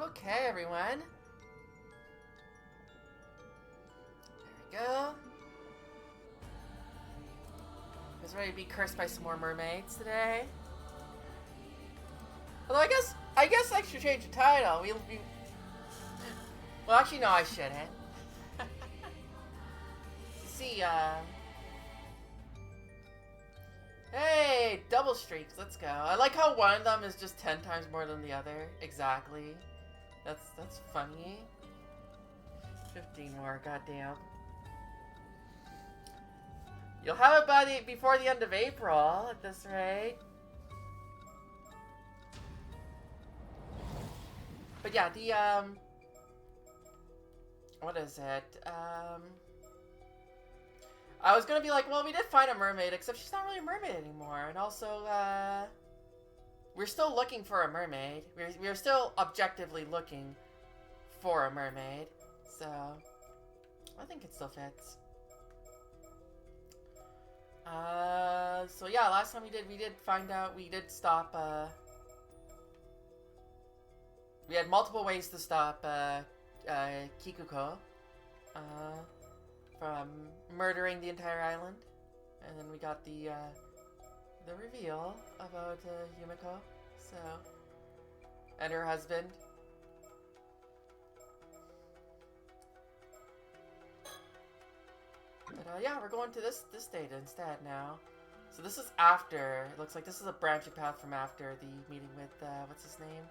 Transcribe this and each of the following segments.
Okay, everyone. There we go. Who's ready to be cursed by some more mermaids today? Although I guess I should change the title. We'll be. Well, actually, no, I shouldn't. See, hey, double streaks. Let's go. I like how one of them is just 10 times more than the other. Exactly. That's funny. 15 more. Goddamn. You'll have it before the end of April at this rate. But yeah, the what is it? I was gonna be like, well, we did find a mermaid, except she's not really a mermaid anymore, and also we're still looking for a mermaid. We're still objectively looking for a mermaid, so I think it still fits. So yeah, last time we did find out, we did stop, we had multiple ways to stop, Kikuko, from murdering the entire island. And then we got the reveal about, Yumiko, so, and her husband. But, yeah, we're going to this date instead now. So this is after, it looks like this is a branching path from after the meeting with, what's his name?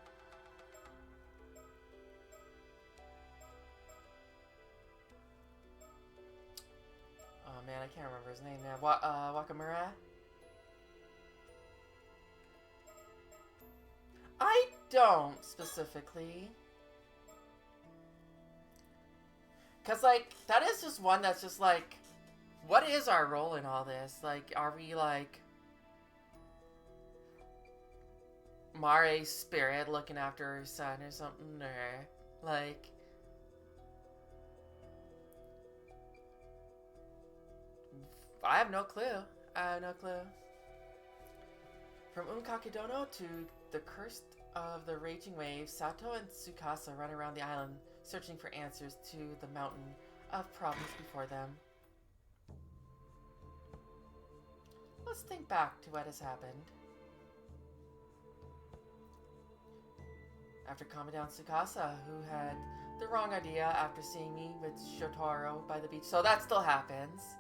Oh man, I can't remember his name now. Wakamura? I don't, specifically. Because, like, that is just one that's just, like, what is our role in all this? Like, are we, like, Mare's spirit looking after her son or something? Or, like, I have no clue. I have no clue. From Unkakedono to the Curse of the Raging Waves, Sato and Tsukasa run around the island, searching for answers to the mountain of problems before them. Let's think back to what has happened. After calming down Tsukasa, who had the wrong idea after seeing me with Shotaro by the beach. So that still happens.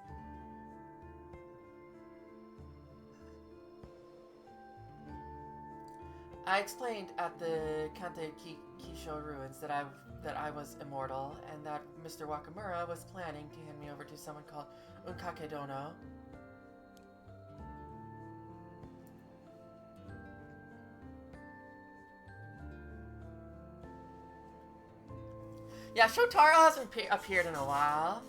I explained at the Kante Kisho ruins that I was immortal, and that Mr. Wakamura was planning to hand me over to someone called Unkakedono. Yeah, Shotaro hasn't appeared in a while.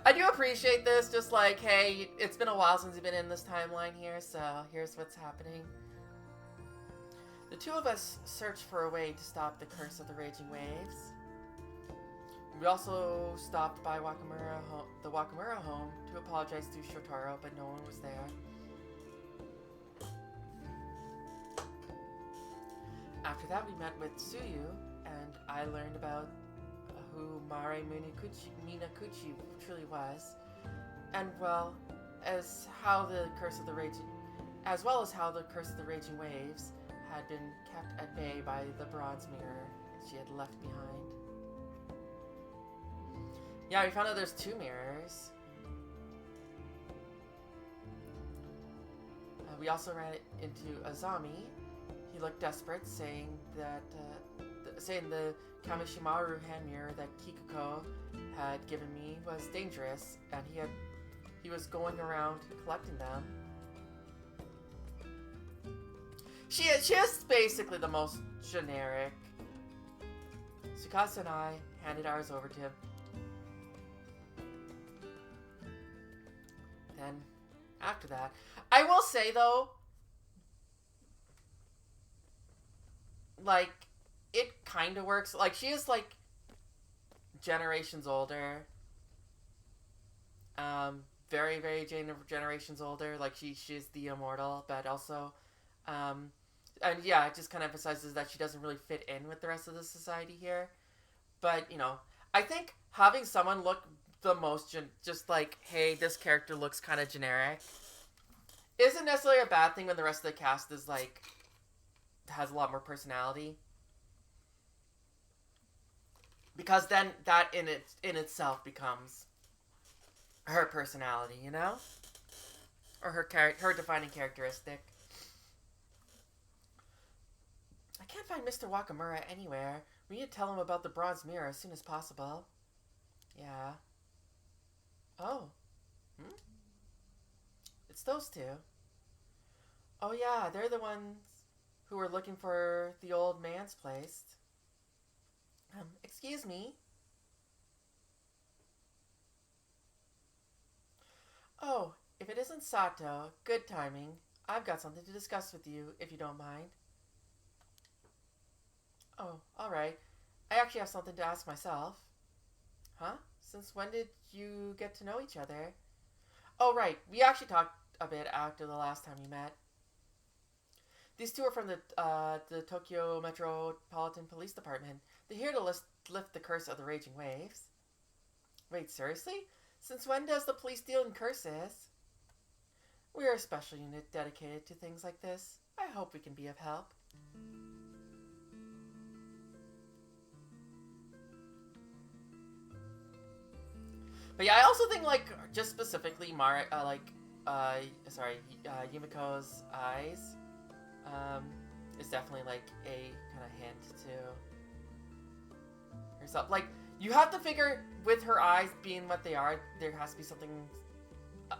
I do appreciate this, just like, hey, it's been a while since you've been in this timeline here, so here's what's happening. The two of us searched for a way to stop the curse of the raging waves. We also stopped by the Wakamura home to apologize to Shotaro, but no one was there. After that, we met with Tsuyu, and I learned about who Mare Minakuchi truly was, and well as how the curse of the raging waves had been kept at bay by the bronze mirror she had left behind. Yeah, we found out there's 2 mirrors. We also ran into Azami. He looked desperate, saying that the Kamishimaru hand mirror that Kikuko had given me was dangerous, and he was going around collecting them. She is basically the most generic. Tsukasa and I handed ours over to him. Then, after that, I will say though, like, it kind of works. Like, she is like generations older. Very, very generations older. Like, she's the immortal, but also, and yeah, it just kind of emphasizes that she doesn't really fit in with the rest of the society here. But, you know, I think having someone look the most just like, hey, this character looks kind of generic, isn't necessarily a bad thing when the rest of the cast is like, has a lot more personality. Because then that in itself becomes her personality, you know? Or her defining characteristic. I can't find Mr. Wakamura anywhere. We need to tell him about the bronze mirror as soon as possible. Yeah. Oh. Hmm? It's those two. Oh yeah, they're the ones who were looking for the old man's place. Excuse me? Oh, if it isn't Sato, good timing. I've got something to discuss with you, if you don't mind. Oh, alright. I actually have something to ask myself. Huh? Since when did you get to know each other? Oh, right. We actually talked a bit after the last time we met. These two are from the Tokyo Metropolitan Police Department. They're here to lift the curse of the raging waves. Wait, seriously? Since when does the police deal in curses? We're a special unit dedicated to things like this. I hope we can be of help. But yeah, I also think, like, just specifically Yumiko's eyes, is definitely, like, a kind of hint to herself. Like, you have to figure, with her eyes being what they are, there has to be something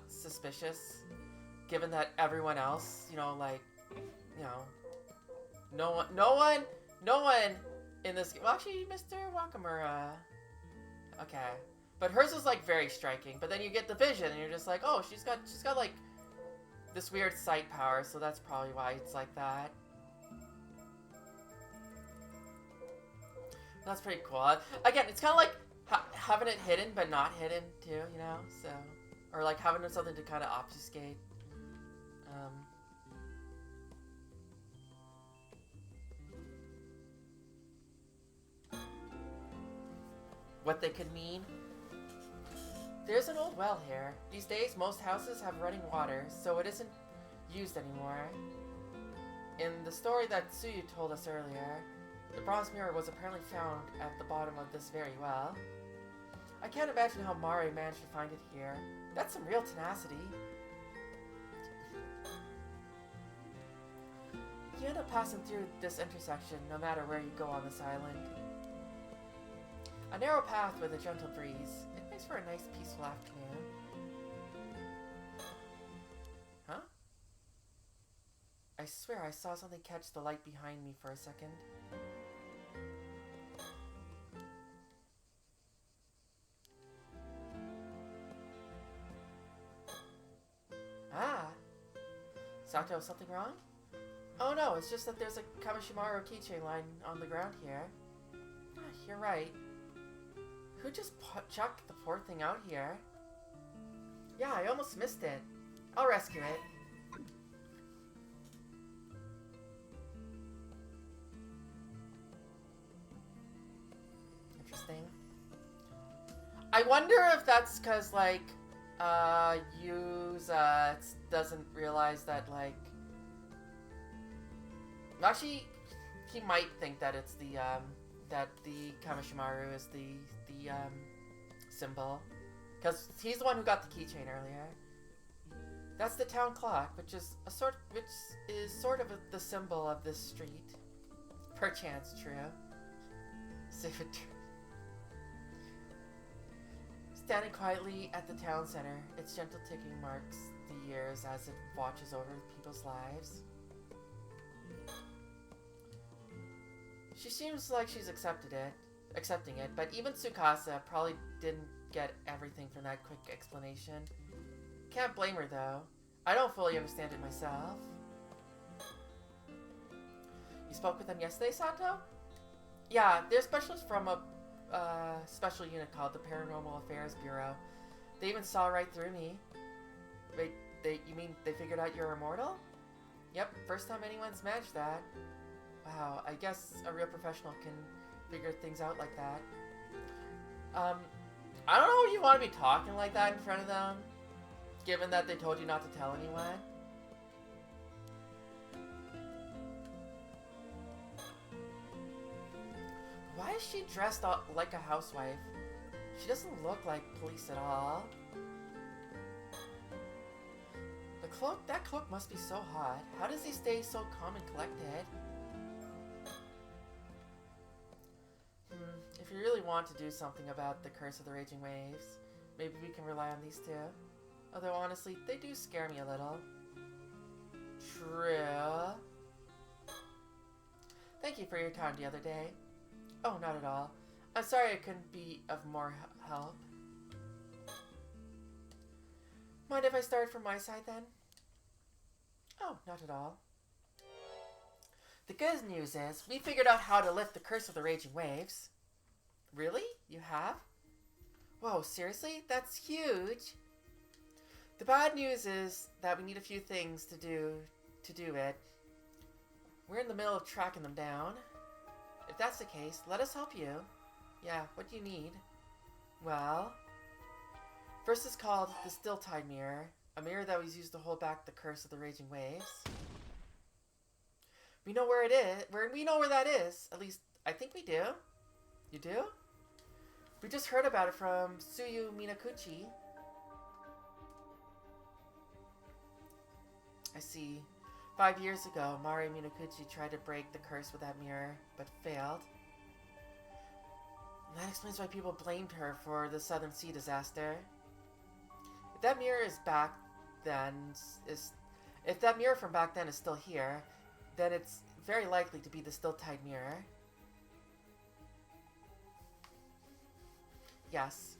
suspicious, given that everyone else, you know, like, you know, no one in this, well, actually, Mr. Wakamura, okay. But hers is, like, very striking. But then you get the vision, and you're just like, oh, she's got like, this weird sight power, so that's probably why it's like that. That's pretty cool. Again, it's kind of like having it hidden, but not hidden, too, you know? So, or, like, having something to kind of obfuscate. What they could mean. There's an old well here. These days, most houses have running water, so it isn't used anymore. In the story that Tsuyu told us earlier, the bronze mirror was apparently found at the bottom of this very well. I can't imagine how Mari managed to find it here. That's some real tenacity. You end up passing through this intersection no matter where you go on this island. A narrow path with a gentle breeze. It makes for a nice, peaceful afternoon. Huh? I swear I saw something catch the light behind me for a second. Ah! Sato, something wrong? Oh no, it's just that there's a Kamishimaro keychain line on the ground here. Ah, you're right. Who just chucked the poor thing out here? Yeah, I almost missed it. I'll rescue it. Interesting. I wonder if that's because, like, Yuza doesn't realize that, like... Actually, he might think that it's the, that the Kamishimaro is the symbol. Because he's the one who got the keychain earlier. That's the town clock, which is sort of the symbol of this street. Perchance true. Standing quietly at the town center, its gentle ticking marks the years as it watches over people's lives. She seems like she's accepting it, but even Tsukasa probably didn't get everything from that quick explanation. Can't blame her though. I don't fully understand it myself. You spoke with them yesterday, Sato? Yeah, they're specialists from a special unit called the Paranormal Affairs Bureau. They even saw right through me. Wait, you mean they figured out you're immortal? Yep, first time anyone's managed that. Wow, I guess a real professional can figure things out like that. I don't know if you want to be talking like that in front of them, given that they told you not to tell anyone. Why is she dressed up like a housewife? She doesn't look like police at all. The cloak, that cloak must be so hot. How does he stay so calm and collected? If you really want to do something about the curse of the raging waves, maybe we can rely on these two. Although honestly, they do scare me a little. True. Thank you for your time the other day. Oh, not at all. I'm sorry I couldn't be of more help. Mind if I start from my side then? Oh, not at all. The good news is, we figured out how to lift the curse of the raging waves. Really? You have? Whoa, seriously? That's huge! The bad news is that we need a few things to do it. We're in the middle of tracking them down. If that's the case, let us help you. Yeah, what do you need? Well, first is called the Still Tide Mirror, a mirror that was used to hold back the curse of the raging waves. We know where it is. We know where that is. At least, I think we do. You do? We just heard about it from Tsuyu Minakuchi. I see. 5 years ago, Mari Minakuchi tried to break the curse with that mirror, but failed. And that explains why people blamed her for the Southern Sea disaster. If that mirror is back then, if that mirror from back then is still here, then it's very likely to be the Still Tide Mirror. Yes.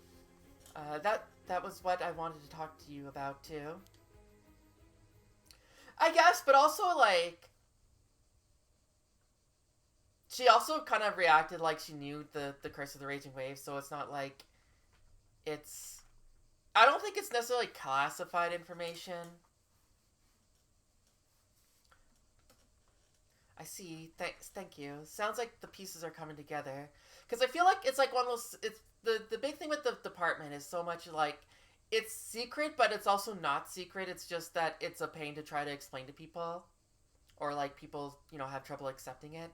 That was what I wanted to talk to you about, too. I guess, but also, like, she also kind of reacted like she knew the Curse of the Raging Waves, so it's not like it's... I don't think it's necessarily classified information. I see. Thank you. Sounds like the pieces are coming together. Because I feel like it's like one of those... It's the big thing with the department is so much like... It's secret, but it's also not secret. It's just that it's a pain to try to explain to people. Or, like, people, you know, have trouble accepting it.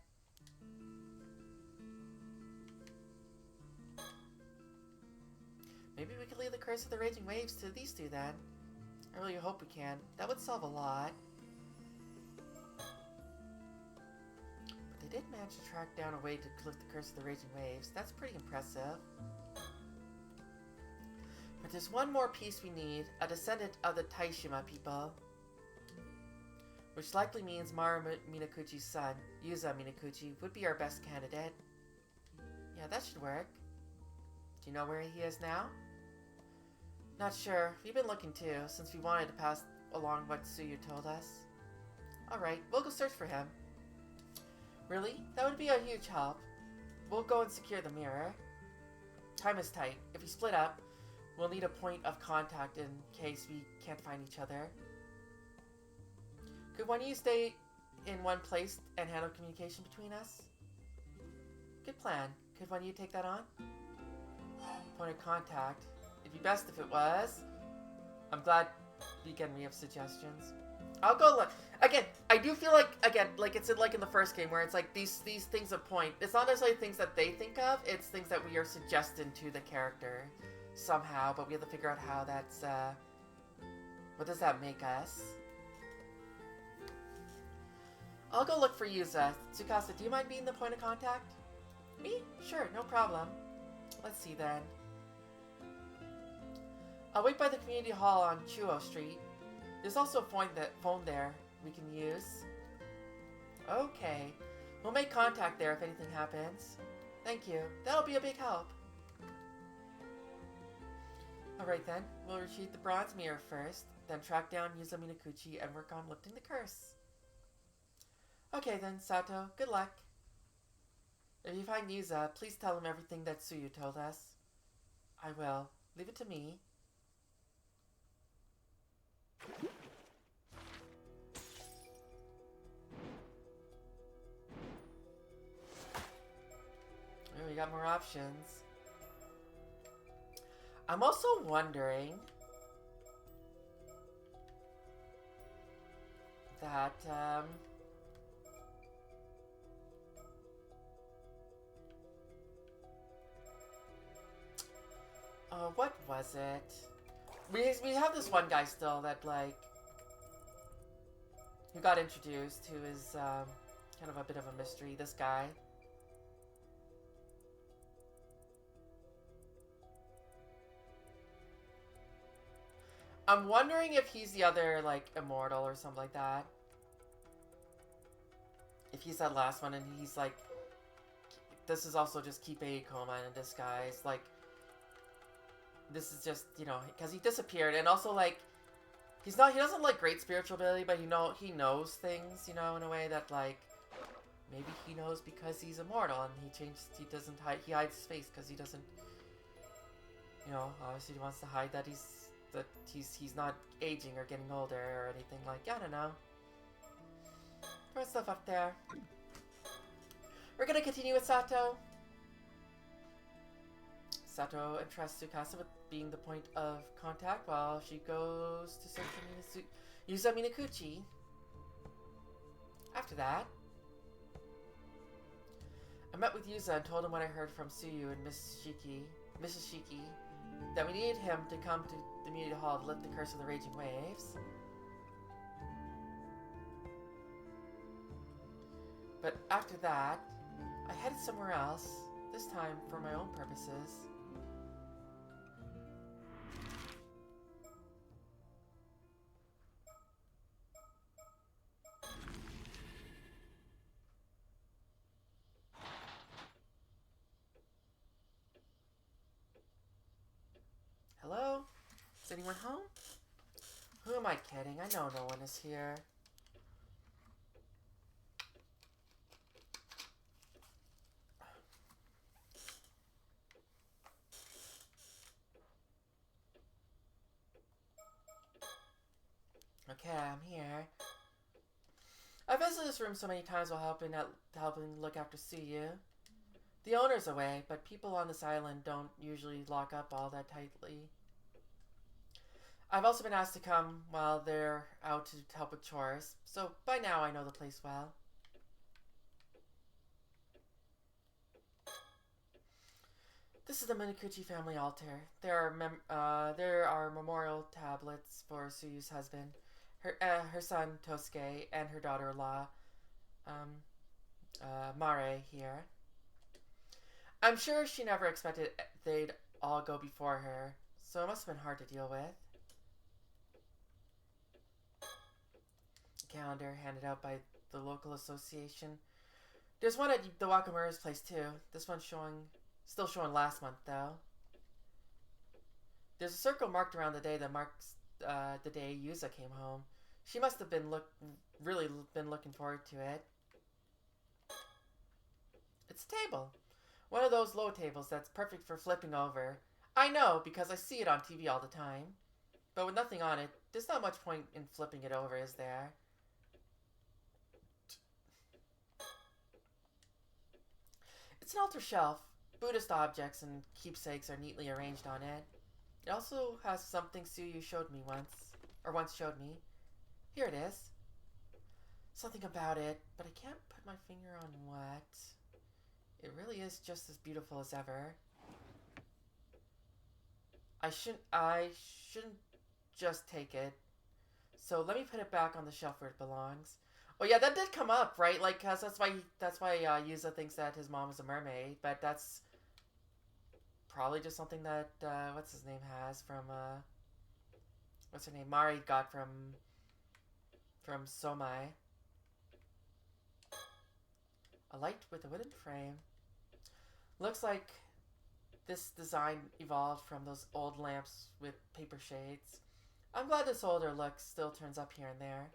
Maybe we could leave the Curse of the Raging Waves to these two, then. I really hope we can. That would solve a lot. But they did manage to track down a way to lift the Curse of the Raging Waves. That's pretty impressive. But there's one more piece we need, a descendant of the Taishima people. Which likely means Mara Minakuchi's son, Yuza Minakuchi, would be our best candidate. Yeah, that should work. Do you know where he is now? Not sure. We've been looking too, since we wanted to pass along what Tsuyu told us. Alright, we'll go search for him. Really? That would be a huge help. We'll go and secure the mirror. Time is tight. If we split up, we'll need a point of contact in case we can't find each other. Could one of you stay in one place and handle communication between us? Good plan. Could one of you take that on? Point of contact. It'd be best if it was. I'm glad we have suggestions. I'll go look. Again, I do feel like, like it's like in the first game where it's like these things of point. It's not necessarily things that they think of. It's things that we are suggesting to the character. Somehow, but we have to figure out how that's, what does that make us? I'll go look for Yuza. Tsukasa, do you mind being the point of contact? Me? Sure, no problem. Let's see then. I'll wait by the community hall on Chuo Street. There's also a phone there we can use. Okay. We'll make contact there if anything happens. Thank you. That'll be a big help. Alright then, we'll retrieve the bronze mirror first, then track down Yuza Minakuchi and work on lifting the curse. Okay then, Sato, good luck. If you find Yuza, please tell him everything that Tsuyu told us. I will. Leave it to me. got more options. I'm also wondering that, what was it? We have this one guy still that, like, who got introduced, who is, kind of a bit of a mystery, this guy. I'm wondering if he's the other, like, immortal or something like that. If he's that last one and he's, like, this is also just Kipe Coma in disguise, like, this is just, you know, because he disappeared, and also, like, he doesn't like great spiritual ability, but he knows things, you know, in a way that, like, maybe he knows because he's immortal, and he doesn't hide, he hides his face because he doesn't, you know, obviously he wants to hide that he's not aging or getting older or anything, like, I don't know. Throw stuff up there. We're gonna continue with Sato. Sato entrusts Tsukasa with being the point of contact while she goes to search for Yuzo Minakuchi. After that, I met with Yuza and told him what I heard from Suyu and Mrs. Shiki, that we needed him to come to the community hall to lift the curse of the raging waves. But after that, I headed somewhere else, this time for my own purposes. Hello? Is anyone home? Who am I kidding? I know no one is here. Okay, I'm here. I visited this room so many times while helping look after Suyu. The owner's away, but people on this island don't usually lock up all that tightly. I've also been asked to come while they're out to help with chores, so by now I know the place well. This is the Minakuchi family altar. There are memorial tablets for Suyu's husband, her son Tosuke, and her daughter-in-law, Mare here. I'm sure she never expected they'd all go before her, so it must have been hard to deal with. A calendar handed out by the local association. There's one at the Wakamura's place too. This one's still showing last month though. There's a circle marked around the day that marks the day Yuza came home. She must have really been looking forward to it. It's a table. One of those low tables that's perfect for flipping over. I know, because I see it on TV all the time. But with nothing on it, there's not much point in flipping it over, is there? It's an altar shelf. Buddhist objects and keepsakes are neatly arranged on it. It also has something Suyu once showed me. Here it is. Something about it, but I can't put my finger on what. It really is just as beautiful as ever. I shouldn't just take it. So let me put it back on the shelf where it belongs. Oh yeah, that did come up, right? Like, cause that's why Yuza thinks that his mom is a mermaid, but that's probably just something that what's his name has from what's her name? Mari got from Somai. A light with a wooden frame. Looks like this design evolved from those old lamps with paper shades. I'm glad this older look still turns up here and there.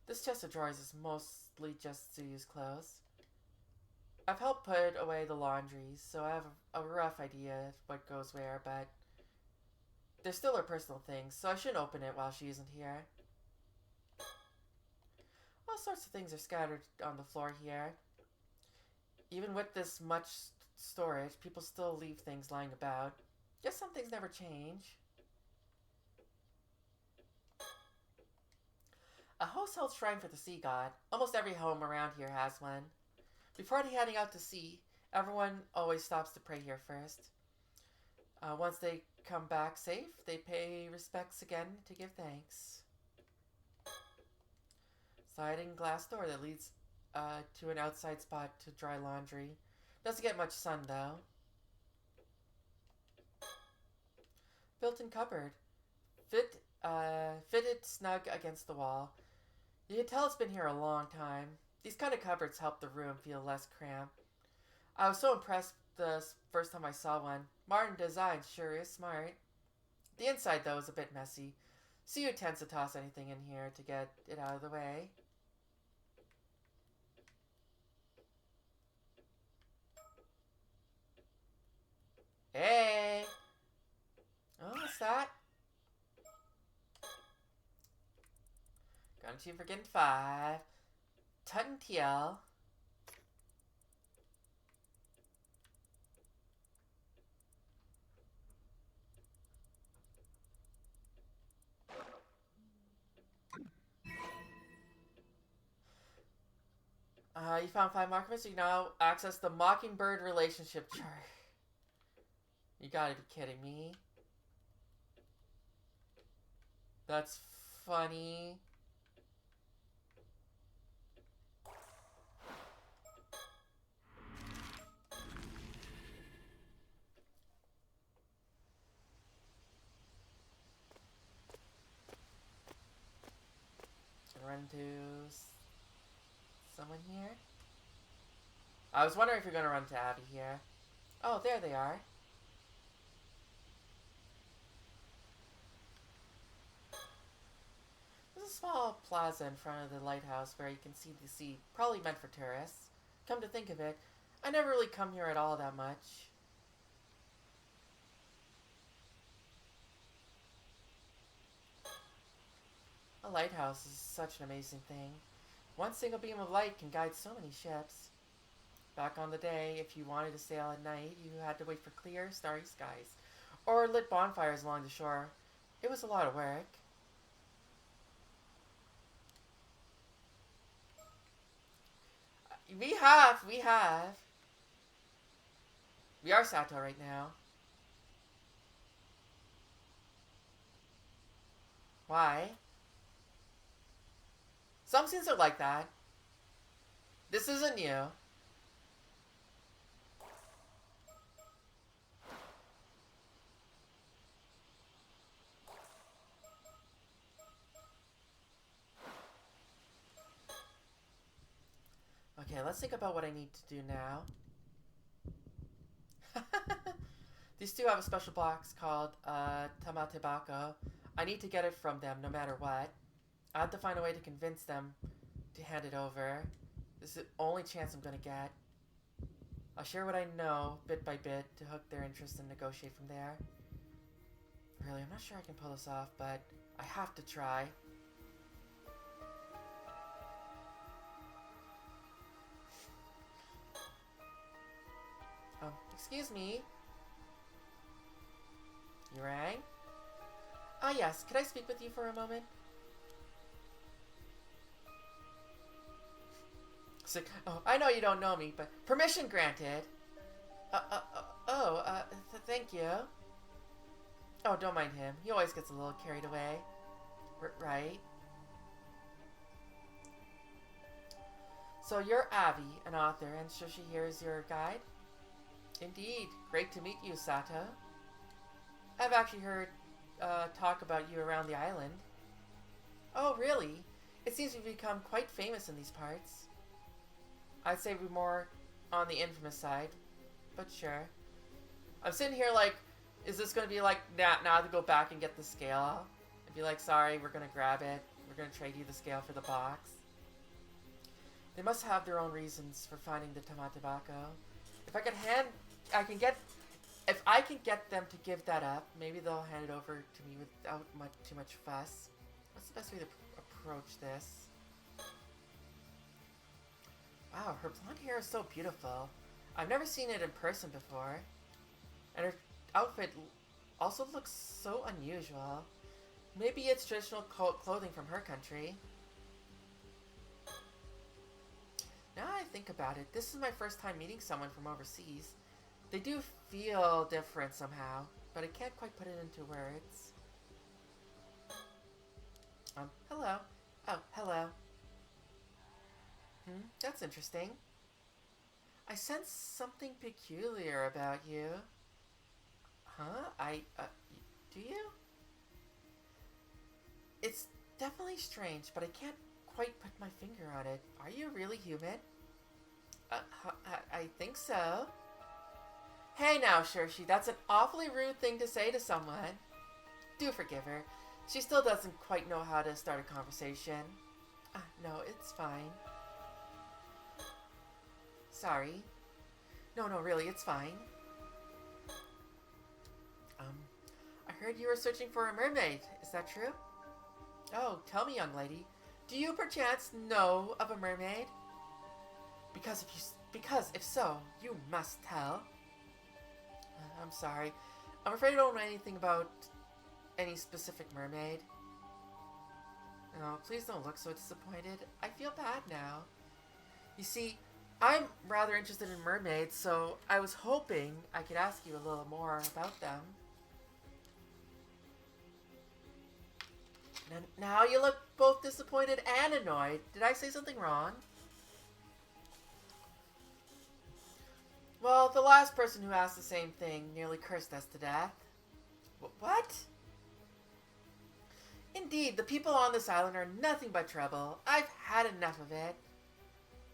This chest of drawers is mostly just Suyu's clothes. I've helped put away the laundry, so I have a rough idea of what goes where, but they're still her personal things, so I shouldn't open it while she isn't here. sorts of things are scattered on the floor here. Even with this much storage, people still leave things lying about. Guess some things never change. A host held shrine for the sea god. Almost every home around here has one. Before heading out to sea, everyone always stops to pray here first. Once they come back safe, they pay respects again to give thanks. Sliding glass door that leads to an outside spot to dry laundry. Doesn't get much sun though. Built-in cupboard. Fitted snug against the wall. You can tell it's been here a long time. These kind of cupboards help the room feel less cramped. I was so impressed the first time I saw one. Modern design sure is smart. The inside, though, is a bit messy. Siu tends to toss anything in here to get it out of the way. Hey! Oh, what's that? Got 2 for getting 5. Tut and TL. You found 5 markers, so you now access the Mockingbird relationship chart. You gotta be kidding me. That's funny. Gonna run into someone here. I was wondering if you're gonna run to Abby here. Oh, there they are. There's a small plaza in front of the lighthouse where you can see the sea. Probably meant for tourists. Come to think of it, I never really come here at all that much. A lighthouse is such an amazing thing. One single beam of light can guide so many ships. Back on the day, if you wanted to sail at night, you had to wait for clear, starry skies, or lit bonfires along the shore. It was a lot of work. We are Sato right now. Why? Some scenes are like that. This isn't new. Okay, let's think about what I need to do now. These two have a special box called Tamatebako. I need to get it from them no matter what. I have to find a way to convince them to hand it over. This is the only chance I'm gonna get. I'll share what I know, bit by bit, to hook their interest and negotiate from there. Really, I'm not sure I can pull this off, but I have to try. Excuse me. You rang? Ah, yes. Could I speak with you for a moment? Oh, I know you don't know me, but permission granted. Thank you. Oh, don't mind him. He always gets a little carried away. Right? So you're Abby, an author, and Shushi here is your guide? Indeed. Great to meet you, Sato. I've actually heard talk about you around the island. Oh, really? It seems you've become quite famous in these parts. I'd say we're more on the infamous side, but sure. I'm sitting here like, is this going to be like, now to go back and get the scale? And be like, sorry, we're going to grab it. We're going to trade you the scale for the box. They must have their own reasons for finding the Tamatebako. If I can get them to give that up, maybe they'll hand it over to me without too much fuss. What's the best way to approach this? Wow, her blonde hair is so beautiful. I've never seen it in person before. And her outfit also looks so unusual. Maybe it's traditional clothing from her country. Now I think about it, this is my first time meeting someone from overseas. They do feel different somehow, but I can't quite put it into words. Hello. Oh, hello. That's interesting. I sense something peculiar about you. Huh? Do you? It's definitely strange, but I can't quite put my finger on it. Are you really human? I think so. Hey now, Shershi, that's an awfully rude thing to say to someone. Do forgive her. She still doesn't quite know how to start a conversation. No, it's fine. Sorry. No, really, it's fine. I heard you were searching for a mermaid. Is that true? Oh, tell me, young lady. Do you perchance know of a mermaid? Because if so, you must tell. I'm sorry. I'm afraid I don't know anything about any specific mermaid. Oh, please don't look so disappointed. I feel bad now. You see, I'm rather interested in mermaids, so I was hoping I could ask you a little more about them. Now you look both disappointed and annoyed. Did I say something wrong? Well, the last person who asked the same thing nearly cursed us to death. What? Indeed, the people on this island are nothing but trouble. I've had enough of it.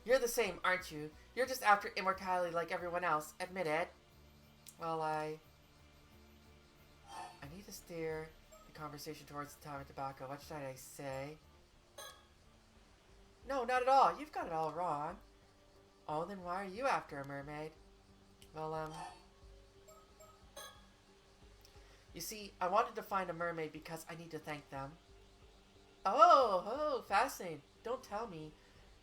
You're the same, aren't you? You're just after immortality like everyone else. Admit it. Well, I need to steer the conversation towards the town of tobacco. What should I say? No, not at all. You've got it all wrong. Oh, then why are you after a mermaid? Well, you see, I wanted to find a mermaid because I need to thank them. Oh, fascinating. Don't tell me.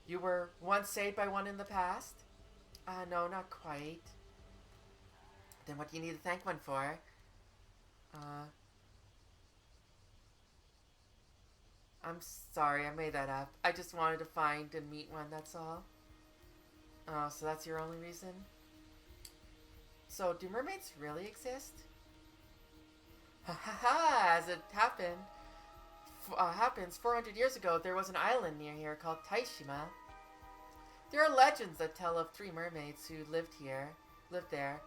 You were once saved by one in the past? No, not quite. Then what do you need to thank one for? I'm sorry, I made that up. I just wanted to find and meet one, that's all. Oh, so that's your only reason? So, do mermaids really exist? As it happens, 400 years ago, there was an island near here called Taishima. There are legends that tell of 3 mermaids who lived there.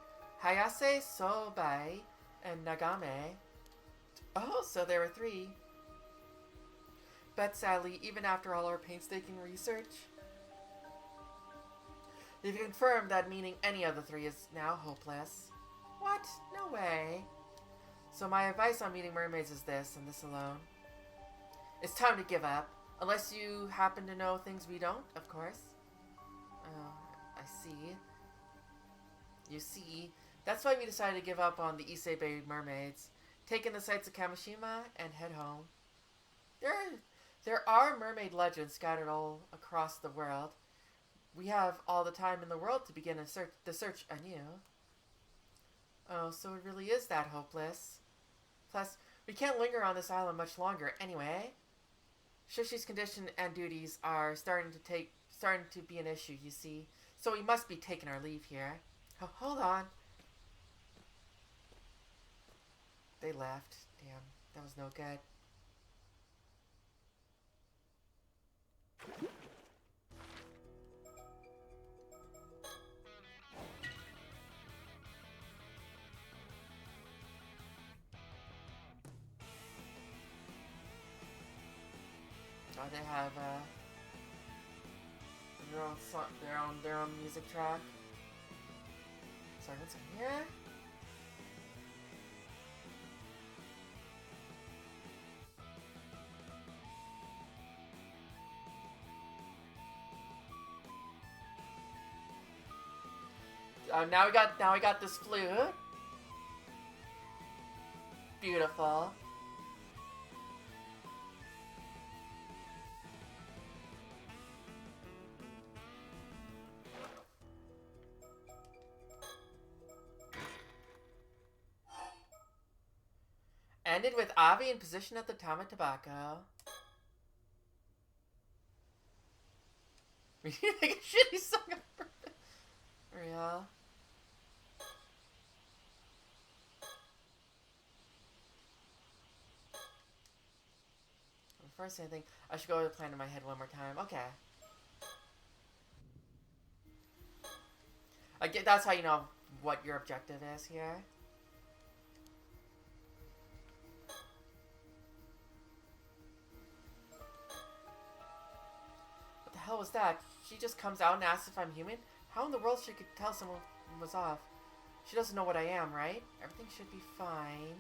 Hayase, Sobai, and Nagame. Oh, so there were 3. But sadly, even after all our painstaking research, they've confirmed that meeting any of the 3 is now hopeless. What? No way. So my advice on meeting mermaids is this, and this alone. It's time to give up. Unless you happen to know things we don't, of course. Oh, I see. You see, that's why we decided to give up on the Issei Bay mermaids, take in the sights of Kamishima, and head home. There are mermaid legends scattered all across the world. We have all the time in the world to begin the search anew. Oh, so it really is that hopeless. Plus, we can't linger on this island much longer anyway. Shishi's condition and duties are starting to be an issue, you see. So we must be taking our leave here. Oh, hold on. They left. Damn, that was no good. Oh, they have their own music track. Sorry, what's in here? Now we got this flute. Beautiful. Ended with Avi in position at the Tama Tobacco. You make a shitty song on purpose. Real. First, I think I should go over the plan in my head one more time. Okay. I get that's how you know what your objective is here. What the hell was that? She just comes out and asks if I'm human? How in the world she could tell someone was off? She doesn't know what I am, right? Everything should be fine.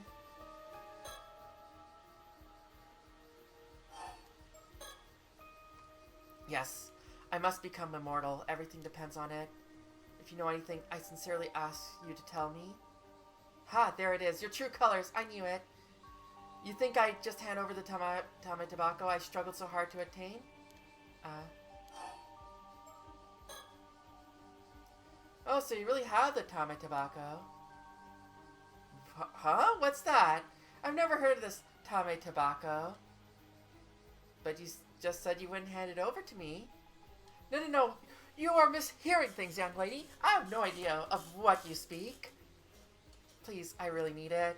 Yes, I must become immortal. Everything depends on it. If you know anything, I sincerely ask you to tell me. Ha, there it is. Your true colors. I knew it. You think I just hand over the Tama Tobacco I struggled so hard to attain? Oh, so you really have the Tama Tobacco. Huh? What's that? I've never heard of this Tama Tobacco. But you just said you wouldn't hand it over to me. No. You are mishearing things, young lady. I have no idea of what you speak. Please, I really need it.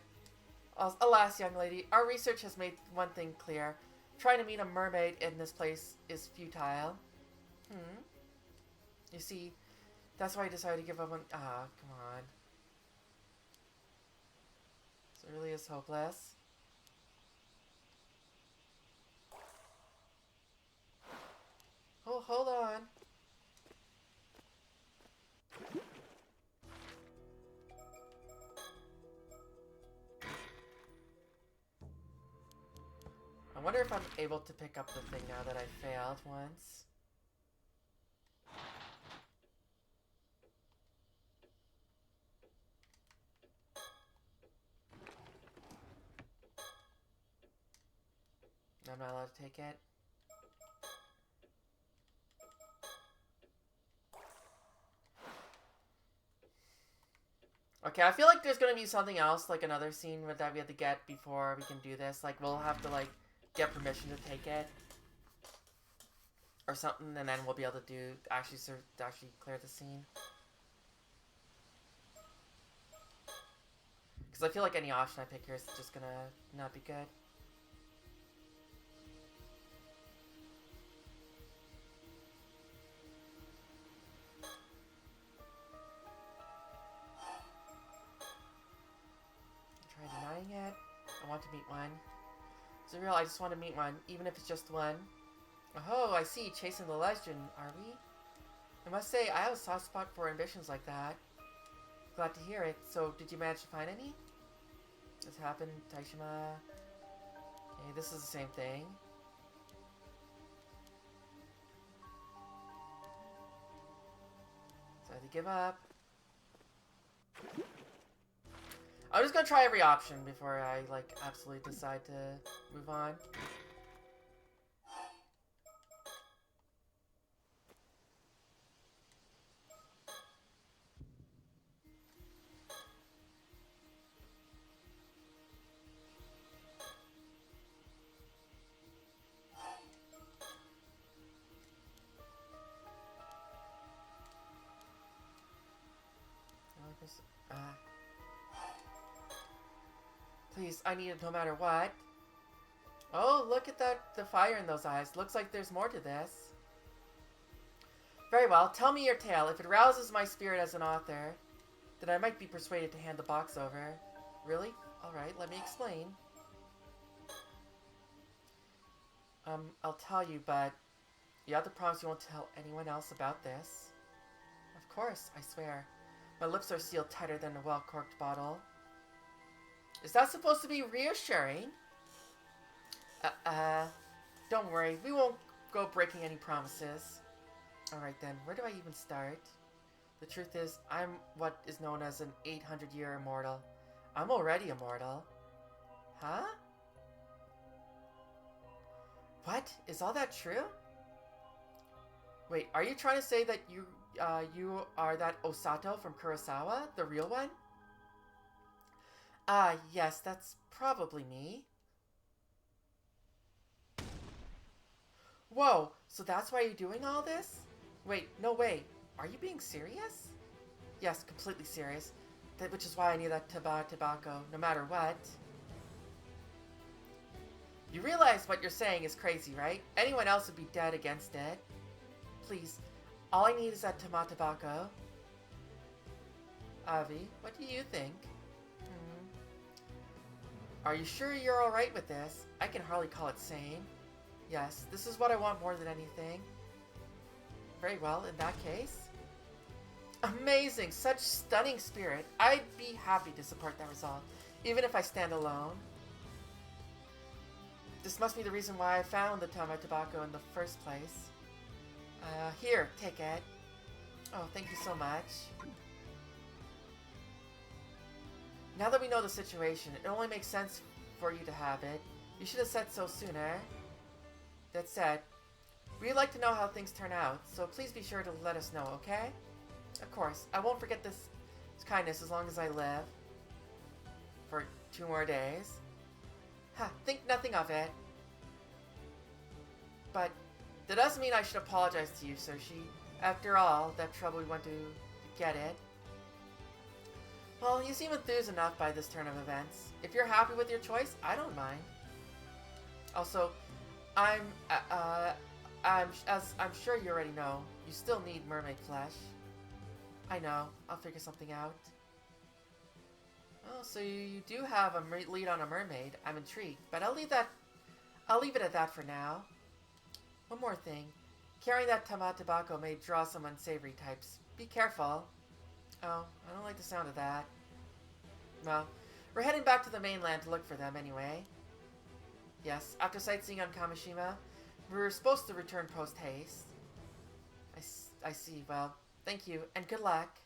Alas, young lady, our research has made one thing clear. Trying to meet a mermaid in this place is futile. You see, that's why I decided to give up on... Ah, come on. So it really is hopeless. Oh, hold on. I wonder if I'm able to pick up the thing now that I failed once. I'm not allowed to take it. Okay, I feel like there's gonna be something else, like another scene that we have to get before we can do this. Like, we'll have to, like, get permission to take it. Or something, and then we'll be able to do, actually clear the scene. Because I feel like any option I pick here is just gonna not be good. It. I want to meet one. Zuriel, I just want to meet one, even if it's just one. Oh, I see. Chasing the legend, are we? I must say, I have a soft spot for ambitions like that. Glad to hear it. So, did you manage to find any? This happened, Taishima. Okay, this is the same thing. So I had to give up. I'm just gonna try every option before I, like, absolutely decide to move on. Please, I need it no matter what. Oh, look at the fire in those eyes. Looks like there's more to this. Very well, tell me your tale. If it rouses my spirit as an author, then I might be persuaded to hand the box over. Really? Alright, let me explain. I'll tell you, but you have to promise you won't tell anyone else about this. Of course, I swear. My lips are sealed tighter than a well-corked bottle. Is that supposed to be reassuring? Don't worry. We won't go breaking any promises. Alright then, where do I even start? The truth is, I'm what is known as an 800-year immortal. I'm already immortal. Huh? What? Is all that true? Wait, are you trying to say that you are that Osato from Kurosawa? The real one? Ah, yes, that's probably me. Whoa, so that's why you're doing all this? Wait, no way. Are you being serious? Yes, completely serious. Which is why I need that tobacco, no matter what. You realize what you're saying is crazy, right? Anyone else would be dead against it. Please, all I need is that tobacco. Avi, what do you think? Hmm. Are you sure you're alright with this? I can hardly call it sane. Yes, this is what I want more than anything. Very well, in that case. Amazing! Such stunning spirit. I'd be happy to support that result, even if I stand alone. This must be the reason why I found the tobacco in the first place. Here, take it. Oh, thank you so much. Now that we know the situation, it only makes sense for you to have it. You should have said so sooner. That said, we'd like to know how things turn out, so please be sure to let us know, okay? Of course, I won't forget this kindness as long as I live. For 2 more days. Ha, think nothing of it. But that doesn't mean I should apologize to you, Sershi. After all, that trouble we went to get it. Well, you seem enthused enough by this turn of events. If you're happy with your choice, I don't mind. Also, as I'm sure you already know, you still need mermaid flesh. I know. I'll figure something out. Oh, so you do have a lead on a mermaid. I'm intrigued, but I'll leave it at that for now. One more thing. Carrying that tobacco may draw some unsavory types. Be careful. Oh, I don't like the sound of that. Well, we're heading back to the mainland to look for them anyway. Yes, after sightseeing on Kamishima, we were supposed to return post-haste. I see. Well, thank you, and good luck.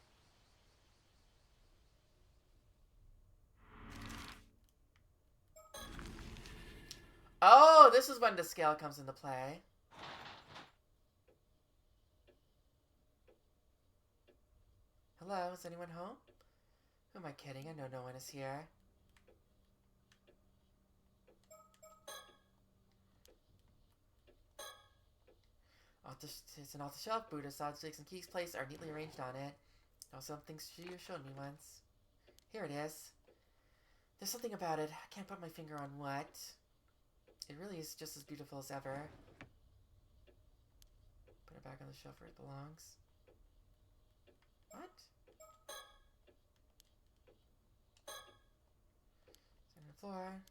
Oh, this is when the scale comes into play. Hello, is anyone home? Who am I kidding? I know no one is here. It's an off-the-shelf Buddha sticks and keys placed are neatly arranged on it. Oh, some things you showed me once. Here it is. There's something about it. I can't put my finger on what. It really is just as beautiful as ever. Put it back on the shelf where it belongs. What? Center floor.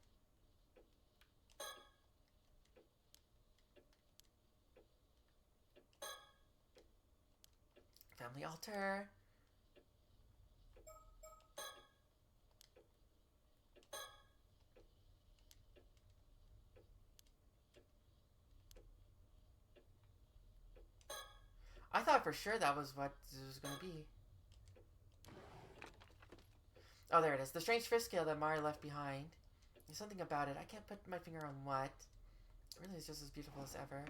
Family altar. I thought for sure that was what it was going to be. Oh, there it is. The strange fish scale that Mari left behind. There's something about it. I can't put my finger on what. It really is just as beautiful as ever.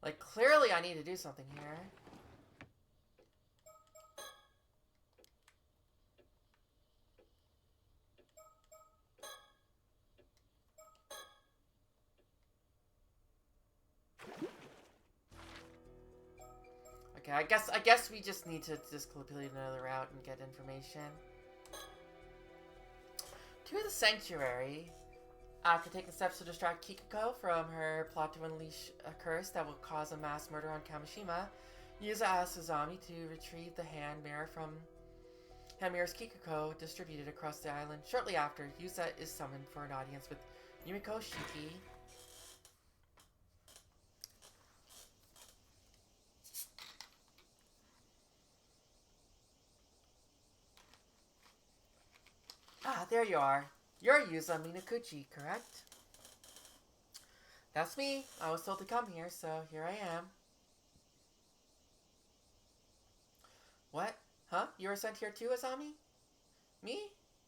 Like, clearly I need to do something here. Okay, I guess we just need to just complete another route and get information. To the sanctuary. After taking steps to distract Kikiko from her plot to unleash a curse that will cause a mass murder on Kamishima, Yuza asks Azami to retrieve the hand mirrors Kikiko distributed across the island. Shortly after, Yuza is summoned for an audience with Yumiko Shiki. Ah, there you are. You're Yuza Minakuchi, correct? That's me. I was told to come here, so here I am. What? Huh? You were sent here too, Azami? Me?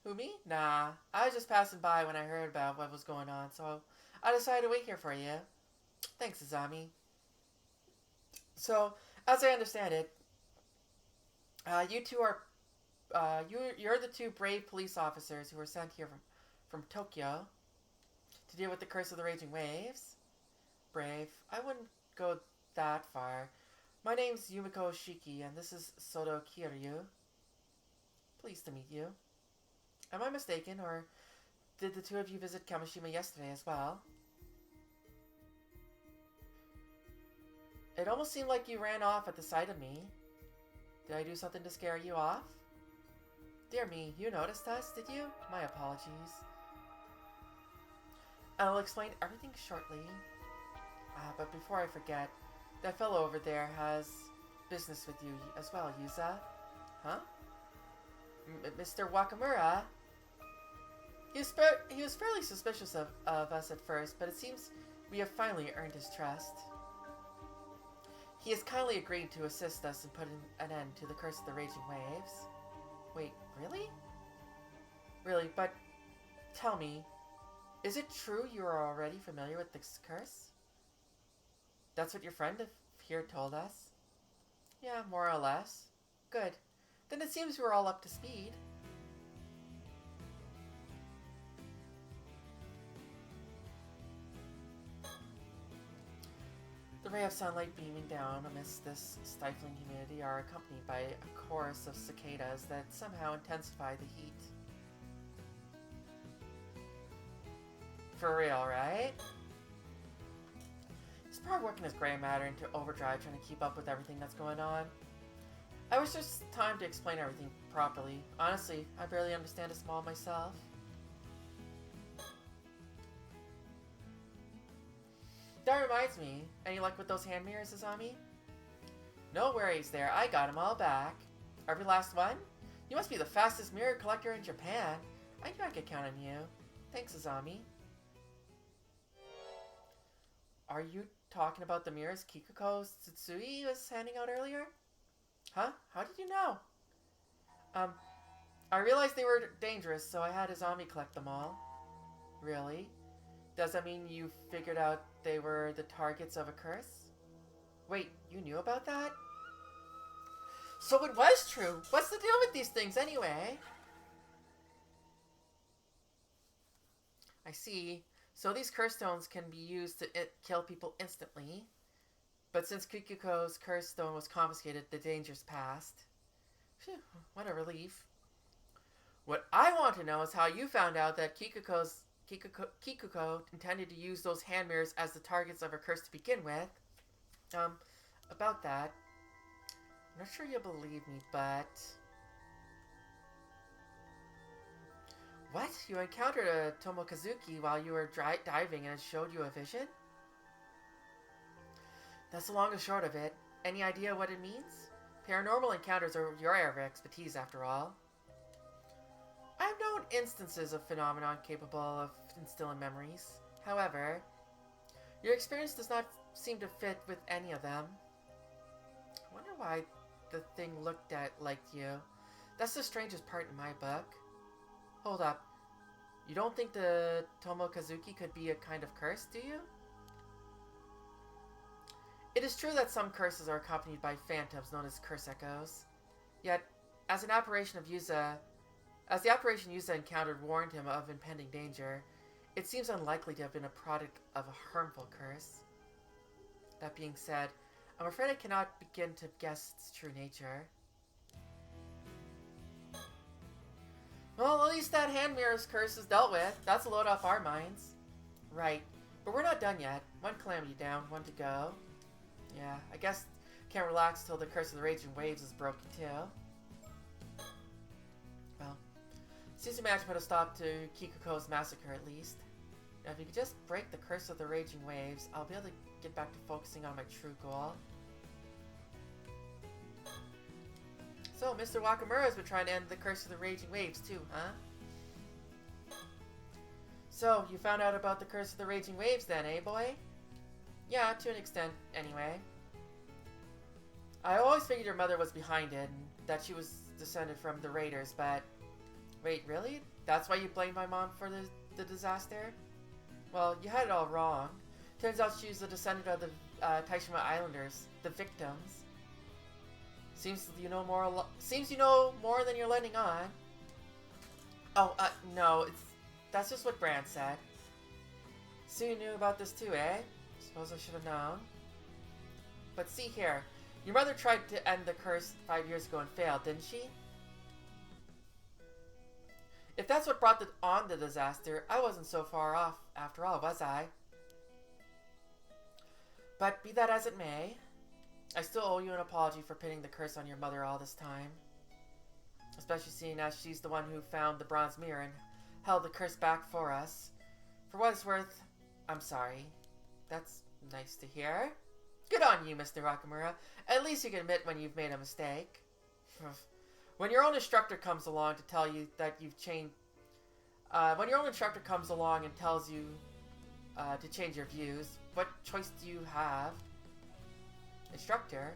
Who, me? Nah. I was just passing by when I heard about what was going on, so I decided to wait here for you. Thanks, Azami. So, as I understand it, you two are you're the two brave police officers who were sent here from Tokyo to deal with the curse of the raging waves. Brave. I wouldn't go that far. My name's Yumiko Shiki, and this is Soto Kiryu. Pleased to meet you. Am I mistaken, or did the two of you visit Kamishima yesterday as well? It almost seemed like you ran off at the sight of me. Did I do something to scare you off? Dear me, you noticed us, did you? My apologies. I'll explain everything shortly. But before I forget, that fellow over there has business with you as well, Yuza. Huh? Mr. Wakamura? He was fairly suspicious of us at first, but it seems we have finally earned his trust. He has kindly agreed to assist us in putting an end to the curse of the raging waves. Wait, really? Really, but tell me, is it true you are already familiar with this curse? That's what your friend here told us? Yeah, more or less. Good. Then it seems we're all up to speed. The ray of sunlight beaming down amidst this stifling humidity are accompanied by a chorus of cicadas that somehow intensify the heat. For real, right? He's probably working his gray matter into overdrive trying to keep up with everything that's going on. I wish there's time to explain everything properly. Honestly, I barely understand a small myself. That reminds me, any luck with those hand mirrors, Azami? No worries there, I got them all back. Every last one? You must be the fastest mirror collector in Japan. I knew I could count on you. Thanks, Azami. Are you talking about the mirrors Kikuko Tsutsui was handing out earlier? Huh? How did you know? I realized they were dangerous, so I had Azami collect them all. Really? Does that mean you figured out they were the targets of a curse? Wait, you knew about that? So it was true! What's the deal with these things anyway? I see. So these curse stones can be used to kill people instantly. But since Kikuko's curse stone was confiscated, the danger's passed. Phew, what a relief. What I want to know is how you found out that Kikuko intended to use those hand mirrors as the targets of her curse to begin with. About that, I'm not sure you'll believe me, but... What? You encountered a Tomokazuki while you were diving and it showed you a vision? That's the long and short of it. Any idea what it means? Paranormal encounters are your area of expertise, after all. I've known instances of phenomenon capable of instilling memories. However, your experience does not seem to fit with any of them. I wonder why the thing looked at like you. That's the strangest part in my book. Hold up. You don't think the Tomokazuki could be a kind of curse, do you? It is true that some curses are accompanied by phantoms known as curse echoes. Yet, as the operation Yuza encountered warned him of impending danger, it seems unlikely to have been a product of a harmful curse. That being said, I'm afraid I cannot begin to guess its true nature. Well, at least that hand mirror's curse is dealt with. That's a load off our minds. Right, but we're not done yet. One calamity down, one to go. Yeah, I guess can't relax till the curse of the raging waves is broken too. Well, seems we managed to put a stop to Kikuko's massacre at least. Now if you could just break the curse of the raging waves, I'll be able to get back to focusing on my true goal. So, Mr. Wakamura has been trying to end the curse of the raging waves too, huh? So, you found out about the curse of the raging waves then, eh, boy? Yeah, to an extent, anyway. I always figured your mother was behind it, and that she was descended from the raiders, but... Wait, really? That's why you blamed my mom for the disaster? Well, you had it all wrong. Turns out she's a descendant of the Taishima Islanders, the victims. Seems you know more than you're letting on. Oh, no, that's just what Brand said. So you knew about this too, eh? Suppose I should have known. But see here, your mother tried to end the curse 5 years ago and failed, didn't she? If that's what brought on the disaster, I wasn't so far off after all, was I? But be that as it may, I still owe you an apology for pinning the curse on your mother all this time. Especially seeing as she's the one who found the bronze mirror and held the curse back for us. For what it's worth, I'm sorry. That's nice to hear. Good on you, Mr. Nakamura. At least you can admit when you've made a mistake. When your own instructor comes along to tell you that you've changed... when your own instructor comes along and tells you to change your views, what choice do you have? Instructor?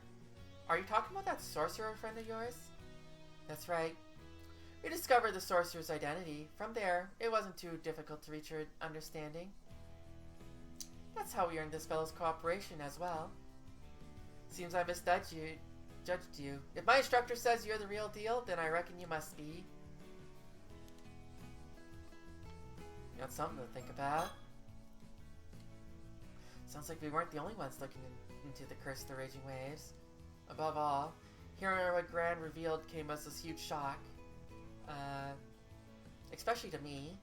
Are you talking about that sorcerer friend of yours? That's right. We discovered the sorcerer's identity. From there, it wasn't too difficult to reach her understanding. That's how we earned this fellow's cooperation as well. Seems I misjudged you. If my instructor says you're the real deal, then I reckon you must be. Got something to think about. Sounds like we weren't the only ones looking into the curse of the raging waves. Above all, hearing what Gran revealed came as this huge shock. Especially to me.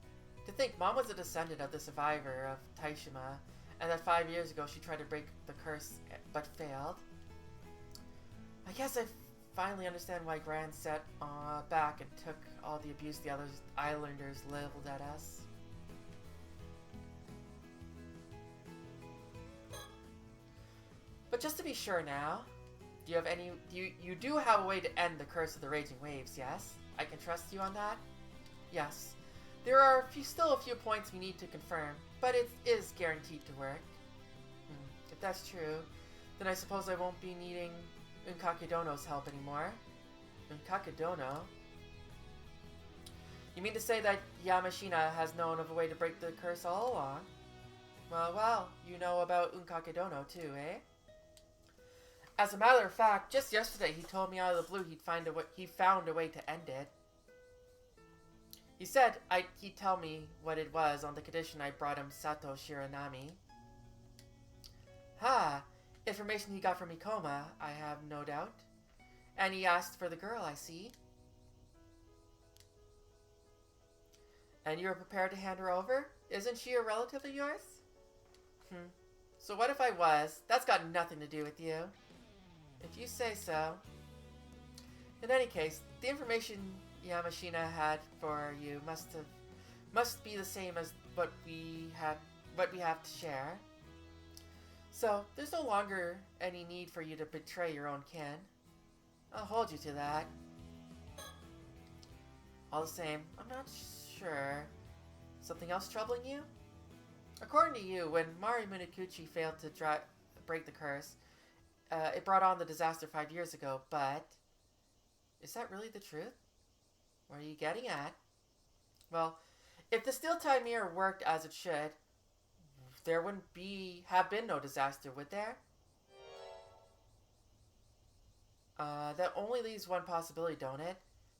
To think Mom was a descendant of the survivor of Taishima, and that 5 years ago she tried to break the curse but failed. I guess I finally understand why Gran sat back and took all the abuse the other islanders leveled at us. But just to be sure now, do you have any... You do have a way to end the curse of the raging waves, yes? I can trust you on that? Yes. There are still a few points we need to confirm, but it is guaranteed to work. If that's true, then I suppose I won't be needing Unkakedono's help anymore. Unkakedono? You mean to say that Yamashina has known of a way to break the curse all along? Well, you know about Unkakedono too, eh? As a matter of fact, just yesterday he told me out of the blue he found a way to end it. He said he'd tell me what it was on the condition I brought him Sato Shiranami. Information he got from Ikoma, I have no doubt. And he asked for the girl, I see. And you were prepared to hand her over? Isn't she a relative of yours? So what if I was? That's got nothing to do with you. If you say so. In any case, the information Yamashina had for you must be the same as what we have to share. So there's no longer any need for you to betray your own kin. I'll hold you to that. All the same, I'm not sure. Something else troubling you? According to you, when Mari Munikuchi failed to break the curse, it brought on the disaster 5 years ago, but... Is that really the truth? What are you getting at? Well, if the steel time mirror worked as it should, there wouldn't have been no disaster, would there? That only leaves one possibility, don't it?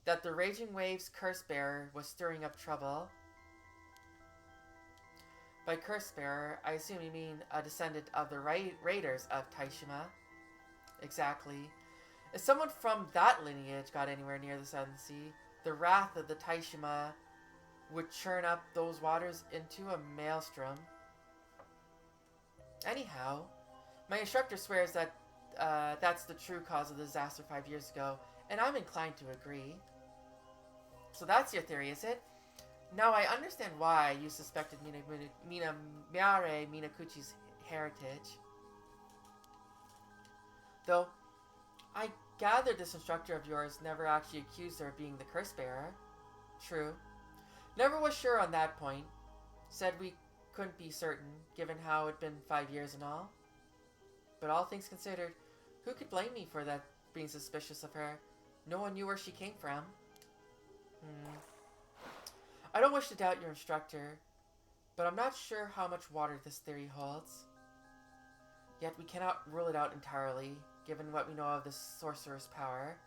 That the Raging Waves curse bearer was stirring up trouble. By curse bearer, I assume you mean a descendant of the raiders of Taishima. Exactly. If someone from that lineage got anywhere near the Southern Sea, the wrath of the Taishima would churn up those waters into a maelstrom. Anyhow, my instructor swears that that's the true cause of the disaster 5 years ago, and I'm inclined to agree. So that's your theory, is it? Now I understand why you suspected Mare Minakuchi's heritage. Though, I gather this instructor of yours never actually accused her of being the curse bearer. True. Never was sure on that point. Said we couldn't be certain, given how it'd been 5 years and all. But all things considered, who could blame me for that being suspicious of her? No one knew where she came from. I don't wish to doubt your instructor, but I'm not sure how much water this theory holds. Yet we cannot rule it out entirely, given what we know of this sorcerer's power.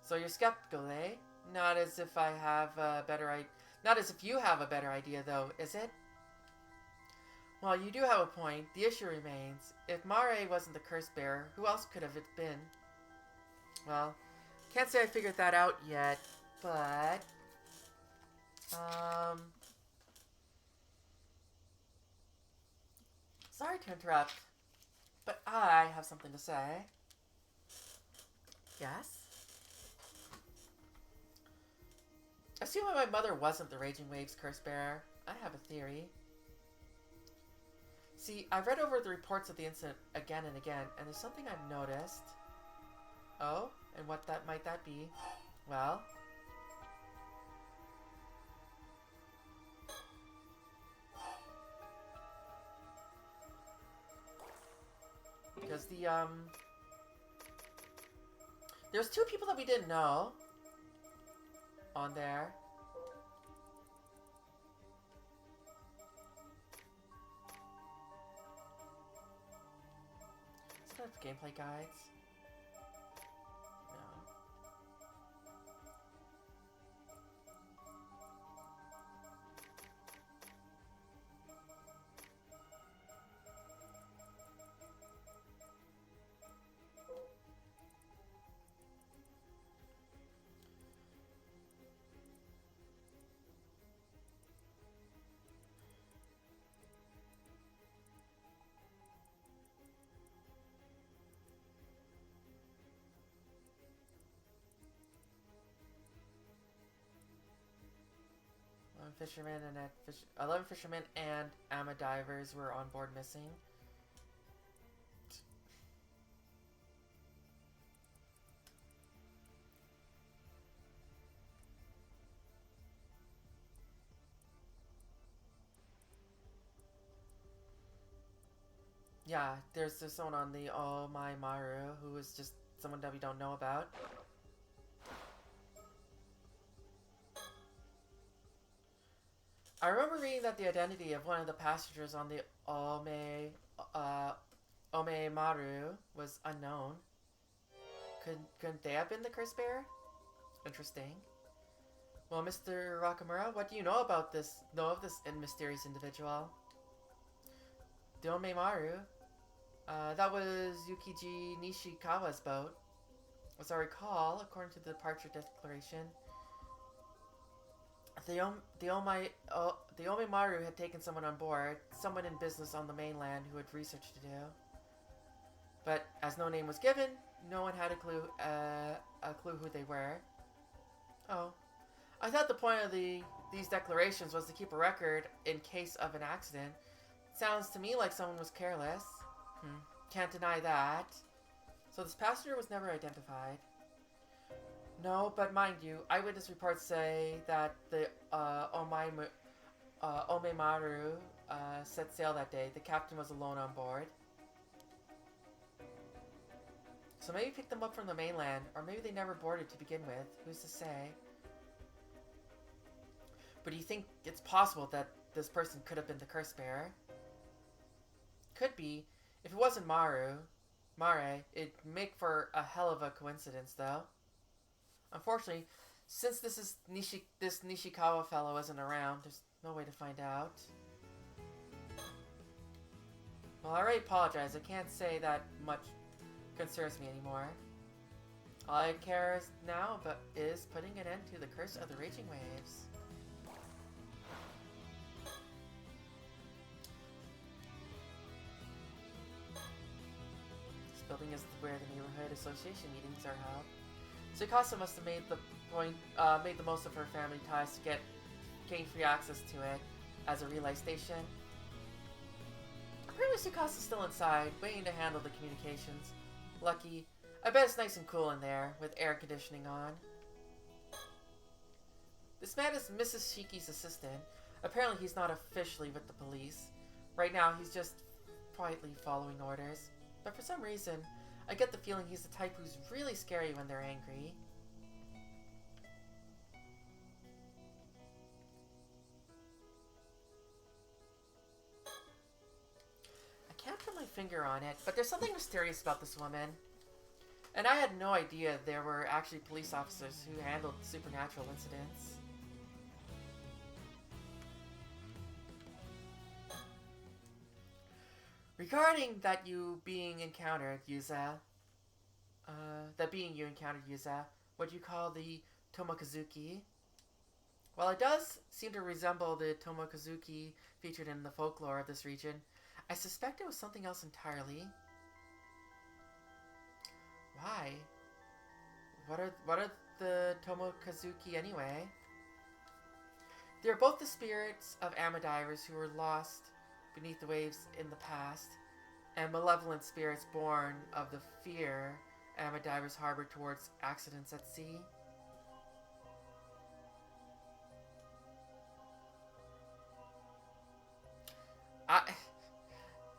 So you're skeptical, eh? Not as if I have a better idea. Not as if you have a better idea, though, is it? Well, you do have a point. The issue remains. If Mare wasn't the curse bearer, who else could have it been? Well, can't say I figured that out yet, but... Sorry to interrupt, but I have something to say. Yes? Assuming my mother wasn't the Raging Waves curse bearer, I have a theory. See, I've read over the reports of the incident again and again, and there's something I've noticed. Oh? And what might that be? Well... Because there's two people that we didn't know on there. Is that gameplay guides? No. Fishermen and 11 fishermen and ama divers were on board missing. Yeah, there's someone on the Oh My Maru who is just someone that we don't know about. I remember reading that the identity of one of the passengers on the Ome Maru was unknown. Couldn't they have been the curse bearer? Interesting. Well, Mr. Rakamura, what do you know about this? Know of this mysterious individual? The Ome Maru? That was Yukiji Nishikawa's boat. As I recall, according to the departure declaration, the Ome Maru had taken someone on board, someone in business on the mainland who had research to do. But as no name was given, no one had a clue who they were. Oh, I thought the point of these declarations was to keep a record in case of an accident. Sounds to me like someone was careless. Can't deny that. So this passenger was never identified. No, but mind you, eyewitness reports say that the Ome Maru set sail that day. The captain was alone on board. So maybe picked them up from the mainland, or maybe they never boarded to begin with. Who's to say? But do you think it's possible that this person could have been the curse bearer? Could be. If it wasn't Mare, it'd make for a hell of a coincidence, though. Unfortunately, since this Nishikawa fellow isn't around, there's no way to find out. Well, I already apologize. I can't say that much concerns me anymore. All I care now is putting an end to the curse of the Raging Waves. This building is where the neighborhood association meetings are held. Tsukasa must have made the most of her family ties to gain free access to it as a relay station. Apparently Tsukasa's still inside, waiting to handle the communications. Lucky. I bet it's nice and cool in there, with air conditioning on. This man is Mrs. Shiki's assistant. Apparently he's not officially with the police. Right now he's just quietly following orders, but for some reason, I get the feeling he's the type who's really scary when they're angry. I can't put my finger on it, but there's something mysterious about this woman. And I had no idea there were actually police officers who handled supernatural incidents. Regarding that being you encountered, Yuza, what you call the Tomokazuki. While it does seem to resemble the Tomokazuki featured in the folklore of this region, I suspect it was something else entirely. Why? What are the Tomokazuki anyway? They are both the spirits of Amadivers who were lost beneath the waves in the past, and malevolent spirits born of the fear Amadivers harbor towards accidents at sea.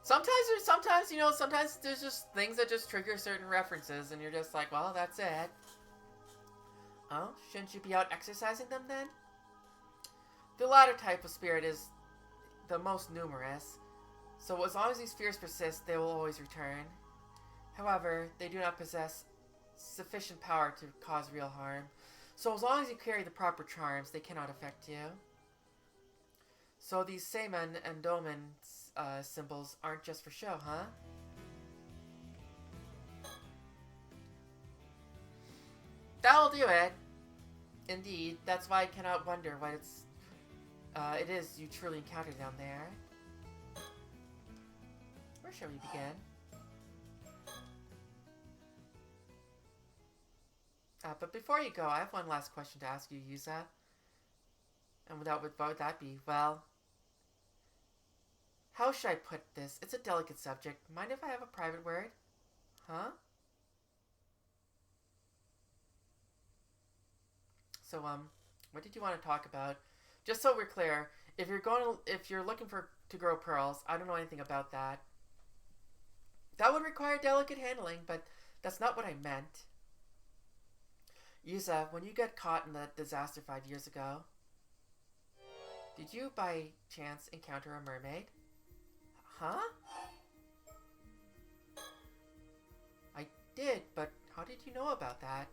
Sometimes there's just things that just trigger certain references, and you're just like, well, that's it. Oh, shouldn't you be out exercising them then? The latter type of spirit is the most numerous, so as long as these fears persist, they will always return. However, they do not possess sufficient power to cause real harm, so as long as you carry the proper charms, they cannot affect you. So these Seimen and Domen symbols aren't just for show, huh? That'll do it. Indeed, that's why I cannot wonder what it is you truly encountered down there. Where shall we begin? But before you go, I have one last question to ask you, Yuza. And what would that be? Well, how should I put this? It's a delicate subject. Mind if I have a private word? Huh? So, what did you want to talk about? Just so we're clear, if you're looking to grow pearls, I don't know anything about that. That would require delicate handling, but that's not what I meant. Yuza, when you got caught in that disaster 5 years ago, did you by chance encounter a mermaid? Huh? I did, but how did you know about that?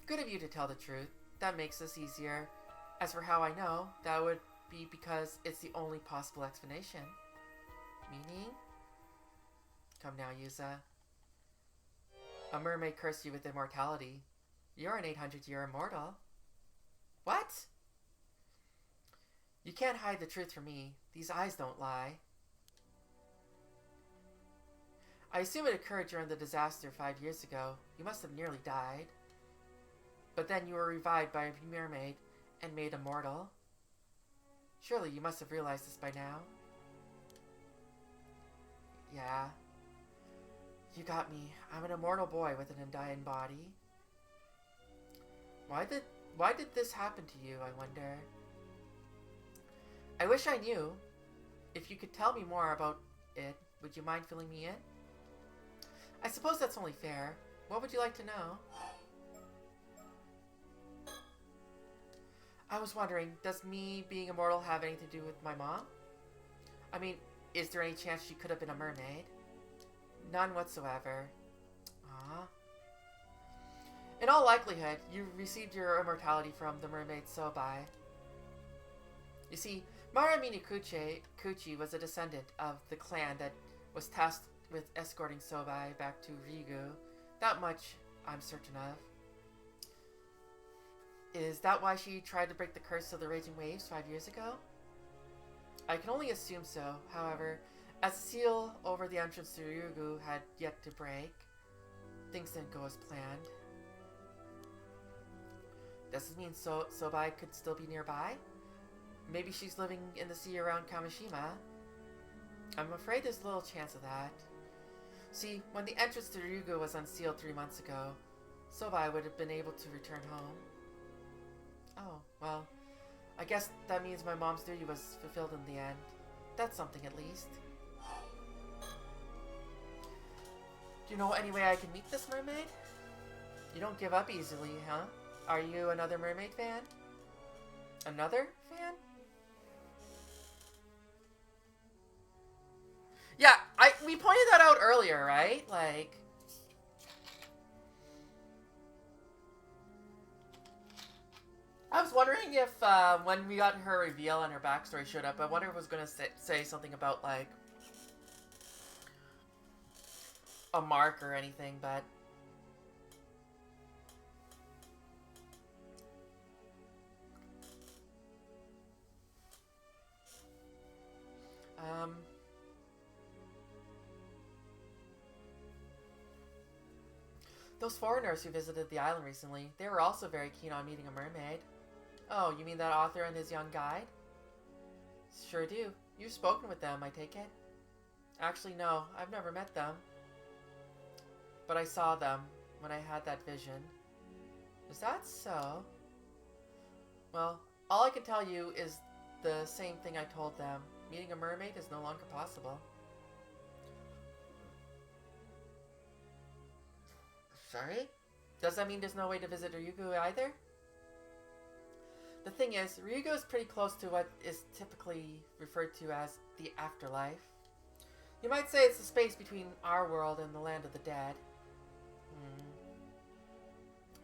Good of you to tell the truth. That makes this easier. As for how I know, that would be because it's the only possible explanation. Meaning? Come now, Yuza. A mermaid cursed you with immortality. You're an 800-year immortal. What? You can't hide the truth from me. These eyes don't lie. I assume it occurred during the disaster 5 years ago. You must have nearly died. But then you were revived by a mermaid and made immortal. Surely you must have realized this by now. Yeah. You got me. I'm an immortal boy with an undying body. Why did this happen to you, I wonder? I wish I knew. If you could tell me more about it, would you mind filling me in? I suppose that's only fair. What would you like to know? I was wondering, does me being immortal have anything to do with my mom? I mean, is there any chance she could have been a mermaid? None whatsoever. Ah. In all likelihood, you received your immortality from the mermaid Sobai. You see, Maramini Kuchi was a descendant of the clan that was tasked with escorting Sobai back to Rigu. That much I'm certain of. Is that why she tried to break the curse of the raging waves 5 years ago? I can only assume so. However, as the seal over the entrance to Ryugu had yet to break, things didn't go as planned. Does this mean Sobai could still be nearby? Maybe she's living in the sea around Kamishima? I'm afraid there's little chance of that. See, when the entrance to Ryugu was unsealed 3 months ago, Sobai would have been able to return home. Oh, well, I guess that means my mom's duty was fulfilled in the end. That's something at least. Do you know any way I can meet this mermaid? You don't give up easily, huh? Are you another mermaid fan? Another fan? Yeah, we pointed that out earlier, right? Like, I was wondering if when we got her reveal and her backstory showed up, I wonder if it was going to say something about, like, a mark or anything, but... Those foreigners who visited the island recently, they were also very keen on meeting a mermaid. Oh, you mean that author and his young guide? Sure do. You've spoken with them, I take it? Actually, no. I've never met them. But I saw them when I had that vision. Is that so? Well, all I can tell you is the same thing I told them. Meeting a mermaid is no longer possible. Sorry? Does that mean there's no way to visit Ryugu either? The thing is, Ryugu is pretty close to what is typically referred to as the afterlife. You might say it's the space between our world and the land of the dead.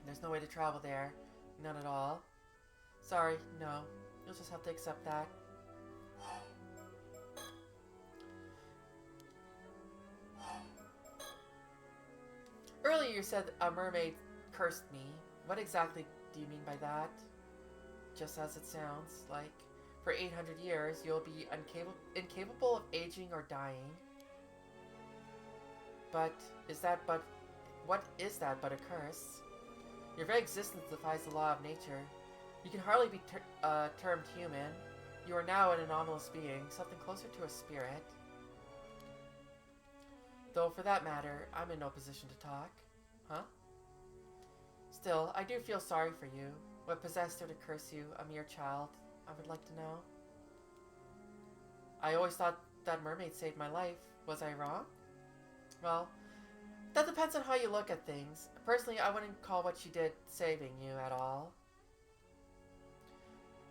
There's no way to travel there. None at all. Sorry, no. You'll just have to accept that. Earlier you said a mermaid cursed me. What exactly do you mean by that? Just as it sounds, like for 800 years you'll be incapable of aging or dying. But what is that but a curse? Your very existence defies the law of nature. You can hardly be termed human. You are now an anomalous being, something closer to a spirit. Though, for that matter, I'm in no position to talk. Huh? Still, I do feel sorry for you. What possessed her to curse you, a mere child? I would like to know. I always thought that mermaid saved my life. Was I wrong? Well, that depends on how you look at things. Personally, I wouldn't call what she did saving you at all.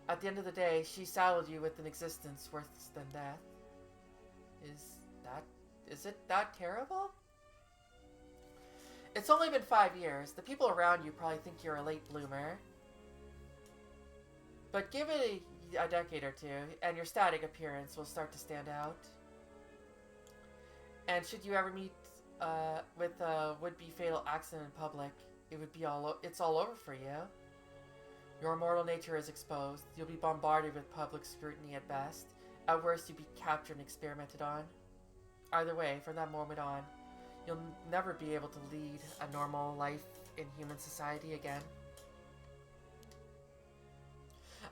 At the end of the day, she saddled you with an existence worse than death. Is it that terrible? It's only been 5 years. The people around you probably think you're a late bloomer. But give it a decade or two, and your static appearance will start to stand out. And should you ever meet with a would-be fatal accident in public, it's all over for you. Your mortal nature is exposed. You'll be bombarded with public scrutiny at best. At worst, you'll be captured and experimented on. Either way, from that moment on, you'll never be able to lead a normal life in human society again.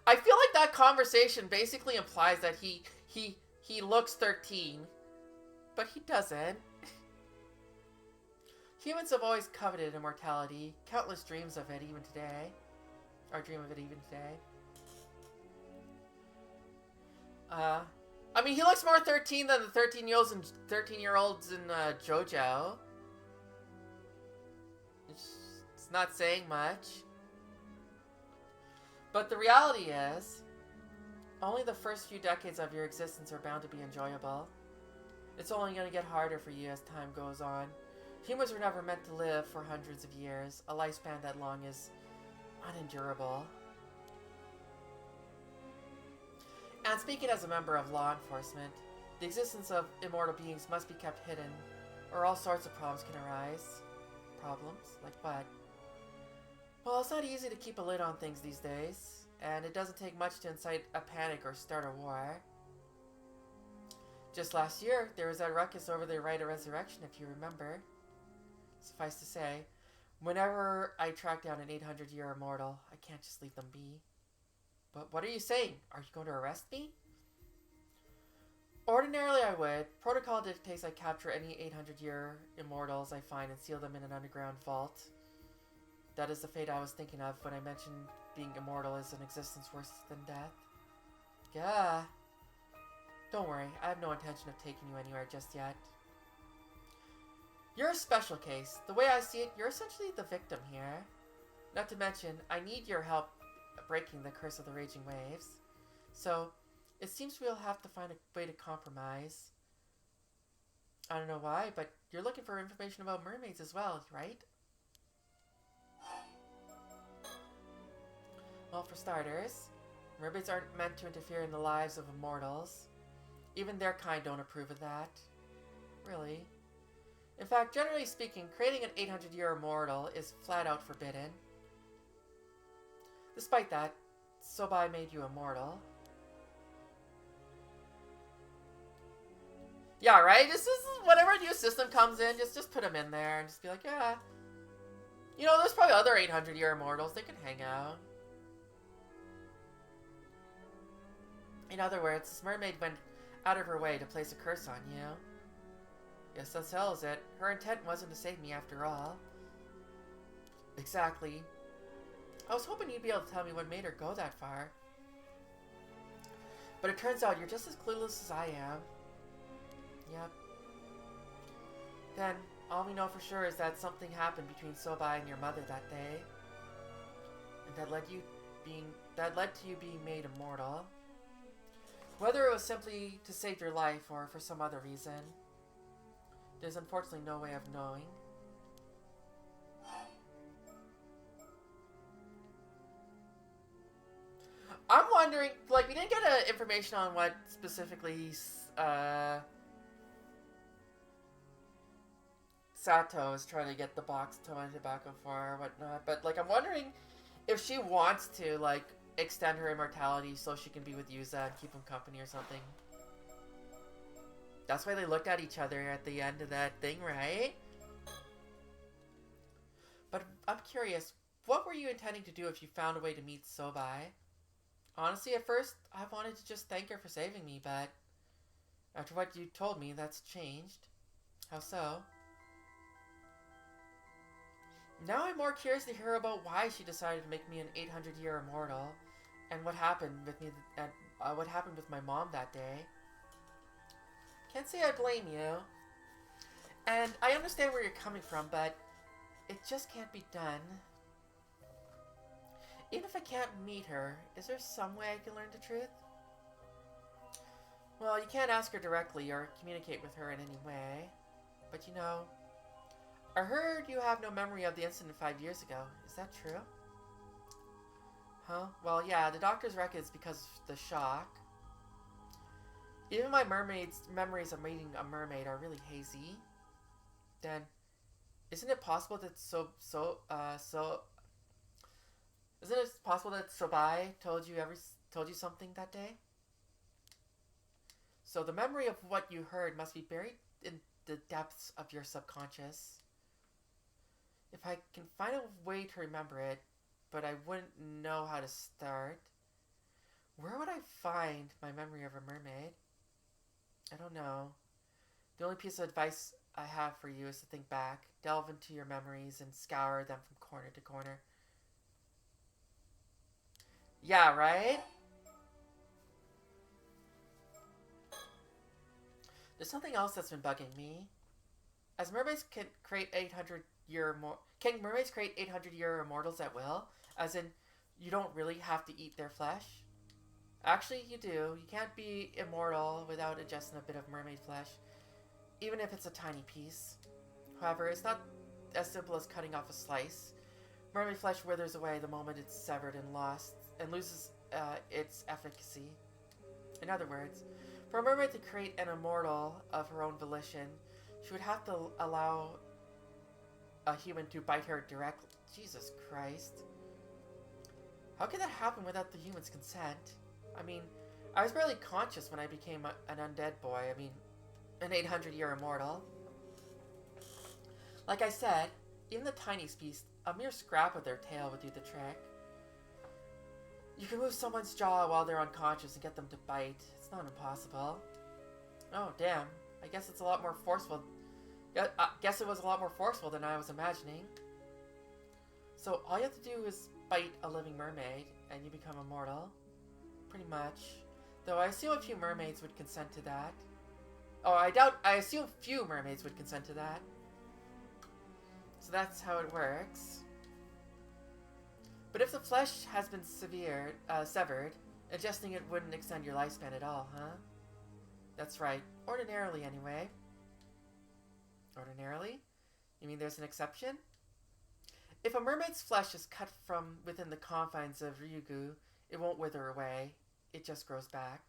I feel like that conversation basically implies that he looks 13, but he doesn't. Humans have always coveted immortality. Countless dreams of it even today. Or dream of it even today. I mean, he looks more 13 than the 13-year-olds in JoJo. It's not saying much. But the reality is, only the first few decades of your existence are bound to be enjoyable. It's only going to get harder for you as time goes on. Humans were never meant to live for hundreds of years. A lifespan that long is unendurable. And speaking as a member of law enforcement, the existence of immortal beings must be kept hidden, or all sorts of problems can arise. Problems? Like what? Well, it's not easy to keep a lid on things these days, and it doesn't take much to incite a panic or start a war. Just last year, there was that ruckus over the right of resurrection, if you remember. Suffice to say, whenever I track down an 800-year immortal, I can't just leave them be. But what are you saying? Are you going to arrest me? Ordinarily I would. Protocol dictates I capture any 800-year immortals I find and seal them in an underground vault. That is the fate I was thinking of when I mentioned being immortal is an existence worse than death. Yeah. Don't worry, I have no intention of taking you anywhere just yet. You're a special case. The way I see it, you're essentially the victim here. Not to mention, I need your help breaking the curse of the raging waves. So, it seems we'll have to find a way to compromise. I don't know why, but you're looking for information about mermaids as well, right? Well, for starters, mermaids aren't meant to interfere in the lives of immortals. Even their kind don't approve of that. Really. In fact, generally speaking, creating an 800-year immortal is flat out forbidden. Despite that, Sobai made you immortal. Yeah, right? This is whatever new system comes in, just put them in there and just be like, yeah. You know, there's probably other 800-year immortals. They can hang out. In other words, this mermaid went out of her way to place a curse on you. Yes, that settles it. Her intent wasn't to save me after all. Exactly. I was hoping you'd be able to tell me what made her go that far. But it turns out you're just as clueless as I am. Yep. Then, all we know for sure is that something happened between Sobai and your mother that day. And that led to you being made immortal. Whether it was simply to save your life or for some other reason, there's unfortunately no way of knowing. I'm wondering, like, we didn't get information on what specifically Sato is trying to get the box Tomato tobacco for or whatnot, but, like, I'm wondering if she wants to, like, extend her immortality so she can be with Yuza and keep him company or something. That's why they looked at each other at the end of that thing, right? But I'm curious, what were you intending to do if you found a way to meet Sobai? Honestly, at first, I wanted to just thank her for saving me, but after what you told me, that's changed. How so? Now I'm more curious to hear about why she decided to make me an 800-year immortal, and what happened with me, what happened with my mom that day. Can't say I blame you. And I understand where you're coming from, but it just can't be done. Even if I can't meet her, is there some way I can learn the truth? Well, you can't ask her directly or communicate with her in any way. But you know, I heard you have no memory of the incident 5 years ago. Is that true? Huh? Well, yeah, the doctors reckon it's because of the shock. Even my memories of meeting a mermaid are really hazy. Then, isn't it possible that isn't it possible that Sobai told you something that day? So the memory of what you heard must be buried in the depths of your subconscious. If I can find a way to remember it, but I wouldn't know how to start, where would I find my memory of a mermaid? I don't know. The only piece of advice I have for you is to think back, delve into your memories, and scour them from corner to corner. Yeah, right? There's something else that's been bugging me. As mermaids can create 800-year can mermaids create 800-year immortals at will? As in, you don't really have to eat their flesh? Actually, you do. You can't be immortal without ingesting a bit of mermaid flesh, even if it's a tiny piece. However, it's not as simple as cutting off a slice. Mermaid flesh withers away the moment it's severed and lost, and loses its efficacy. In other words, for a mermaid to create an immortal of her own volition, she would have to allow a human to bite her directly. Jesus Christ. How could that happen without the human's consent? I mean, I was barely conscious when I became an undead boy. I mean, an 800-year immortal. Like I said, even the tiniest piece, a mere scrap of their tail would do the trick. You can move someone's jaw while they're unconscious and get them to bite. It's not impossible. Oh, damn. I guess it's a lot more forceful. I guess it was a lot more forceful than I was imagining. So all you have to do is bite a living mermaid, and you become immortal. Pretty much. Though I assume a few mermaids would consent to that. Oh, I assume few mermaids would consent to that. So that's how it works. But if the flesh has been severed, adjusting it wouldn't extend your lifespan at all, huh? That's right. Ordinarily, anyway. Ordinarily? You mean there's an exception? If a mermaid's flesh is cut from within the confines of Ryugu, it won't wither away. It just grows back.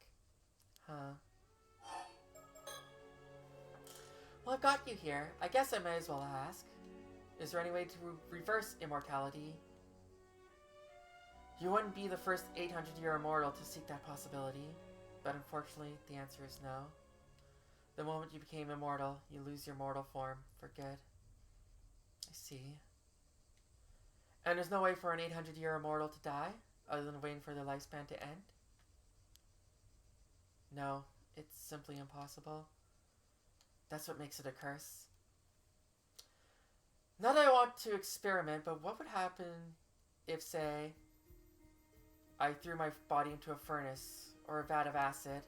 Huh. Well, I've got you here. I guess I might as well ask. Is there any way to reverse immortality? You wouldn't be the first 800-year immortal to seek that possibility, but unfortunately, the answer is no. The moment you became immortal, you lose your mortal form for good. I see. And there's no way for an 800-year immortal to die, other than waiting for their lifespan to end? No, it's simply impossible. That's what makes it a curse. Not that I want to experiment, but what would happen if, say, I threw my body into a furnace or a vat of acid?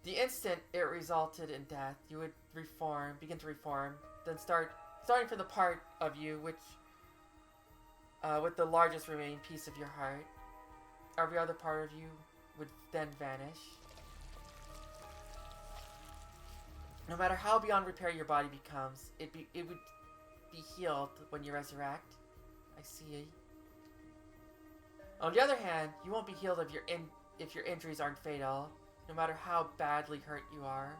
The instant it resulted in death, you would begin to reform, then starting from the part of you which, with the largest remaining piece of your heart. Every other part of you would then vanish. No matter how beyond repair your body becomes, it would be healed when you resurrect. I see. On the other hand, you won't be healed if your injuries aren't fatal, no matter how badly hurt you are.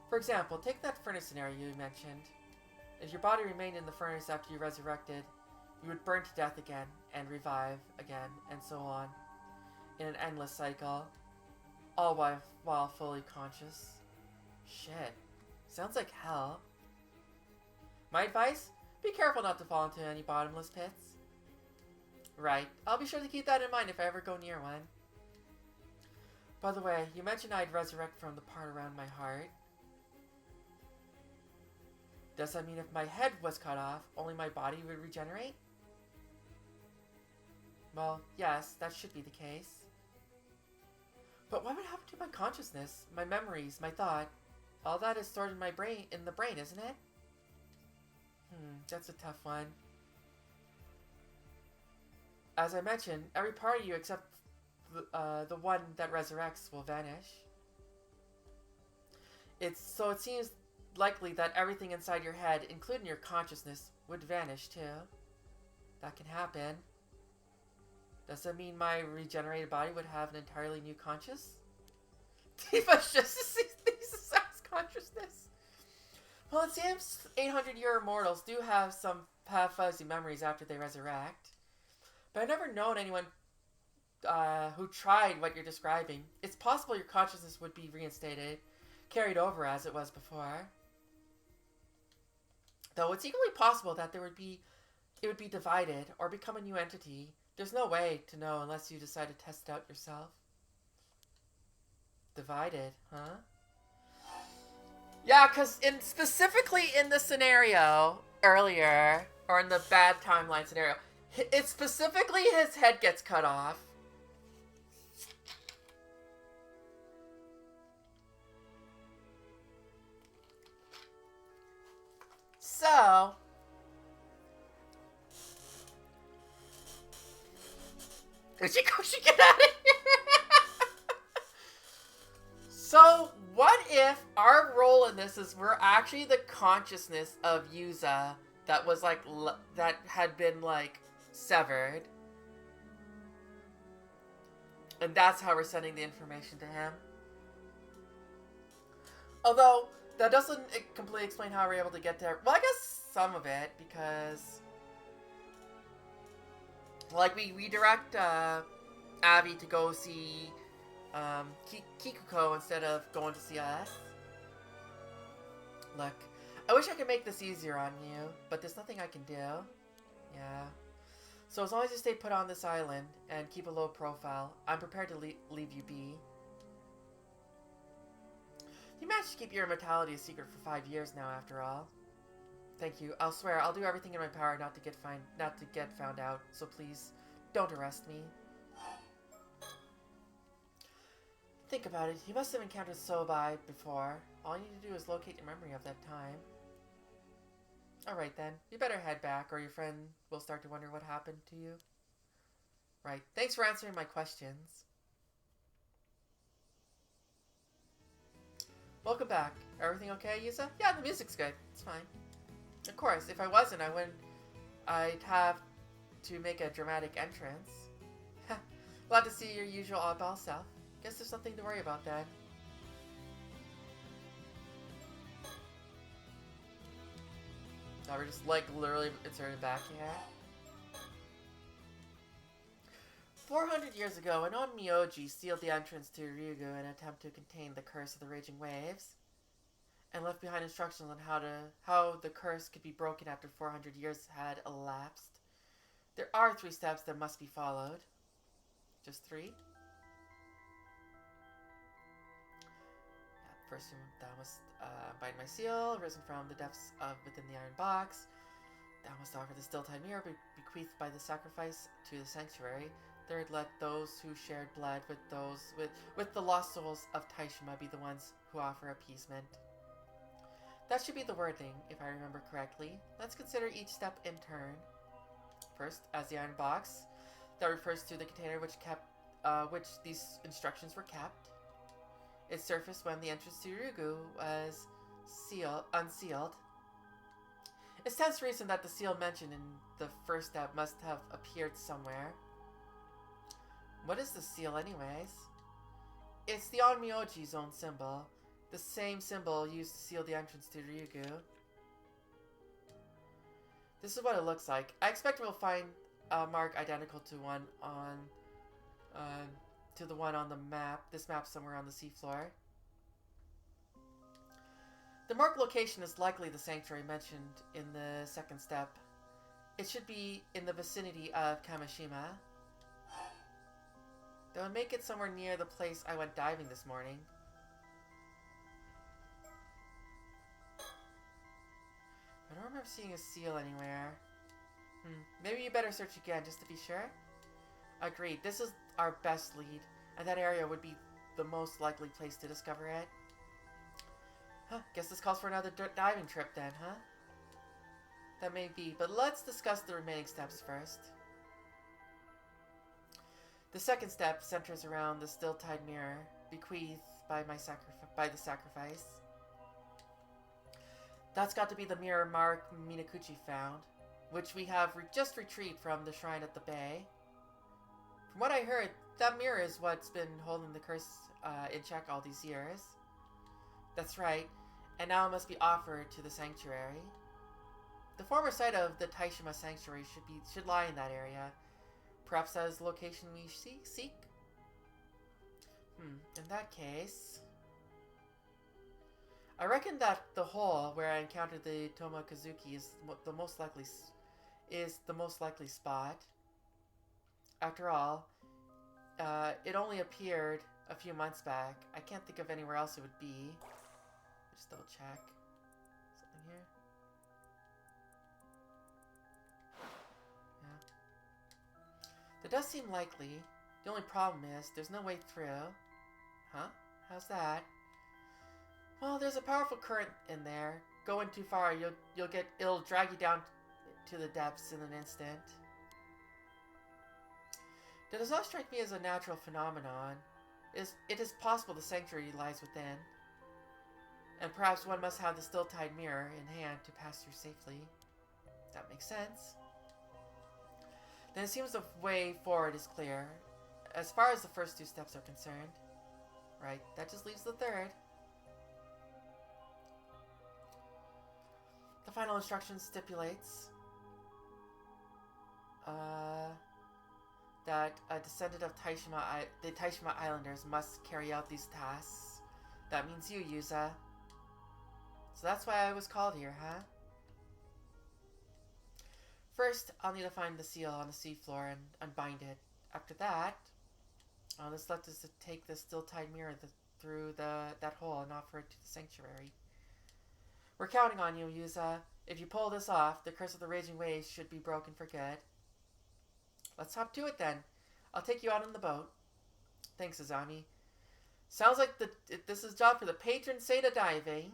For example, take that furnace scenario you mentioned. If your body remained in the furnace after you resurrected, you would burn to death again, and revive again, and so on, in an endless cycle, all while fully conscious. Shit. Sounds like hell. My advice? Be careful not to fall into any bottomless pits. Right. I'll be sure to keep that in mind if I ever go near one. By the way, you mentioned I'd resurrect from the part around my heart. Does that mean if my head was cut off, only my body would regenerate? Well, yes, that should be the case. But what would happen to my consciousness, my memories, my thought? All that is stored in my brain, isn't it? That's a tough one. As I mentioned, every part of you except the one that resurrects will vanish. So it seems likely that everything inside your head, including your consciousness, would vanish too. That can happen. Does that mean my regenerated body would have an entirely new conscious? Tifa's just thesis as consciousness. Well, it seems 800-year immortals do have some fuzzy memories after they resurrect. But I've never known anyone who tried what you're describing. It's possible your consciousness would be reinstated, carried over as it was before. Though it's equally possible that it would be divided or become a new entity. There's no way to know unless you decide to test it out yourself. Divided, huh? Yeah, because specifically in the scenario earlier, or in the bad timeline scenario, it's specifically his head gets cut off. So, she get out of here. So, what if our role in this is we're actually the consciousness of Yuza that was like that had been like severed, and that's how we're sending the information to him. Although that doesn't completely explain how we're able to get there. Well, I guess some of it, because like we redirect Abby to go see Kikuko instead of going to see us. Look, I wish I could make this easier on you, but there's nothing I can do. Yeah. So as long as you stay put on this island and keep a low profile, I'm prepared to leave you be. You managed to keep your immortality a secret for 5 years now, after all. Thank you. I'll swear I'll do everything in my power not to get found out. So please, don't arrest me. Think about it. You must have encountered Sobai before. All you need to do is locate your memory of that time. Alright then, you better head back or your friend will start to wonder what happened to you. Right, thanks for answering my questions. Welcome back. Everything okay, Yusa? Yeah, the music's good. It's fine. Of course, if I wasn't, I'd have to make a dramatic entrance. Glad to see your usual oddball self. Guess there's nothing to worry about then. Now we're just like literally inserted back here. 400 years ago, an Onmyoji sealed the entrance to Ryugu in an attempt to contain the curse of the raging waves, and left behind instructions on how the curse could be broken after 400 years had elapsed. There are 3 steps that must be followed. Just 3. First, thou must bind my seal, risen from the depths of within the iron box. Thou must offer the still-time mirror bequeathed by the sacrifice to the sanctuary. Third, let those who shared blood with the lost souls of Taishima be the ones who offer appeasement. That should be the wording, if I remember correctly. Let's consider each step in turn. First, as the iron box, that refers to the container which these instructions were kept. It surfaced when the entrance to Ryugu was unsealed. It stands to reason that the seal mentioned in the first step must have appeared somewhere. What is the seal anyways? It's the Onmyoji's own symbol. The same symbol used to seal the entrance to Ryugu. This is what it looks like. I expect we'll find a mark identical to the one on the map. This map somewhere on the seafloor. The marked location is likely the sanctuary mentioned in the second step. It should be in the vicinity of Kamishima. That would make it somewhere near the place I went diving this morning. I don't remember seeing a seal anywhere. Maybe you better search again just to be sure. Agreed. This is our best lead, and that area would be the most likely place to discover it. Guess this calls for another diving trip then, huh? That may be, but let's discuss the remaining steps first. The second step centers around the still-tied mirror, bequeathed by the sacrifice. That's got to be the mirror Mark Minakuchi found, which we have just retrieved from the shrine at the bay. From what I heard, that mirror is what's been holding the curse in check all these years. That's right, and now it must be offered to the sanctuary. The former site of the Taishima sanctuary should lie in that area. Perhaps that is the location we seek? In that case, I reckon that the hole where I encountered the Tomokazuki is the most likely spot. After all, it only appeared a few months back. I can't think of anywhere else it would be. Just double check. Something here? Yeah. That does seem likely. The only problem is there's no way through. Huh? How's that? Well, there's a powerful current in there. Going too far, it'll drag you down to the depths in an instant. That does not strike me as a natural phenomenon. It is possible the sanctuary lies within. And perhaps one must have the still-tied mirror in hand to pass through safely. That makes sense. Then it seems the way forward is clear, as far as the first 2 steps are concerned. Right, that just leaves the third. The final instruction stipulates that a descendant of the Taishima Islanders must carry out these tasks. That means you, Yuza. So that's why I was called here, huh? First, I'll need to find the seal on the seafloor and unbind it. After that, all that's left is to take the still-tied mirror through that hole and offer it to the sanctuary. We're counting on you, Yuza. If you pull this off, the curse of the raging waves should be broken for good. Let's hop to it then. I'll take you out on the boat. Thanks, Azami. Sounds like this is a job for the patron saint of diving.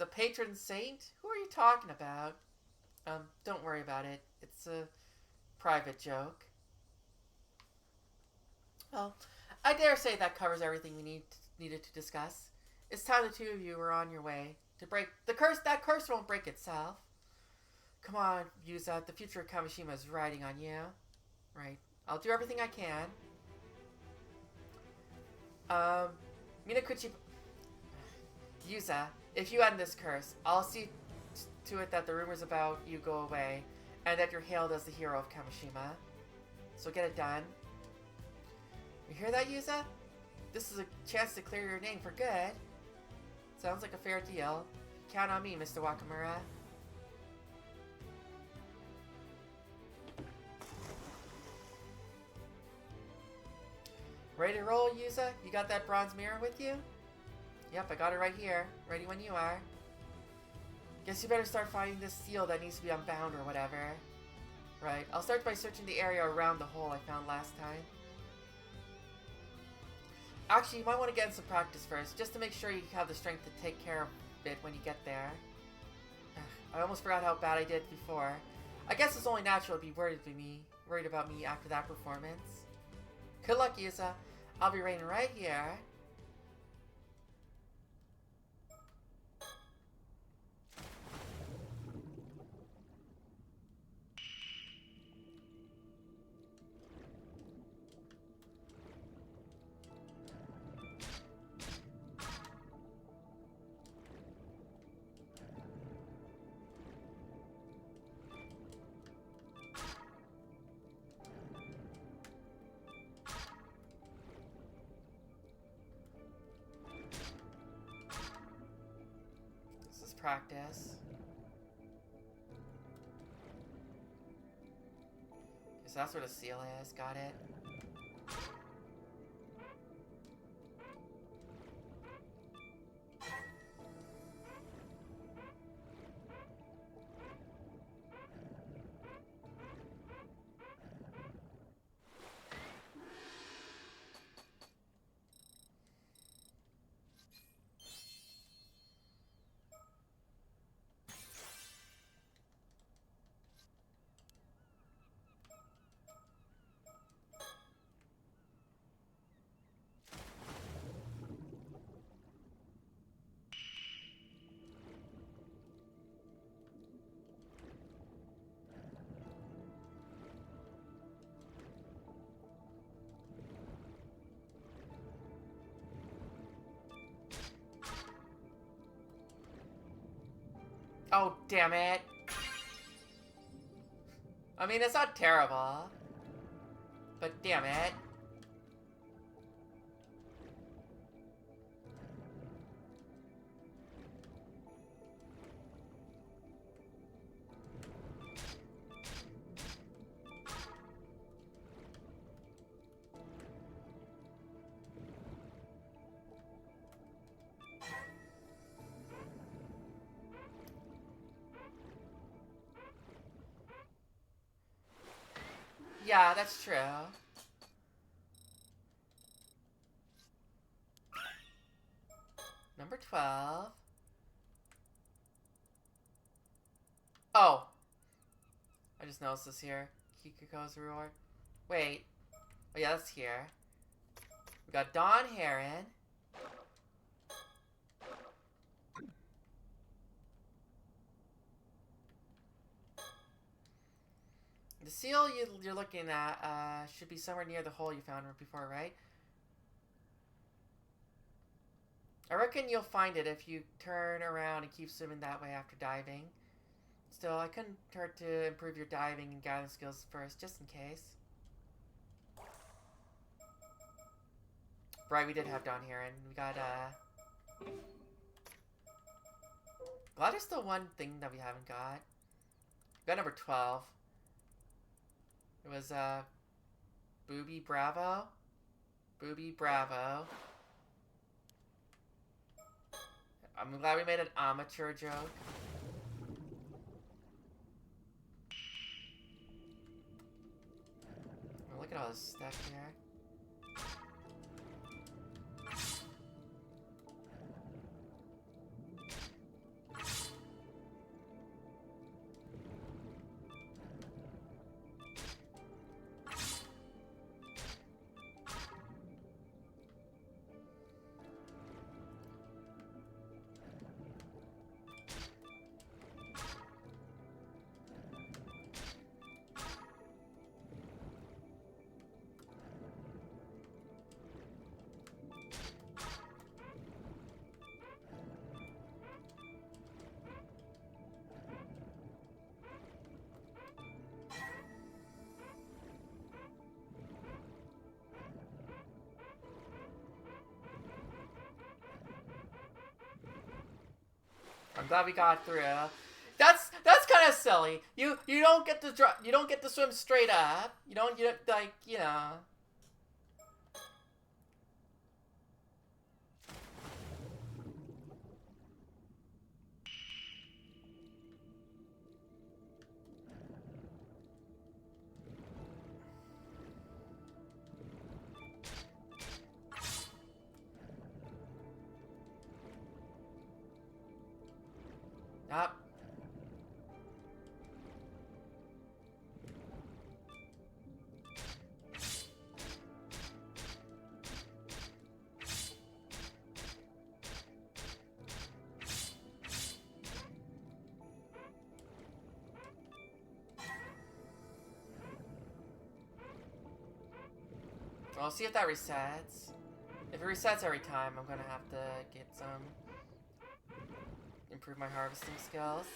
The patron saint? Who are you talking about? Don't worry about it. It's a private joke. Well, I dare say that covers everything we needed to discuss. It's time the two of you are on your way to break the curse. That curse won't break itself. Come on, Yuza. The future of Kamishima is riding on you. Right. I'll do everything I can. Minakuchi... Yuza, if you end this curse, I'll see to it that the rumors about you go away, and that you're hailed as the hero of Kamishima. So get it done. You hear that, Yuza? This is a chance to clear your name for good. Sounds like a fair deal. Count on me, Mr. Wakamura. Ready to roll, Yuza? You got that bronze mirror with you? Yep, I got it right here. Ready when you are. Guess you better start finding this seal that needs to be unbound or whatever. Right, I'll start by searching the area around the hole I found last time. Actually, you might want to get in some practice first, just to make sure you have the strength to take care of it when you get there. I almost forgot how bad I did before. I guess it's only natural to be worried about me after that performance. Good luck, Yuza. I'll be waiting right here. Practice. So that's where the seal is. Got it. Oh, damn it. I mean, it's not terrible. But damn it. Yeah, that's true. Number 12. Oh. I just noticed this here. Kikuko's reward. Wait. Oh yeah, that's here. We got Dawn Heron. The seal you're looking at should be somewhere near the hole you found before, right? I reckon you'll find it if you turn around and keep swimming that way after diving. Still, I couldn't hurt to improve your diving and gathering skills first, just in case. Right, we did have Dawn Heron. We got, glad there's still one thing that we haven't got. We got number 12. It was, Booby Bravo. Booby Bravo. I'm glad we made an amateur joke. Oh, look at all this stuff here. glad we got through. That's kind of silly. You don't get to you don't get to swim straight up. You don't like, you know. Up. I'll see if that resets. If it resets every time, I'm gonna have to get some... improve my harvesting skills.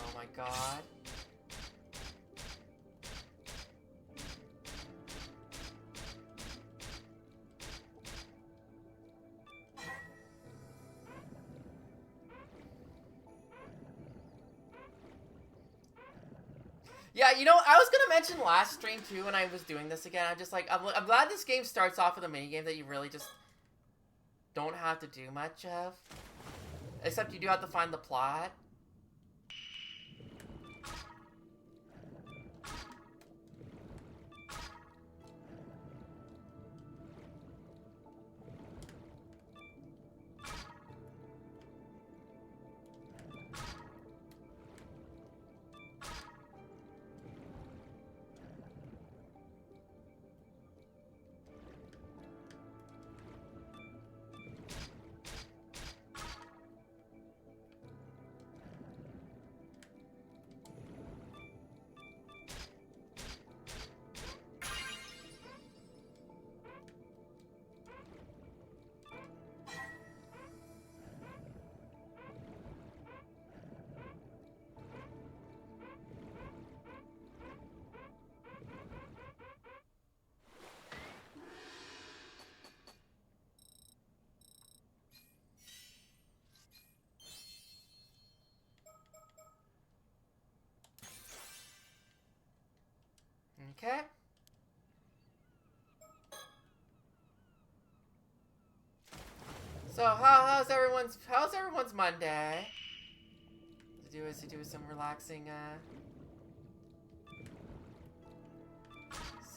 Oh my god. Yeah, you know, I was gonna mention last stream too when I was doing this again. I'm just like, I'm glad this game starts off with a minigame that you really just don't have to do much of. Except you do have to find the plot. Okay. So how's everyone's Monday? To do some relaxing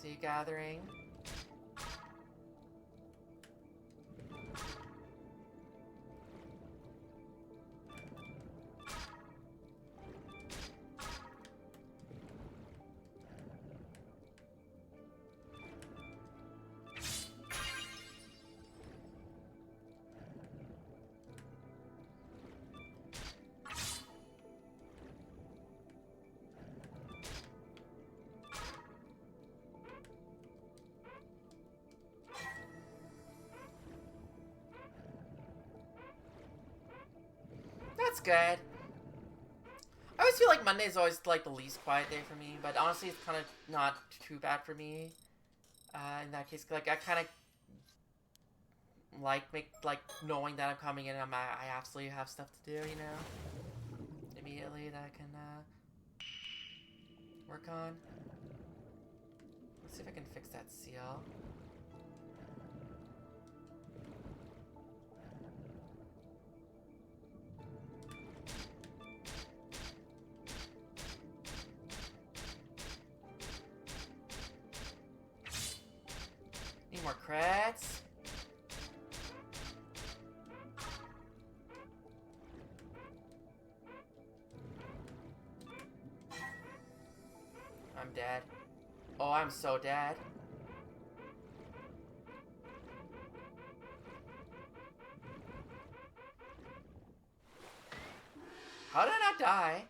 sea gathering. That's good. I always feel like Monday's always like the least quiet day for me, but honestly, it's kind of not too bad for me. In that case, like I kind of like knowing that I'm coming in and I absolutely have stuff to do, you know, immediately that I can work on. Let's see if I can fix that seal. Need more creds. I'm dead. Oh, I'm so dead. How did die.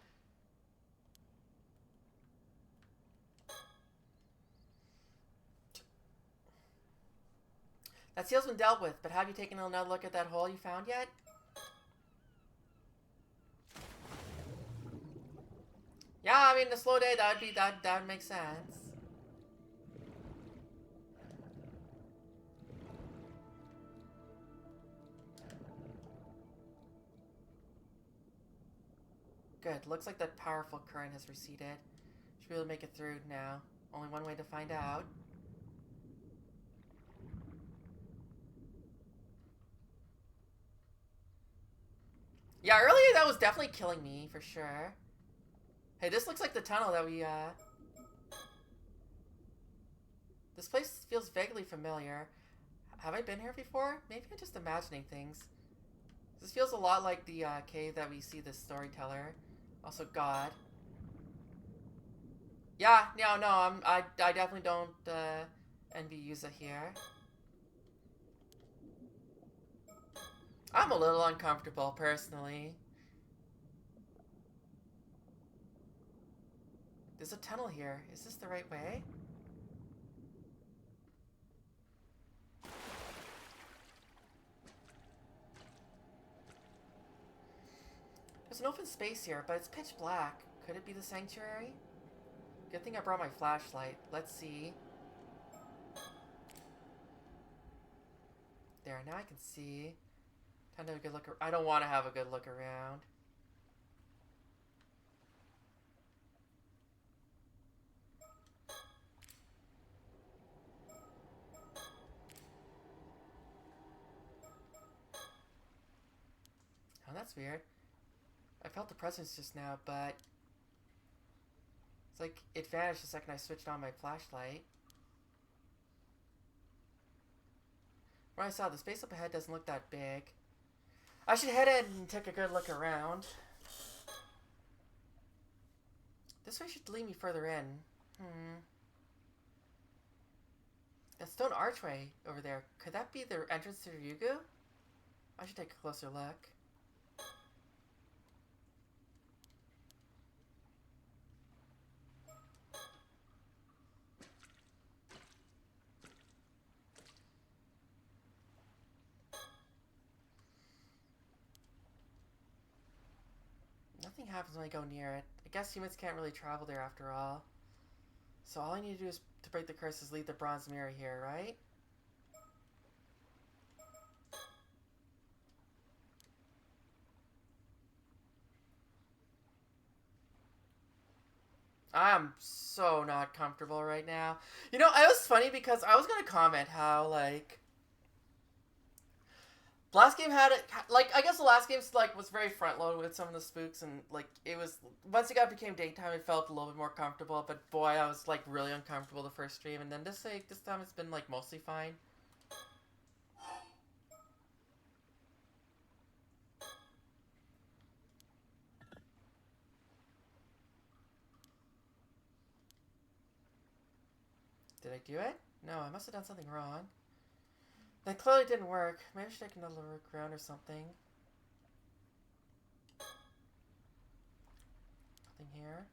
That seal's been dealt with, but have you taken another look at that hole you found yet? Yeah, I mean, the slow day, that would make sense. Good. Looks like that powerful current has receded. Should be able to make it through now. Only one way to find out. Yeah, earlier that was definitely killing me, for sure. Hey, this looks like the tunnel that we, This place feels vaguely familiar. Have I been here before? Maybe I'm just imagining things. This feels a lot like the, cave that we see the storyteller. Also God. Yeah, no, I definitely don't, envy Yuza here. I'm a little uncomfortable, personally. There's a tunnel here. Is this the right way? There's an open space here, but it's pitch black. Could it be the sanctuary? Good thing I brought my flashlight. Let's see. There, now I can see. Time to have a good look. I don't want to have a good look around. Oh, that's weird. I felt the presence just now, but it's like it vanished the second I switched on my flashlight. When I saw the space up ahead doesn't look that big. I should head in and take a good look around. This way should lead me further in. That stone archway over there, could that be the entrance to Ryugu? I should take a closer look. Nothing happens when I go near it. I guess humans can't really travel there after all. So all I need to do is to break the curse is leave the bronze mirror here, right? I'm so not comfortable right now. You know, it was funny because I was gonna comment how, like, last game had it, like, I guess the last game, like, was very front-loaded with some of the spooks, and, like, it was, once it became daytime, it felt a little bit more comfortable, but boy, I was, like, really uncomfortable the first stream, and then this time it's been, like, mostly fine. Did I do it? No, I must have done something wrong. That clearly didn't work. Maybe I should take another look around or something. Nothing here.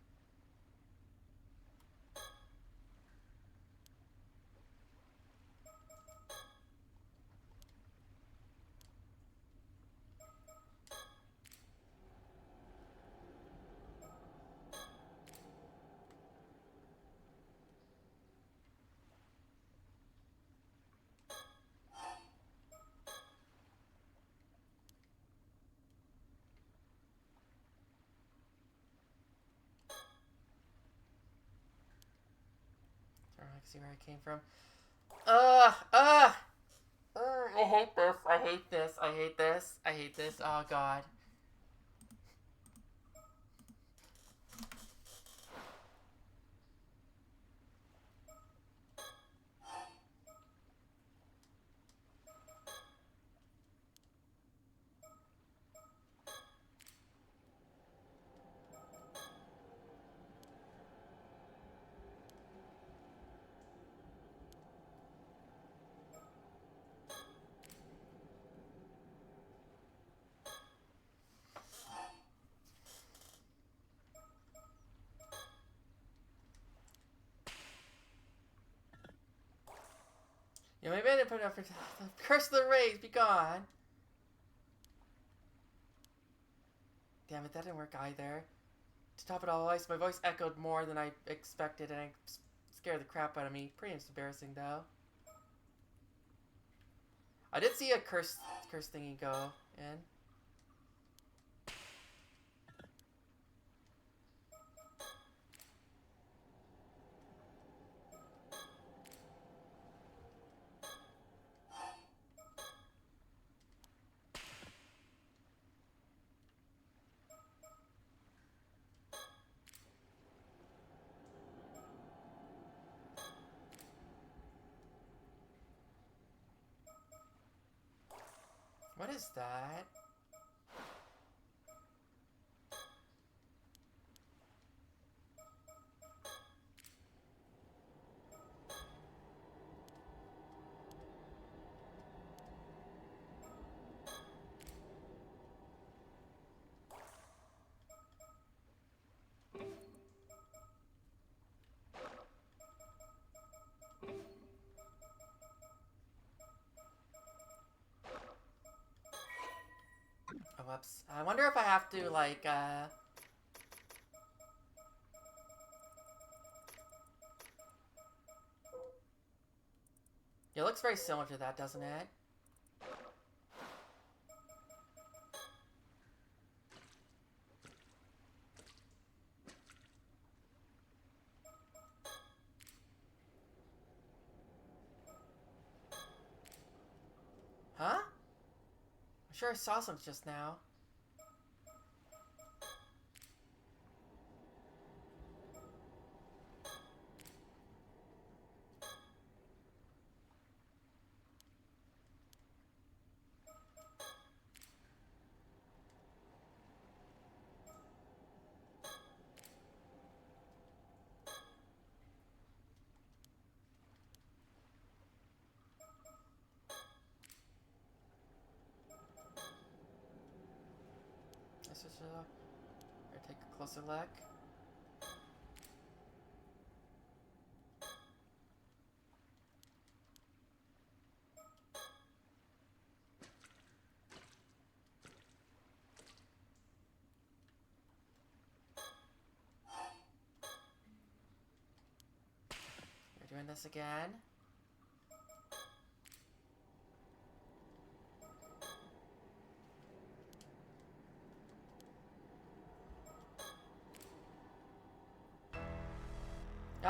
I can see where I came from. I hate this. I hate this. I hate this. I hate this. Oh, God. Yeah, maybe I didn't put it up for... Curse of the rays, be gone! Damn it, that didn't work either. To top it all, my voice echoed more than I expected, and it scared the crap out of me. Pretty embarrassing, though. I did see a curse thingy go in. What is that? Oh, whoops. I wonder if I have to, like, It looks very similar to that, doesn't it? Huh? I'm sure I saw some just now. Let's just take a closer look. We're doing this again.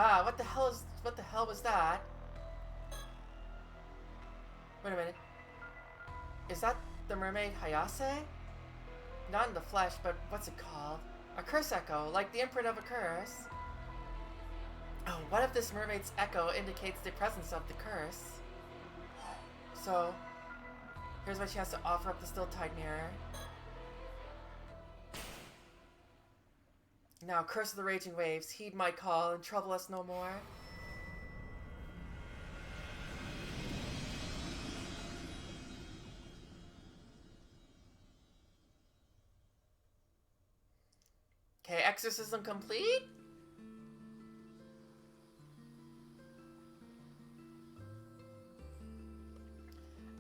Ah, what the hell was that? Wait a minute. Is that the mermaid Hayase? Not in the flesh, but what's it called? A curse echo, like the imprint of a curse. Oh, what if this mermaid's echo indicates the presence of the curse? So, here's my chance to offer up the still-tide mirror. Now, curse of the raging waves, heed my call and trouble us no more. Okay, exorcism complete?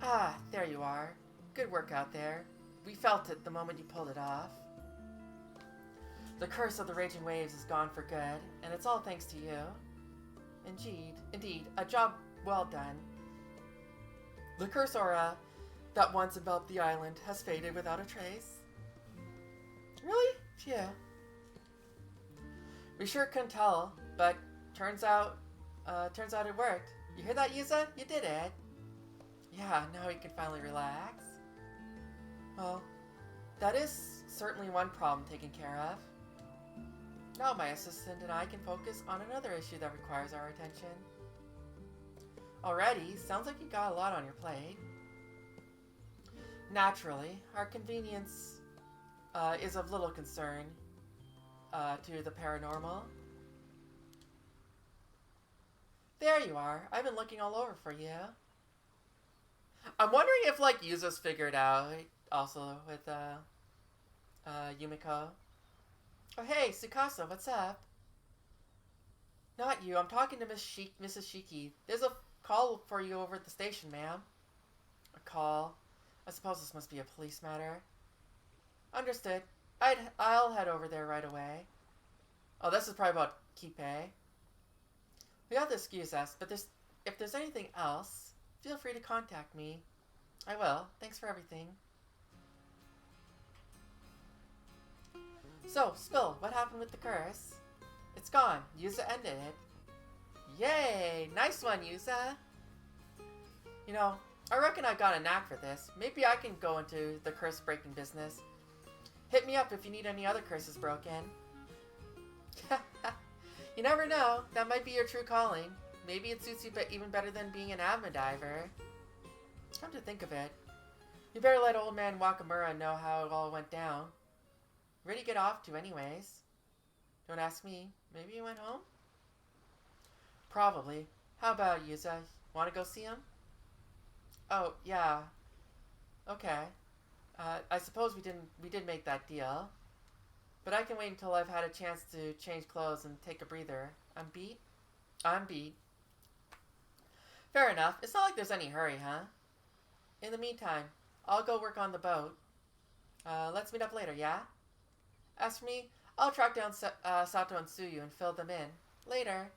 Ah, there you are. Good work out there. We felt it the moment you pulled it off. The curse of the raging waves is gone for good, and it's all thanks to you. Indeed, a job well done. The curse aura that once enveloped the island has faded without a trace. Really? Phew. We sure couldn't tell, but turns out it worked. You hear that, Yuza? You did it. Yeah, now we can finally relax. Well, that is certainly one problem taken care of. Now my assistant and I can focus on another issue that requires our attention. Already, sounds like you got a lot on your plate. Naturally, our convenience is of little concern to the paranormal. There you are. I've been looking all over for you. I'm wondering if, like, Yuza's figured out also with Yumiko. Oh, hey, Tsukasa, what's up? Not you. I'm talking to Mrs. Shiki. There's a call for you over at the station, ma'am. A call? I suppose this must be a police matter. Understood. I'll head over there right away. Oh, this is probably about Kipe. We have to excuse us, but if there's anything else, feel free to contact me. I will. Thanks for everything. So, Spill, what happened with the curse? It's gone. Yuza ended it. Yay! Nice one, Yuza! You know, I reckon I got a knack for this. Maybe I can go into the curse breaking business. Hit me up if you need any other curses broken. You never know. That might be your true calling. Maybe it suits you even better than being an admin diver. Come to think of it, you better let old man Wakamura know how it all went down. Where'd he get off to anyways? Don't ask me. Maybe he went home? Probably. How about you, Yuza? Want to go see him? Oh, yeah. Okay. I suppose we did make that deal. But I can wait until I've had a chance to change clothes and take a breather. I'm beat? I'm beat. Fair enough. It's not like there's any hurry, huh? In the meantime, I'll go work on the boat. Let's meet up later, yeah? As for me, I'll track down Sato and Tsuyu and fill them in. Later.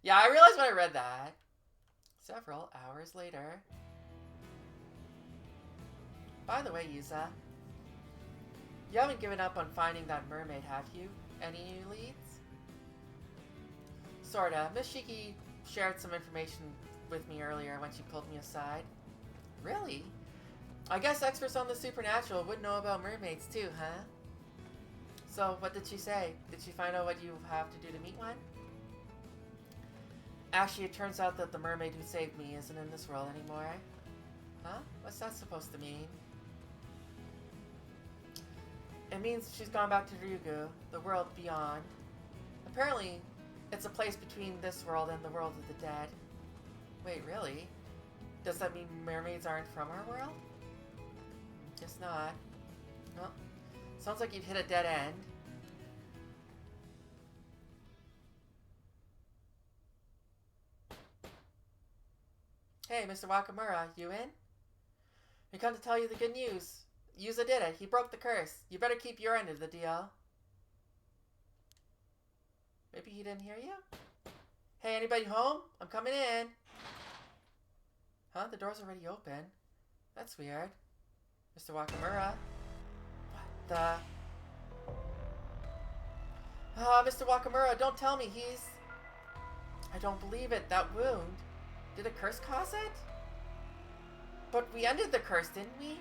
Yeah, I realized when I read that. Several hours later. By the way, Yuza, you haven't given up on finding that mermaid, have you? Any new leads? Sorta. Miss Shiki shared some information with me earlier when she pulled me aside. Really? I guess experts on the supernatural would know about mermaids too, huh? So, what did she say? Did she find out what you have to do to meet one? Actually, it turns out that the mermaid who saved me isn't in this world anymore. Huh? What's that supposed to mean? It means she's gone back to Ryugu, the world beyond. Apparently, it's a place between this world and the world of the dead. Wait, really? Does that mean mermaids aren't from our world? Guess not. Well, sounds like you've hit a dead end. Hey, Mr. Wakamura, you in? We come to tell you the good news. Yuza did it. He broke the curse. You better keep your end of the deal. Maybe he didn't hear you? Hey, anybody home? I'm coming in. Huh? The door's already open. That's weird. Mr. Wakamura. What the? Mr. Wakamura, don't tell me he's... I don't believe it. That wound. Did a curse cause it? But we ended the curse, didn't we?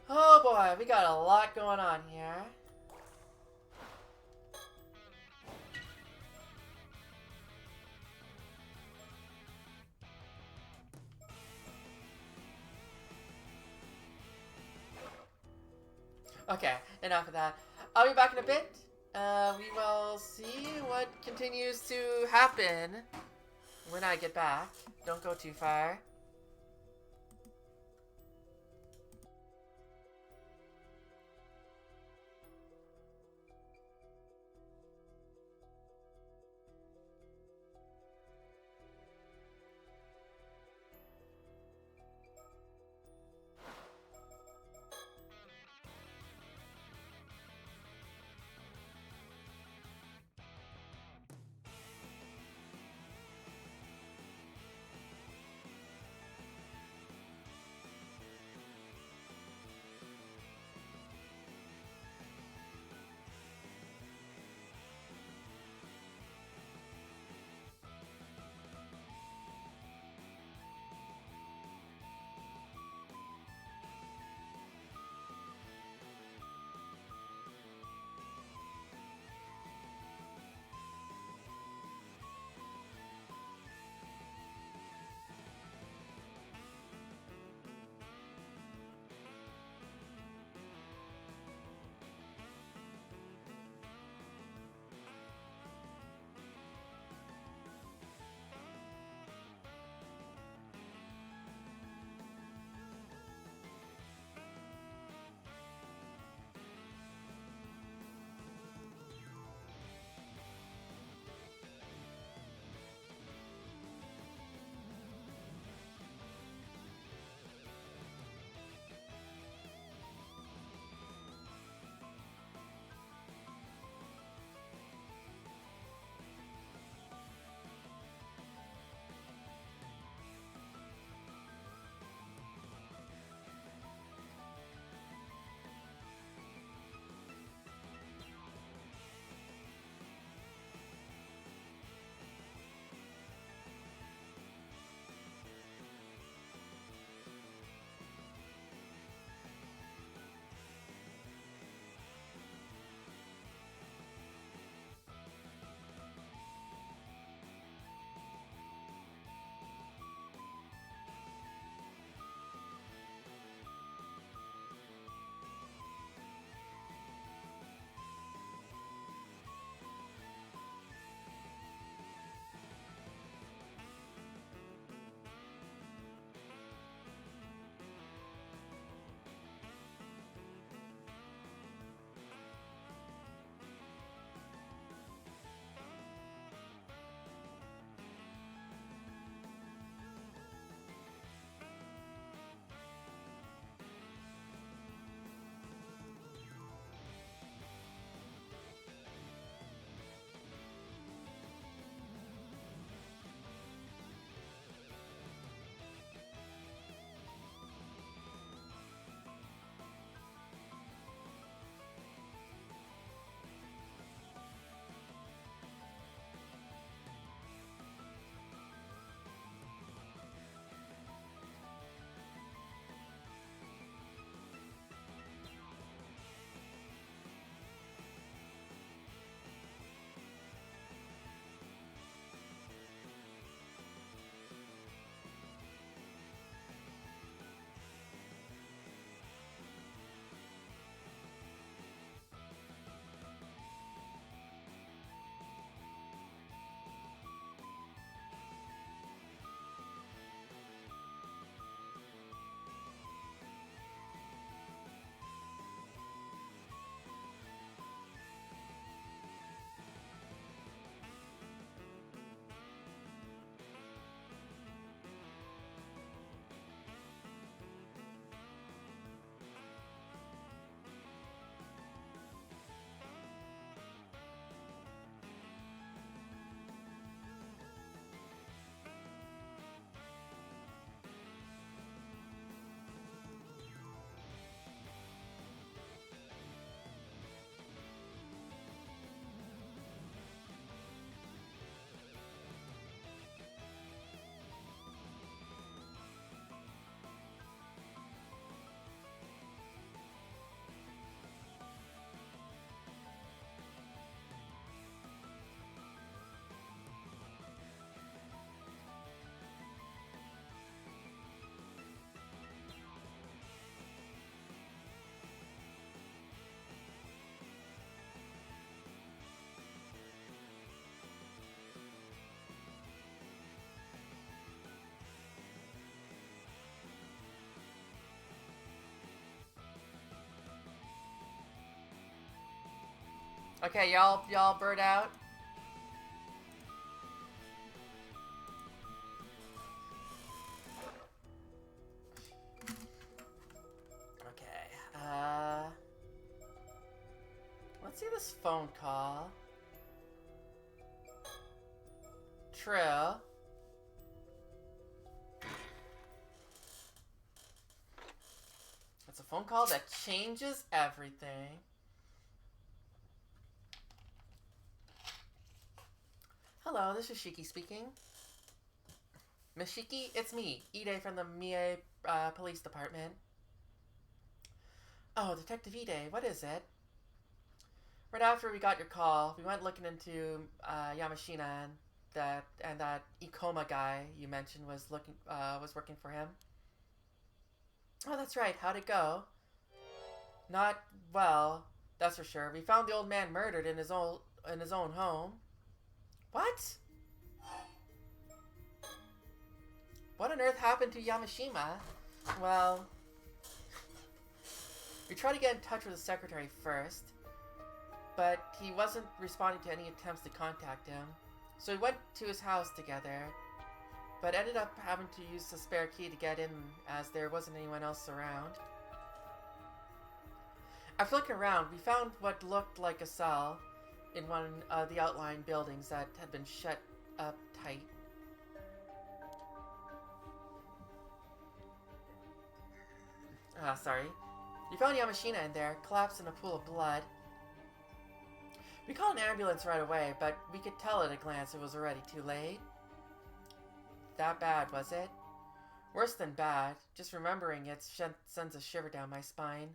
Oh boy, we got a lot going on here. Okay, enough of that. I'll be back in a bit. We will see what continues to happen when I get back. Don't go too far. Okay, y'all bird out. Okay, let's see this phone call. True. It's a phone call that changes everything. Hello, this is Shiki speaking. Miss Shiki, it's me, Ide from the Mie Police Department. Oh, Detective Ide, what is it? Right after we got your call, we went looking into Yamashina and that Ikoma guy you mentioned was working for him. Oh, that's right. How'd it go? Not well, that's for sure. We found the old man murdered in his own home. What? What on earth happened to Yamashima? Well, we tried to get in touch with his secretary first, but he wasn't responding to any attempts to contact him. So we went to his house together, but ended up having to use the spare key to get in as there wasn't anyone else around. After looking around, we found what looked like a cell in one of the outlying buildings that had been shut up tight. Sorry. We found Yamashina in there, collapsed in a pool of blood. We called an ambulance right away, but we could tell at a glance it was already too late. That bad, was it? Worse than bad. Just remembering it sends a shiver down my spine.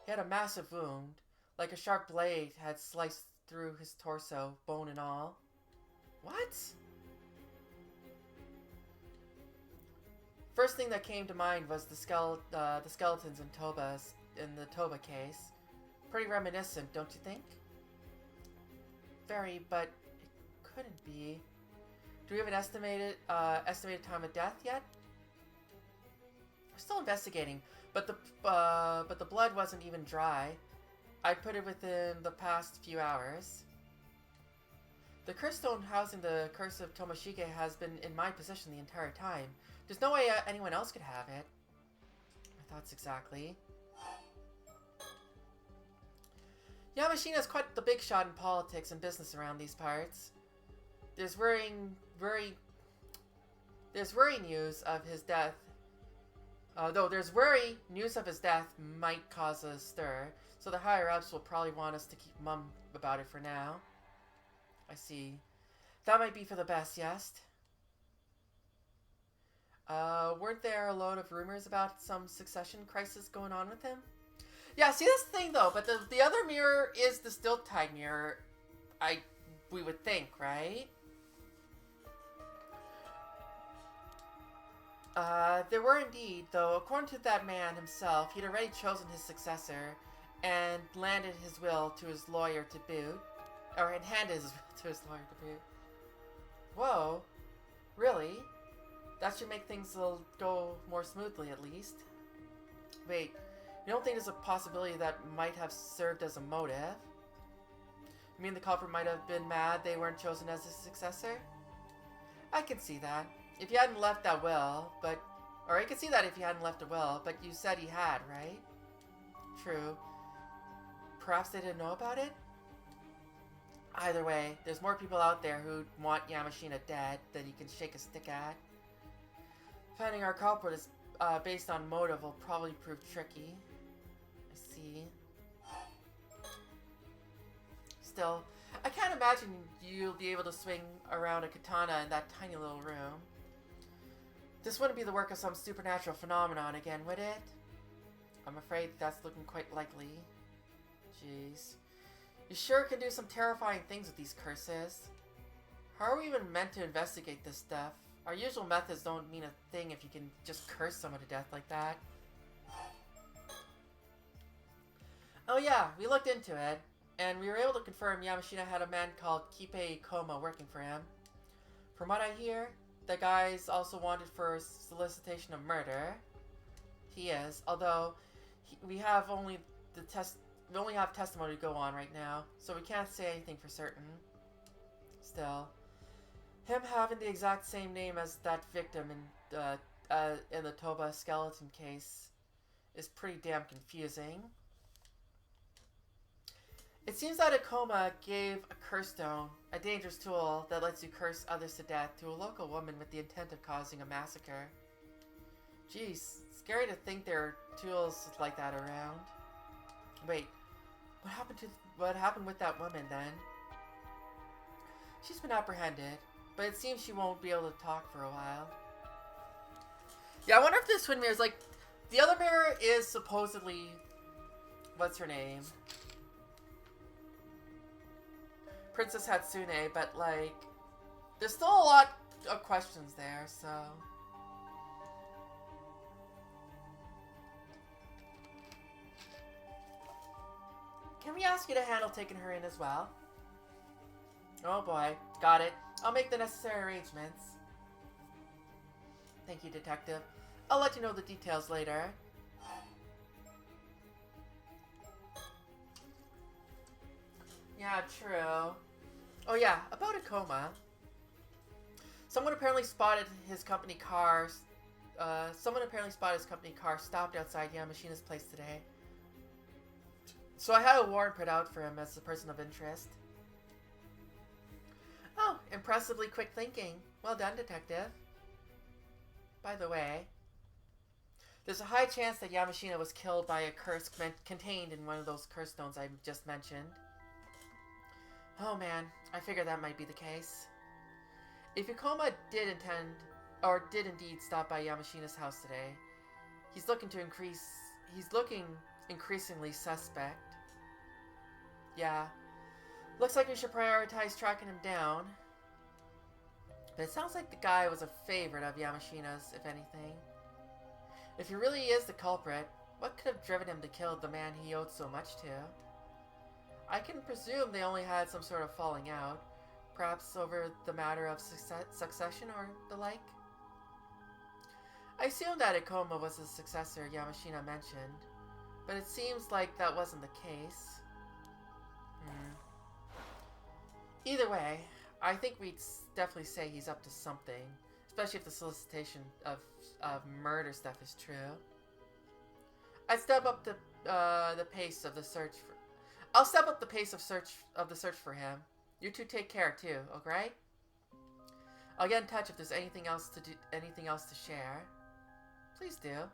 He had a massive wound, like a sharp blade had sliced through his torso, bone and all. What? First thing that came to mind was the skeletons in the Toba case. Pretty reminiscent, don't you think? Very, but it couldn't be. Do we have an estimated time of death yet? We're still investigating, but the blood wasn't even dry. I'd put it within the past few hours. The curse stone housing the curse of Tomoshige has been in my possession the entire time. There's no way anyone else could have it. My thoughts exactly. Yamashina's quite the big shot in politics and business around these parts. There's worrying news of his death. Though there's worry news of his death might cause a stir, so the higher-ups will probably want us to keep mum about it for now. I see. That might be for the best, yes? Weren't there a load of rumors about some succession crisis going on with him? Yeah, see, that's the thing, though. But the other mirror is the still-tied mirror. We would think, right? There were indeed, though, according to that man himself, he'd already chosen his successor and landed his will to his lawyer to boot. Or, and handed his will to his lawyer to boot. Whoa. Really? That should make things go more smoothly, at least. Wait, you don't think there's a possibility that might have served as a motive? You mean the culprit might have been mad they weren't chosen as his successor? I can see that. If you hadn't left that will, or I can see that if you hadn't left a will, but you said he had, right? True. Perhaps they didn't know about it? Either way, there's more people out there who want Yamashina dead than you can shake a stick at. Finding our culprit is based on motive will probably prove tricky. I see. Still, I can't imagine you'll be able to swing around a katana in that tiny little room. This wouldn't be the work of some supernatural phenomenon again, would it? I'm afraid that's looking quite likely. Jeez. You sure can do some terrifying things with these curses. How are we even meant to investigate this stuff? Our usual methods don't mean a thing if you can just curse someone to death like that. Oh yeah, we looked into it, and we were able to confirm Yamashina had a man called Kipe Ikoma working for him. From what I hear, the guy's also wanted for solicitation of murder. He is, although we have only we only have testimony to go on right now, so we can't say anything for certain. Still, him having the exact same name as that victim in the Toba skeleton case is pretty damn confusing. It seems that Ikoma gave a curse stone, a dangerous tool that lets you curse others to death, to a local woman with the intent of causing a massacre. Jeez, scary to think there are tools like that around. Wait, what happened with that woman then? She's been apprehended, but it seems she won't be able to talk for a while. Yeah, I wonder if this twin mirror is like, the other mirror is supposedly, what's her name? Princess Hatsune, but like, there's still a lot of questions there, so. Can we ask you to handle taking her in as well? Oh boy, got it. I'll make the necessary arrangements. Thank you, Detective. I'll let you know the details later. Yeah, true. Oh yeah, about Ikoma. Someone apparently spotted his company car. Stopped outside Yamashina's place today. So I had a warrant put out for him as a person of interest. Oh, impressively quick thinking. Well done, Detective. By the way, there's a high chance that Yamashina was killed by a curse contained in one of those curse stones I just mentioned. Oh man, I figured that might be the case. If Ikoma did indeed stop by Yamashina's house today, he's looking increasingly suspect. Yeah, looks like we should prioritize tracking him down. But it sounds like the guy was a favorite of Yamashina's, if anything. If he really is the culprit, what could have driven him to kill the man he owed so much to? I can presume they only had some sort of falling out, perhaps over the matter of succession or the like. I assumed that Ikoma was the successor Yamashina mentioned, but it seems like that wasn't the case. Either way, I think we'd definitely say he's up to something, especially if the solicitation of murder stuff is true. I'll step up the pace of the search for him. You two take care too, okay? I'll get in touch if there's anything else to share. Please do.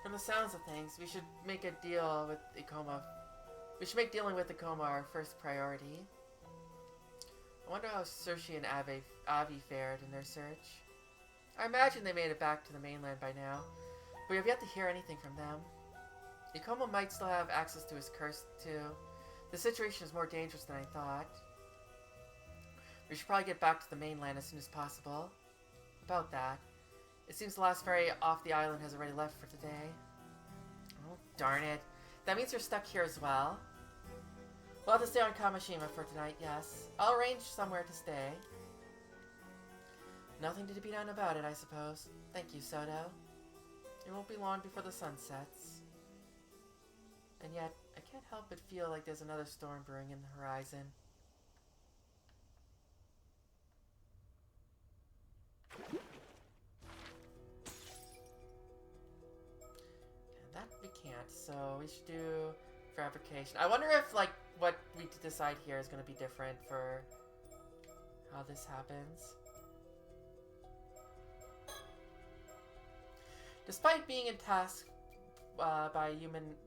From the sounds of things, we should make a deal with Ikoma. We should make dealing with Ikoma our first priority. I wonder how Sershi and Avi fared in their search. I imagine they made it back to the mainland by now, but we have yet to hear anything from them. Ikoma might still have access to his curse too. The situation is more dangerous than I thought. We should probably get back to the mainland as soon as possible. About that, it seems the last ferry off the island has already left for today. Oh, darn it. That means you're stuck here as well. We'll have to stay on Kamishima for tonight, yes. I'll arrange somewhere to stay. Nothing to be done about it, I suppose. Thank you, Soto. It won't be long before the sun sets. And yet, I can't help but feel like there's another storm brewing in the horizon. That we can't, so we should do fabrication. I wonder if, like, what we decide here is going to be different for how this happens. Despite being in task by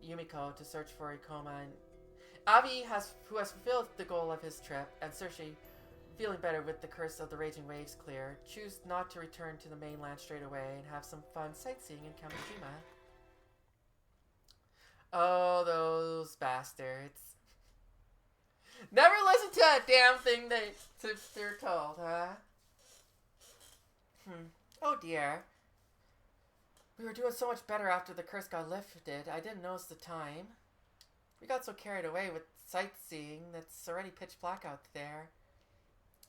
Yumiko to search for Ikoma, and Avi, who has fulfilled the goal of his trip, and Sershi, feeling better with the curse of the raging waves clear, choose not to return to the mainland straight away and have some fun sightseeing in Kamishima. Oh, those bastards. Never listen to a damn thing they're told, huh? Oh dear. We were doing so much better after the curse got lifted. I didn't notice the time. We got so carried away with sightseeing that's already pitch black out there.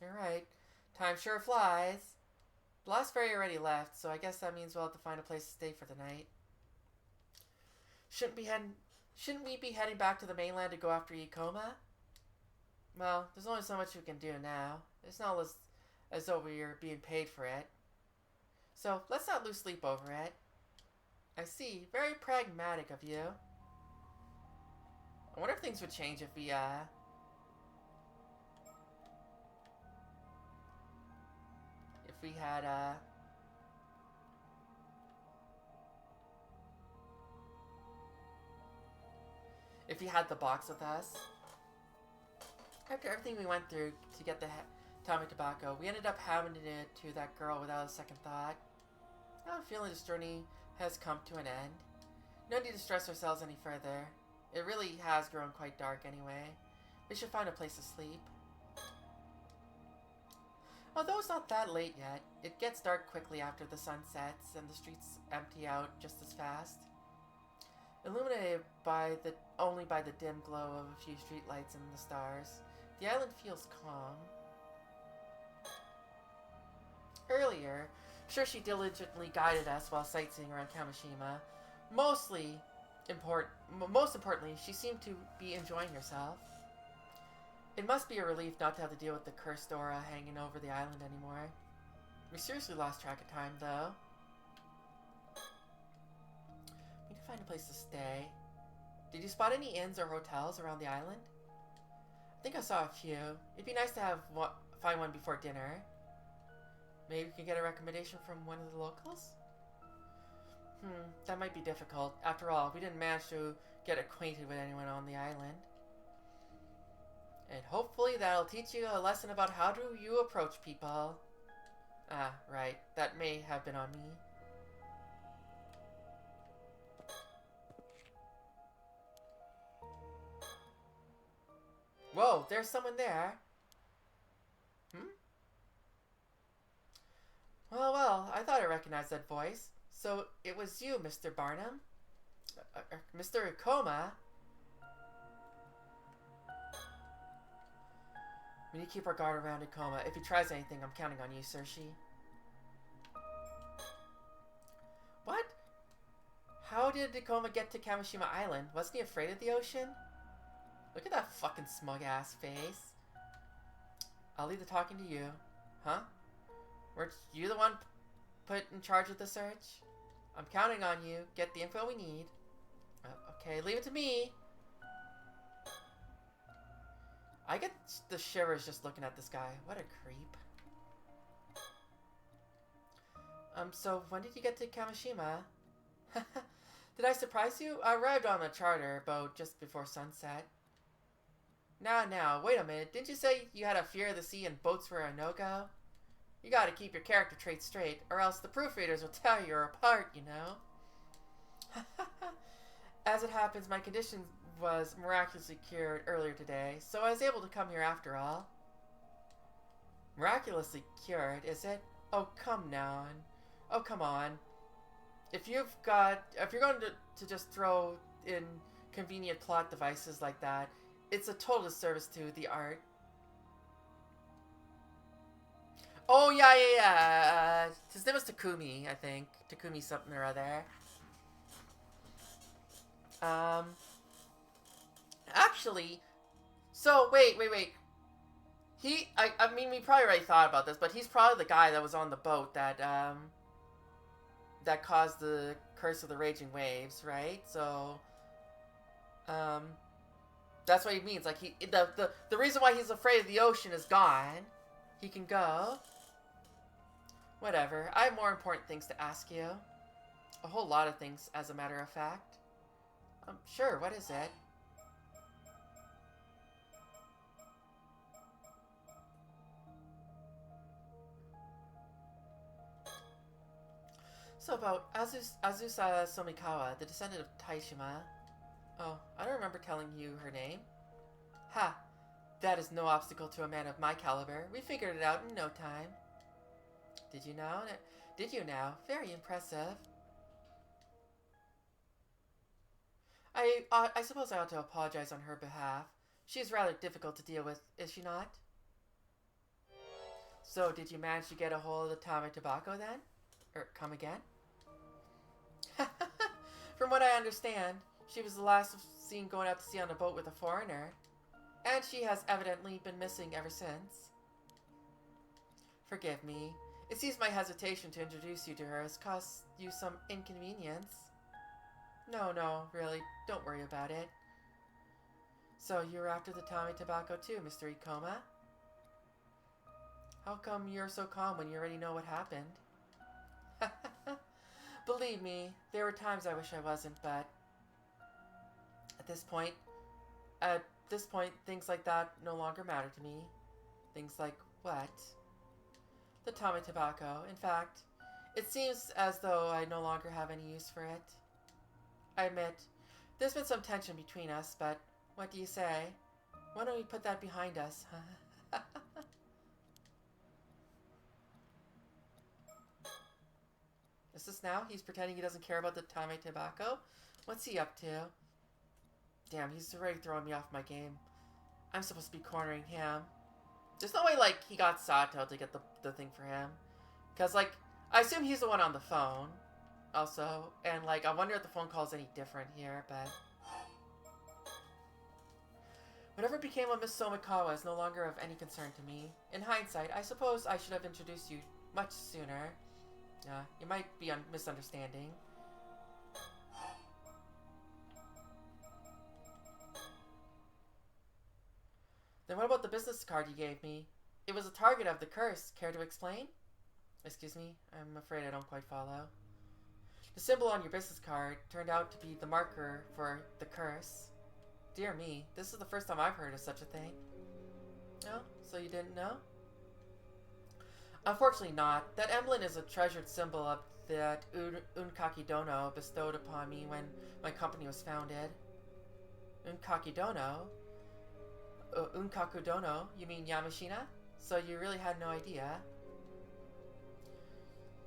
You're right. Time sure flies. The last ferry already left, so I guess that means we'll have to find a place to stay for the night. Shouldn't we be heading back to the mainland to go after Ikoma? Well, there's only so much we can do now. It's not as though we are being paid for it. So let's not lose sleep over it. I see. Very pragmatic of you. I wonder if things would change if we had if we had the box with us. After everything we went through to get the Tommy Tobacco, we ended up having it to that girl without a second thought. I have a feeling this journey has come to an end. No need to stress ourselves any further. It really has grown quite dark anyway. We should find a place to sleep. Although it's not that late yet, it gets dark quickly after the sun sets and the streets empty out just as fast. Illuminated only by the dim glow of a few streetlights and the stars, the island feels calm. Earlier, sure, she diligently guided us while sightseeing around Kamishima. Most importantly, she seemed to be enjoying herself. It must be a relief not to have to deal with the cursed aura hanging over the island anymore. We seriously lost track of time, though. We need to find a place to stay. Did you spot any inns or hotels around the island? I think I saw a few. It'd be nice to find one before dinner. Maybe we can get a recommendation from one of the locals? That might be difficult. After all, we didn't manage to get acquainted with anyone on the island. And hopefully that'll teach you a lesson about how do you approach people. Ah, right. That may have been on me. Whoa, there's someone there. Well, I thought I recognized that voice. So it was you, Mr. Barnum? Mr. Ikoma? We need to keep our guard around Ikoma. If he tries anything, I'm counting on you, Saoirse. What? How did Ikoma get to Kamishima Island? Wasn't he afraid of the ocean? Look at that fucking smug-ass face. I'll leave the talking to you. Huh? Weren't you the one put in charge of the search? I'm counting on you. Get the info we need. Okay, leave it to me. I get the shivers just looking at this guy. What a creep. So when did you get to Kamishima? Did I surprise you? I arrived on a charter boat just before sunset. Now, wait a minute. Didn't you say you had a fear of the sea and boats were a no-go? You gotta keep your character traits straight, or else the proofreaders will tear you apart, you know? As it happens, my condition was miraculously cured earlier today, so I was able to come here after all. Miraculously cured, is it? Oh, come on. If you're going to just throw in convenient plot devices like that, it's a total disservice to the art. Oh, yeah. His name was Takumi, I think. Takumi something or other. Actually, so, wait. I mean, we probably already thought about this, but he's probably the guy that was on the boat that caused the curse of the raging waves, right? So, that's what he means. Like, the reason why he's afraid of the ocean is gone. He can go. Whatever. I have more important things to ask you. A whole lot of things, as a matter of fact. Sure, what is it? So about Azusa Somikawa, the descendant of Taishima. Oh, I don't remember telling you her name. Ha! That is no obstacle to a man of my caliber. We figured it out in no time. Did you know? Did you now? Very impressive. I suppose I ought to apologize on her behalf. She is rather difficult to deal with, is she not? So, did you manage to get a hold of the Tame Tobacco then? Or come again? From what I understand, she was the last seen going out to sea on a boat with a foreigner. And she has evidently been missing ever since. Forgive me. It seems my hesitation to introduce you to her has caused you some inconvenience. No, really, don't worry about it. So, you're after the Tame Tobacco too, Mr. Ikoma? How come you're so calm when you already know what happened? Believe me, there were times I wish I wasn't, but at this point, things like that no longer matter to me. Things like what? The Tame Tobacco. In fact, it seems as though I no longer have any use for it. I admit, there's been some tension between us, but what do you say? Why don't we put that behind us? Is this now? He's pretending he doesn't care about the Tame Tobacco? What's he up to? Damn, he's already throwing me off my game. I'm supposed to be cornering him. There's no way, like, he got Sato to get the thing for him. Because, like, I assume he's the one on the phone. Also. And, like, I wonder if the phone call is any different here, but... Whatever became of Miss Somikawa is no longer of any concern to me. In hindsight, I suppose I should have introduced you much sooner. You might be misunderstanding. Then what about the business card you gave me? It was a target of the curse. Care to explain? Excuse me? I'm afraid I don't quite follow. The symbol on your business card turned out to be the marker for the curse. Dear me, this is the first time I've heard of such a thing. Oh, so you didn't know? Unfortunately not. That emblem is a treasured symbol of that Unkaki Dono bestowed upon me when my company was founded. Unkaki Dono? Unkaku Dono? You mean Yamashina? So you really had no idea?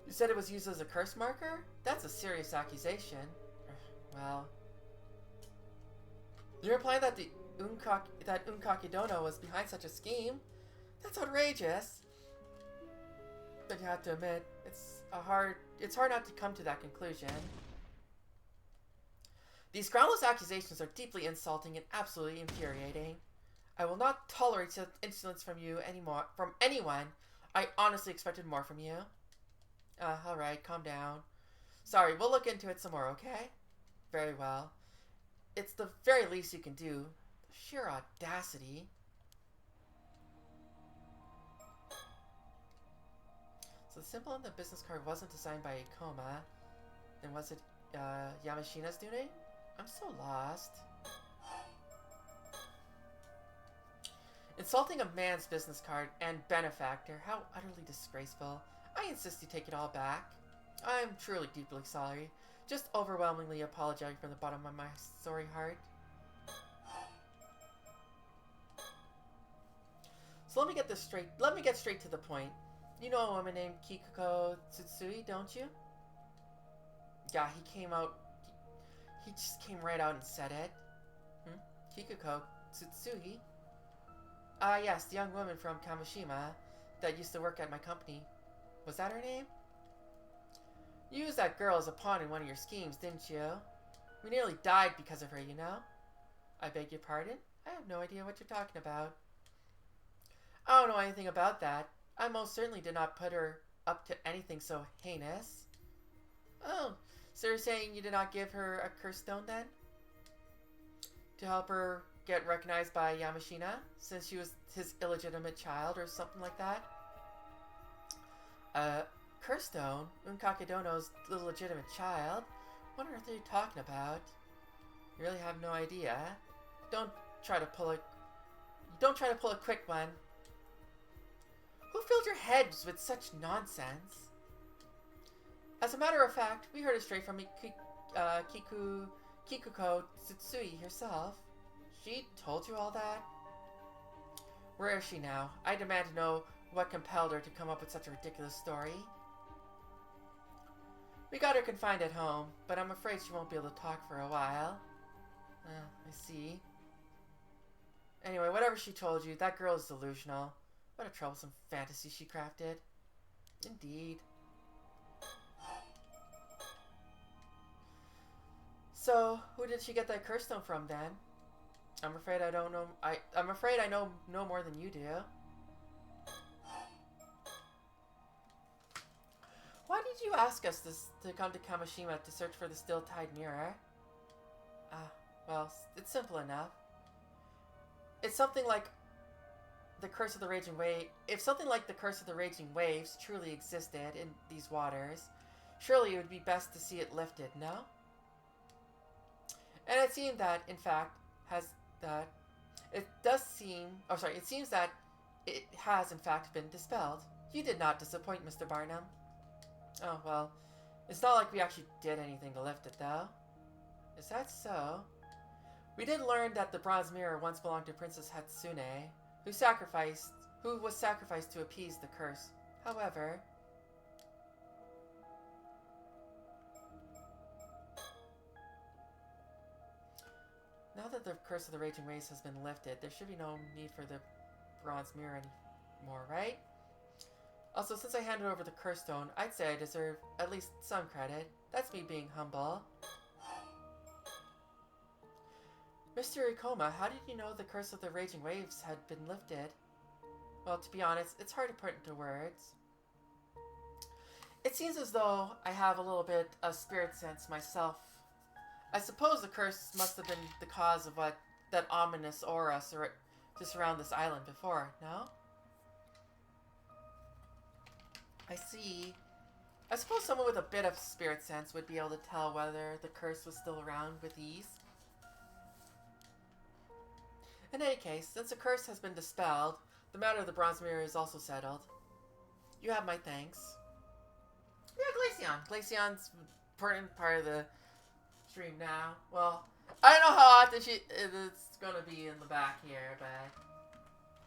You said it was used as a curse marker? That's a serious accusation. Well... You're implying that the Unkaki Dono was behind such a scheme? That's outrageous. But you have to admit, it's hard not to come to that conclusion. These groundless accusations are deeply insulting and absolutely infuriating. I will not tolerate such insolence from you anymore. From anyone. I honestly expected more from you. Alright, calm down. Sorry, we'll look into it some more, okay? Very well. It's the very least you can do. Sheer audacity. So the symbol on the business card wasn't designed by Ikoma. Then was it Yamashina's doing? I'm so lost. Insulting a man's business card and benefactor. How utterly disgraceful. I insist you take it all back. I'm truly deeply sorry. Just overwhelmingly apologetic from the bottom of my sorry heart. So let me get this straight. Let me get straight to the point. You know a woman named Kikuko Tsutsui, don't you? Yeah, he came out. He just came right out and said it. Kikuko Tsutsui? Yes, the young woman from Kamishima that used to work at my company. Was that her name? You used that girl as a pawn in one of your schemes, didn't you? We nearly died because of her, you know? I beg your pardon? I have no idea what you're talking about. I don't know anything about that. I most certainly did not put her up to anything so heinous. Oh, so you're saying you did not give her a curse stone then? To help her get recognized by Yamashina, since she was his illegitimate child or something like that? Curse stone? Unkaki Dono's illegitimate child? What on earth are you talking about? You really have no idea. Don't try to pull a quick one. Who filled your heads with such nonsense? As a matter of fact, we heard it straight from Kikuko Tsutsui herself. She told you all that? Where is she now? I demand to know what compelled her to come up with such a ridiculous story. We got her confined at home, but I'm afraid she won't be able to talk for a while. I see. Anyway, whatever she told you, that girl is delusional. What a troublesome fantasy she crafted. Indeed. So, who did she get that curse stone from then? I'm afraid I don't know. I'm afraid I know no more than you do. Why did you ask us to come to Kamishima to search for the still-tide mirror? Well, it's simple enough. It's something like the curse of the raging wave. If something like the curse of the raging waves truly existed in these waters, surely it would be best to see it lifted, no? And it seems that, in fact, it seems that it has, in fact, been dispelled. You did not disappoint, Mr. Barnum. Oh, well, it's not like we actually did anything to lift it, though. Is that so? We did learn that the bronze mirror once belonged to Princess Hatsune, who was sacrificed to appease the curse. However, now that the curse of the raging waves has been lifted, there should be no need for the bronze mirror anymore, right? Also, since I handed over the curse stone, I'd say I deserve at least some credit. That's me being humble. Mr. Ikoma, how did you know the curse of the raging waves had been lifted? Well, to be honest, it's hard to put into words. It seems as though I have a little bit of spirit sense myself. I suppose the curse must have been the cause of that ominous aura to surround this island before, no? I see. I suppose someone with a bit of spirit sense would be able to tell whether the curse was still around with ease. In any case, since the curse has been dispelled, the matter of the bronze mirror is also settled. You have my thanks. Yeah, Glaceon. Glaceon's important part of the stream now. Well, I don't know how often it's gonna be in the back here, but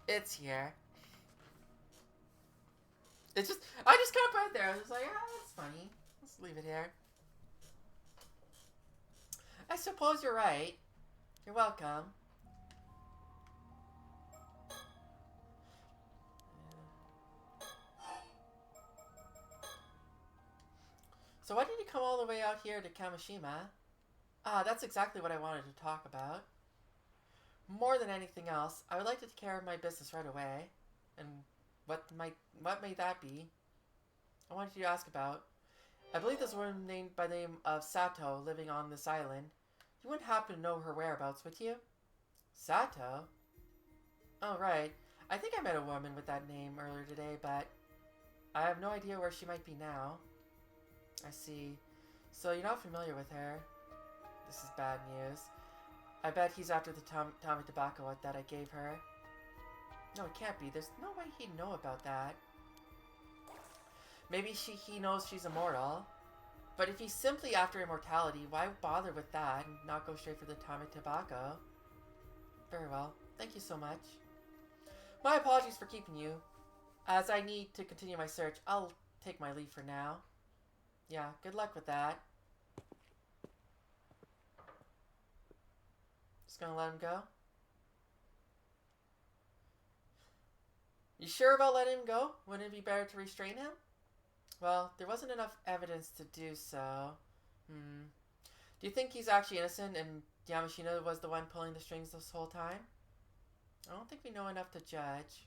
it's here. I just kind of put it there. I was like, that's funny. Let's leave it here. I suppose you're right. You're welcome. So why did you come all the way out here to Kamishima? That's exactly what I wanted to talk about. More than anything else, I would like to take care of my business right away. And what may that be? I wanted you to ask about. I believe there's a woman named by the name of Sato living on this island. You wouldn't happen to know her whereabouts, would you? Sato? Oh, right. I think I met a woman with that name earlier today, but I have no idea where she might be now. I see. So you're not familiar with her. This is bad news. I bet he's after the Tommy tobacco that I gave her. No, it can't be. There's no way he'd know about that. Maybe he knows she's immortal. But if he's simply after immortality, why bother with that and not go straight for the Tommy tobacco? Very well. Thank you so much. My apologies for keeping you. As I need to continue my search, I'll take my leave for now. Yeah, good luck with that. Just gonna let him go? You sure about letting him go? Wouldn't it be better to restrain him? Well, there wasn't enough evidence to do so. Do you think he's actually innocent and Yamashina was the one pulling the strings this whole time? I don't think we know enough to judge.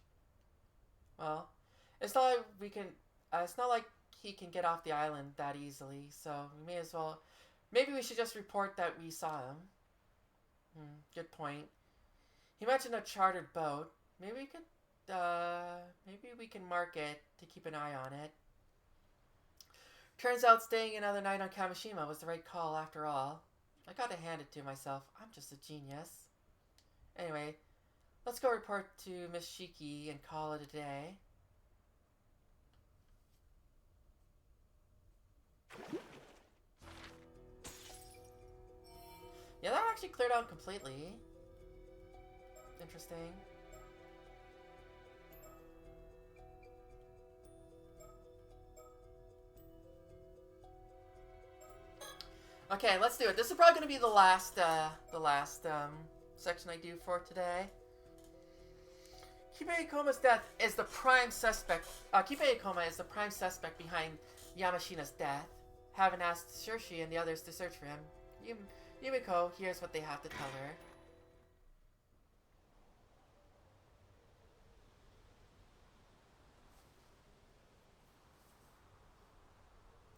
Well, it's not like he can get off the island that easily, so we may as well. Maybe we should just report that we saw him. Good point. He mentioned a chartered boat. Maybe we can mark it to keep an eye on it. Turns out staying another night on Kamishima was the right call after all. I gotta hand it to myself. I'm just a genius. Anyway, let's go report to Miss Shiki and call it a day. Yeah, that actually cleared out completely. Interesting. Okay, let's do it. This is probably going to be the last section I do for today. Kibe Ikoma's death is the prime suspect. Kibe Ikoma is the prime suspect behind Yamashina's death. Having asked Shirshi and the others to search for him, Yumiko hears what they have to tell her.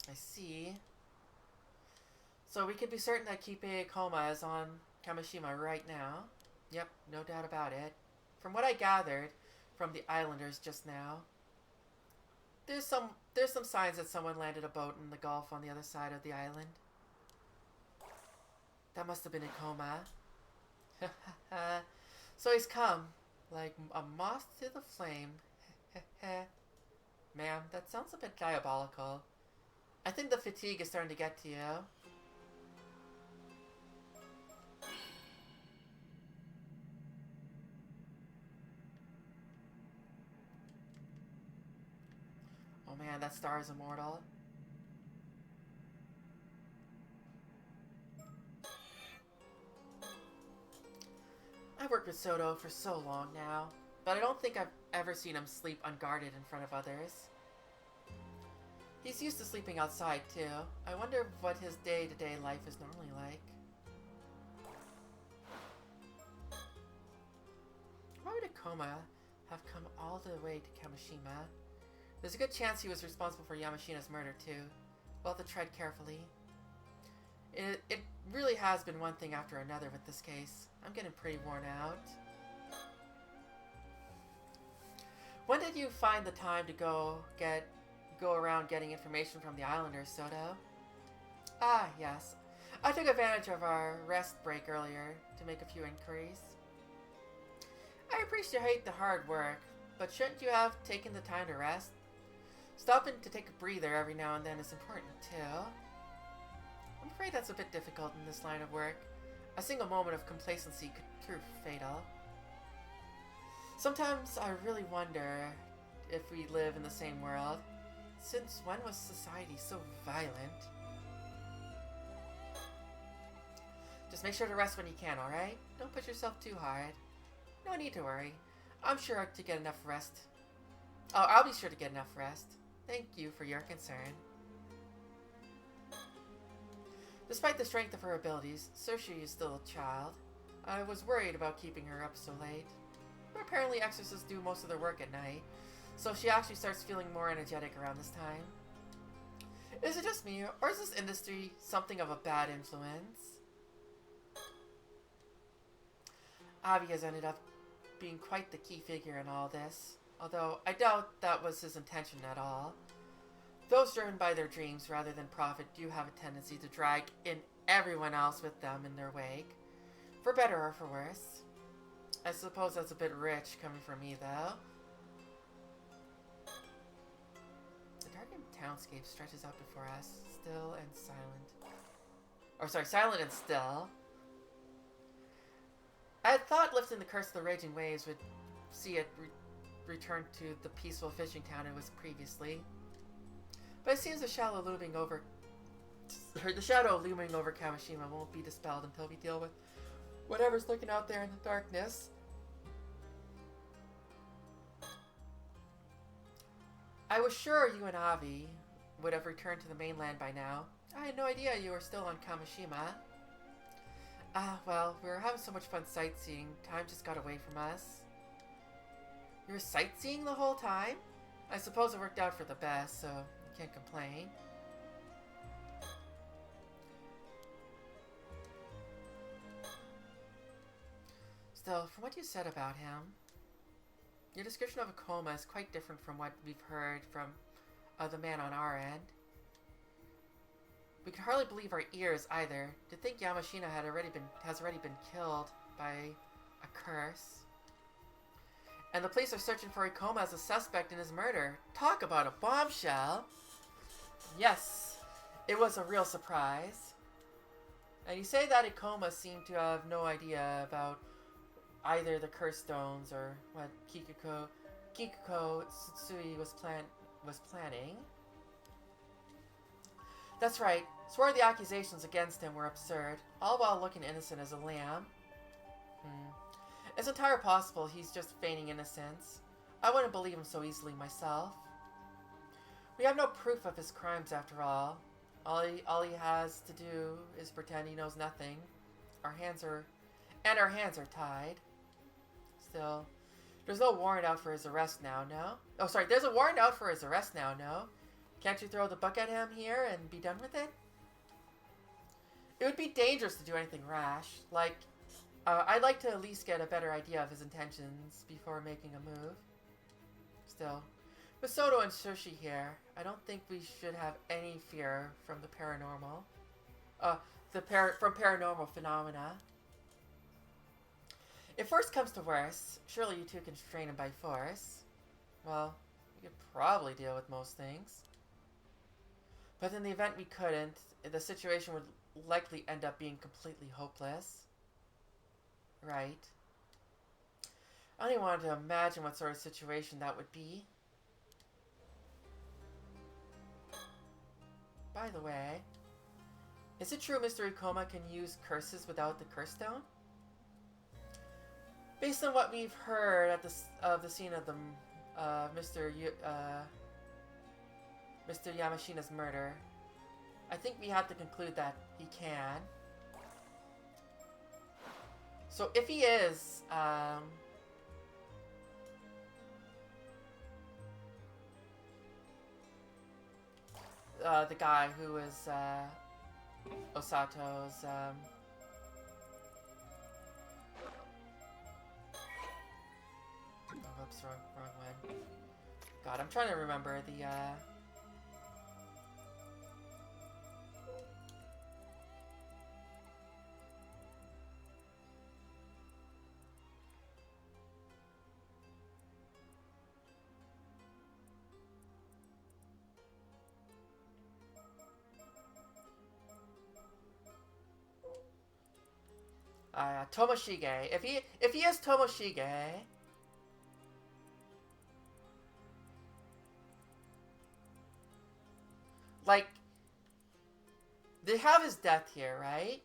I see. So we can be certain that Kibe Ikoma is on Kamishima right now. Yep, no doubt about it. From what I gathered from the islanders just now, there's some signs that someone landed a boat in the Gulf on the other side of the island. That must have been Ikoma. So he's come, like a moth to the flame. Ma'am, that sounds a bit diabolical. I think the fatigue is starting to get to you. Oh man, that star is immortal. I've worked with Soto for so long now, but I don't think I've ever seen him sleep unguarded in front of others. He's used to sleeping outside too. I wonder what his day-to-day life is normally like. Why would Ikoma have come all the way to Kamishima? There's a good chance he was responsible for Yamashina's murder too. We'll have to tread carefully. It really has been one thing after another with this case. I'm getting pretty worn out. When did you find the time to go around getting information from the islanders, Soto? Ah, yes. I took advantage of our rest break earlier to make a few inquiries. I appreciate the hard work, but shouldn't you have taken the time to rest? Stopping to take a breather every now and then is important too. I'm afraid that's a bit difficult in this line of work. A single moment of complacency could prove fatal. Sometimes I really wonder if we live in the same world. Since when was society so violent? Just make sure to rest when you can, alright? Don't push yourself too hard. No need to worry. I'm sure to get enough rest. Oh, I'll be sure to get enough rest. Thank you for your concern. Despite the strength of her abilities, Saoirse is still a child. I was worried about keeping her up so late. But apparently exorcists do most of their work at night, so she actually starts feeling more energetic around this time. Is it just me, or is this industry something of a bad influence? Avi has ended up being quite the key figure in all this, although I doubt that was his intention at all. Those driven by their dreams rather than profit do have a tendency to drag in everyone else with them in their wake, for better or for worse. I suppose that's a bit rich coming from me, though. The darkened townscape stretches out before us, still and silent. Or sorry, silent and still. I had thought lifting the curse of the raging waves would see it return to the peaceful fishing town it was previously. But it seems the shadow looming over Kamishima won't be dispelled until we deal with whatever's looking out there in the darkness. I was sure you and Avi would have returned to the mainland by now. I had no idea you were still on Kamishima. Well, we were having so much fun sightseeing, time just got away from us. You were sightseeing the whole time? I suppose it worked out for the best, so you can't complain. Still, from what you said about him, your description of Ikoma is quite different from what we've heard from the man on our end. We can hardly believe our ears either. To think Yamashina has already been killed by a curse. And the police are searching for Ikoma as a suspect in his murder. Talk about a bombshell! Yes, it was a real surprise. And you say that Ikoma seemed to have no idea about either the curse stones or what Kikuko Tsutsui was planning. That's right. Swore the accusations against him were absurd, all while looking innocent as a lamb. It's entirely possible he's just feigning innocence. I wouldn't believe him so easily myself. We have no proof of his crimes after all. All he has to do is pretend he knows nothing. Our hands are tied. Still, there's no warrant out for his arrest now, no? Oh, sorry, there's a warrant out for his arrest now, no? Can't you throw the book at him here and be done with it? It would be dangerous to do anything rash. Like, I'd like to at least get a better idea of his intentions before making a move. Still, with Soto and Sushi here, I don't think we should have any fear from the paranormal. From paranormal phenomena. If worst comes to worst, surely you two can restrain him by force. Well, we could probably deal with most things. But in the event we couldn't, the situation would likely end up being completely hopeless. Right. I don't even want to imagine what sort of situation that would be. By the way, is it true Mr. Ikoma can use curses without the curse stone? Based on what we've heard at the scene of the Mr. Yamashina's murder, I think we have to conclude that he can. So if he is, the guy who is Osato's oh, oops, wrong one. God, I'm trying to remember the Tomoshige. If he is Tomoshige, like, they have his death here, right?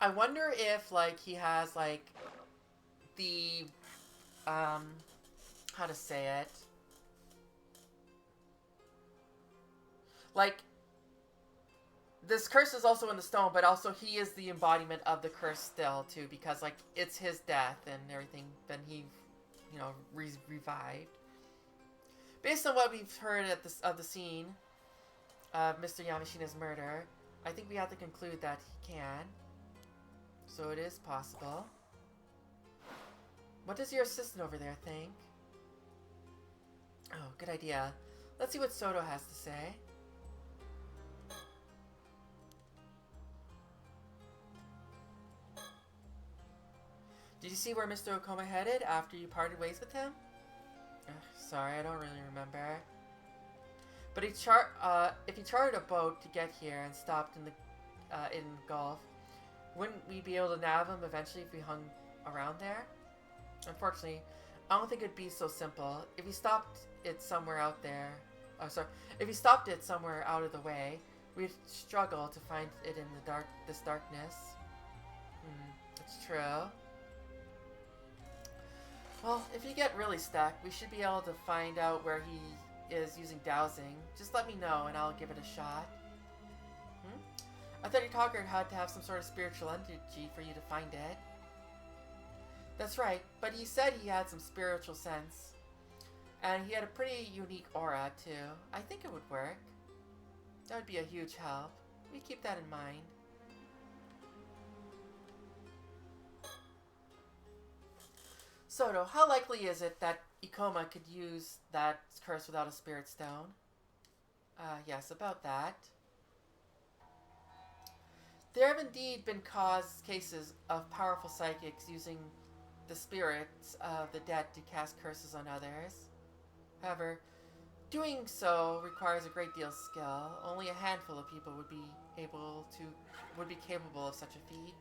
I wonder if, like, he has, like, the, how to say it? Like, this curse is also in the stone, but also he is the embodiment of the curse still, too, because, like, it's his death and everything, then he, you know, revived. Based on what we've heard at of the scene of Mr. Yamashina's murder, I think we have to conclude that he can. So it is possible. What does your assistant over there think? Oh, good idea. Let's see what Soto has to say. Did you see where Mr. Okoma headed after you parted ways with him? Sorry, I don't really remember. But if he chartered a boat to get here and stopped in the Gulf, wouldn't we be able to nab him eventually if we hung around there? Unfortunately, I don't think it'd be so simple. If he stopped it somewhere out there, if he stopped it somewhere out of the way, we'd struggle to find it in the this darkness. That's true. Well, if you get really stuck, we should be able to find out where he is using dowsing. Just let me know and I'll give it a shot. I thought your talker had to have some sort of spiritual energy for you to find it. That's right, but he said he had some spiritual sense. And he had a pretty unique aura, too. I think it would work. That would be a huge help. We keep that in mind. Soto, how likely is it that Ikoma could use that curse without a spirit stone? Yes, about that. There have indeed been cases of powerful psychics using the spirits of the dead to cast curses on others. However, doing so requires a great deal of skill. Only a handful of people would be capable of such a feat.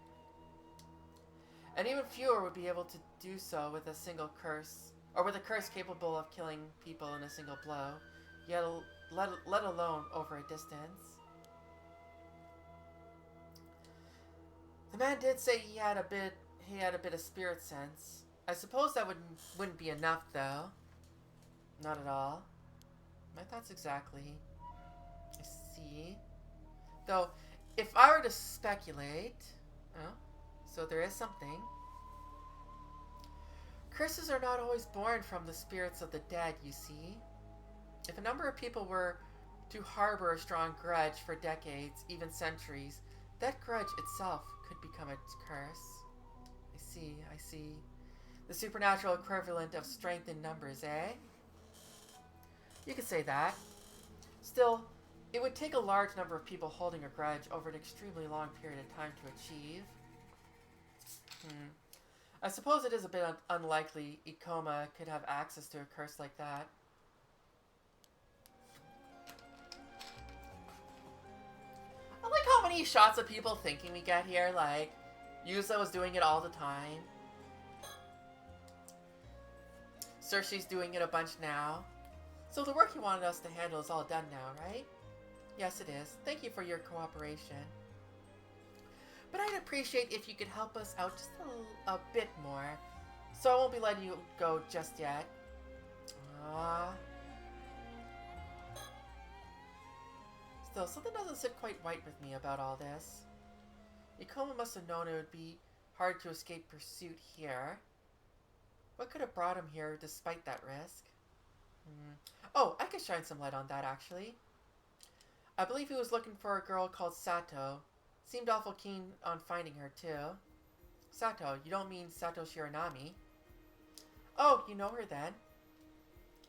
And even fewer would be able to do so with a single curse, or with a curse capable of killing people in a single blow. Yet, let alone over a distance. The man did say he had a bit of spirit sense. I suppose that wouldn't be enough, though. Not at all. My thoughts exactly. I see. Though, if I were to speculate... Oh, so there is something. Curses are not always born from the spirits of the dead, you see. If a number of people were to harbor a strong grudge for decades, even centuries, that grudge itself could become a curse. I see. The supernatural equivalent of strength in numbers, eh? You could say that. Still, it would take a large number of people holding a grudge over an extremely long period of time to achieve. I suppose it is a bit unlikely Ikoma could have access to a curse like that. I like how many shots of people thinking we get here, like, Yuzo is doing it all the time. Cersei's doing it a bunch now. So the work you wanted us to handle is all done now, right? Yes, it is. Thank you for your cooperation. But I'd appreciate if you could help us out just a bit more. So I won't be letting you go just yet. Still, something doesn't sit quite right with me about all this. Ikoma must have known it would be hard to escape pursuit here. What could have brought him here despite that risk? Oh, I could shine some light on that, actually. I believe he was looking for a girl called Sato. Seemed awful keen on finding her, too. Sato, you don't mean Sato Shiranami? Oh, you know her then?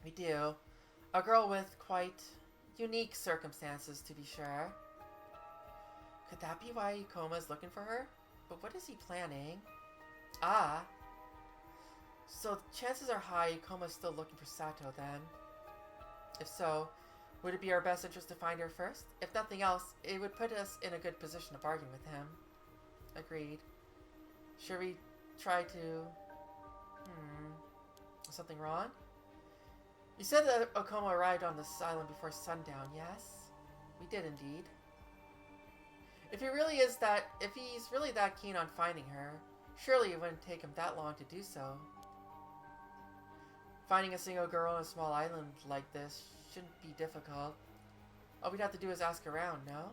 We do. A girl with quite unique circumstances, to be sure. Could that be why Ikoma is looking for her? But what is he planning? Ah. So chances are high Ikoma's still looking for Sato then. If so, would it be our best interest to find her first? If nothing else, it would put us in a good position to bargain with him. Agreed. Should we try to... Something wrong? You said that Ikoma arrived on this island before sundown, yes? We did indeed. If he's really that keen on finding her, surely it wouldn't take him that long to do so. Finding a single girl on a small island like this shouldn't be difficult. All we'd have to do is ask around, no?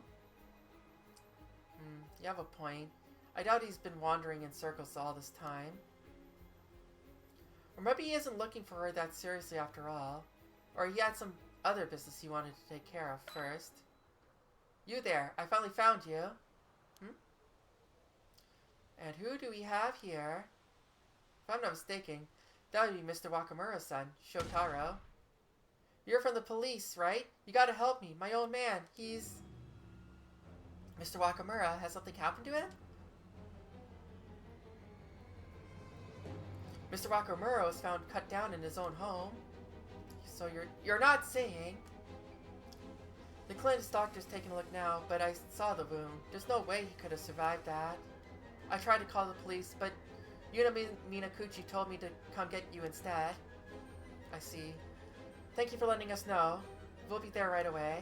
You have a point. I doubt he's been wandering in circles all this time. Or maybe he isn't looking for her that seriously after all. Or he had some other business he wanted to take care of first. You there, I finally found you. And who do we have here? If I'm not mistaken, that would be Mr. Wakamura's son, Shotaro. You're from the police, right? You gotta help me. My old man, he's... Mr. Wakamura, has something happened to him? Mr. Wakamura was found cut down in his own home. So you're not saying... The Clint's doctor's taking a look now, but I saw the wound. There's no way he could have survived that. I tried to call the police, but Yuna Minakuchi told me to come get you instead. I see. Thank you for letting us know. We'll be there right away.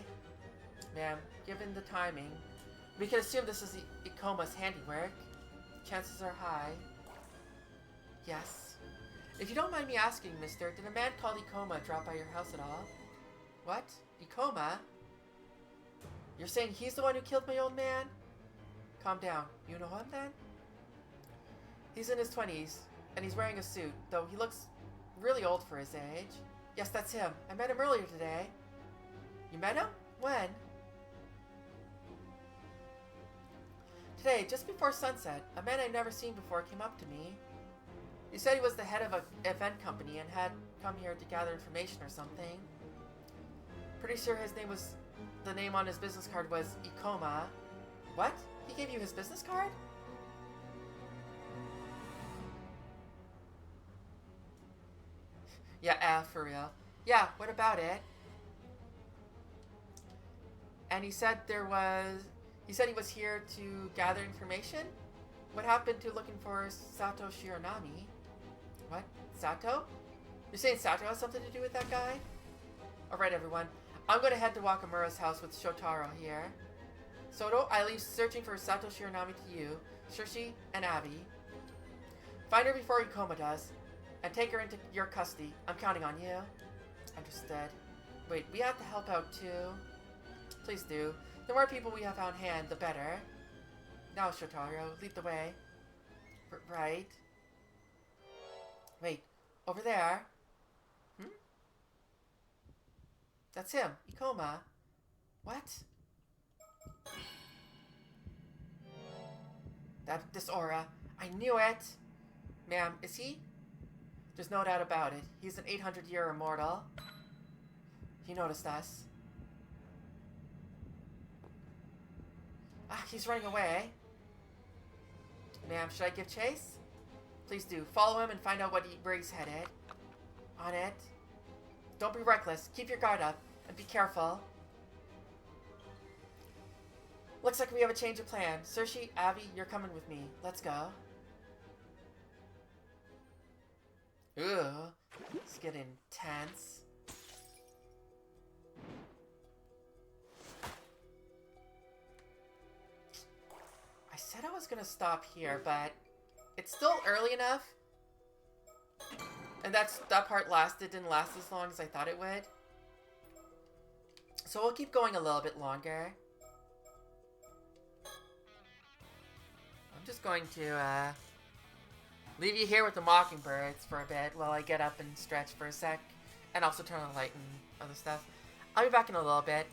Ma'am, given the timing, we can assume this is Ikoma's handiwork. Chances are high. Yes. If you don't mind me asking, mister, did a man called Ikoma drop by your house at all? What? Ikoma? You're saying he's the one who killed my old man? Calm down. You know him then? He's in his 20s, and he's wearing a suit, though he looks really old for his age. Yes, that's him. I met him earlier today. You met him? When? Today, just before sunset, a man I'd never seen before came up to me. He said he was the head of an event company and had come here to gather information or something. Pretty sure the name on his business card was Ikoma. What? He gave you his business card? Yeah, for real. Yeah, what about it? And he said he was here to gather information? What happened to looking for Sato Shiranami? What? Sato? You're saying Sato has something to do with that guy? Alright, everyone. I'm going to head to Wakamura's house with Shotaro here. Soto, I leave searching for Sato Shiranami to you, Shirshi, and Abby. Find her before Ikoma does, and take her into your custody. I'm counting on you. Understood. Wait, we have to help out too. Please do. The more people we have on hand, the better. Now, Shotaro, lead the way. Right. Wait, over there. That's him, Ikoma. What? This aura. I knew it! Ma'am, is he? There's no doubt about it. He's an 800-year immortal. He noticed us. Ah, he's running away. Ma'am, should I give chase? Please do. Follow him and find out where he's headed. On it. Don't be reckless. Keep your guard up. And be careful. Looks like we have a change of plan. Sershi, Abby, you're coming with me. Let's go. Ooh. It's getting tense. I said I was gonna stop here, but it's still early enough. And that part didn't last as long as I thought it would. So we'll keep going a little bit longer. I'm just going to leave you here with the mockingbirds for a bit while I get up and stretch for a sec. And also turn on the light and other stuff. I'll be back in a little bit.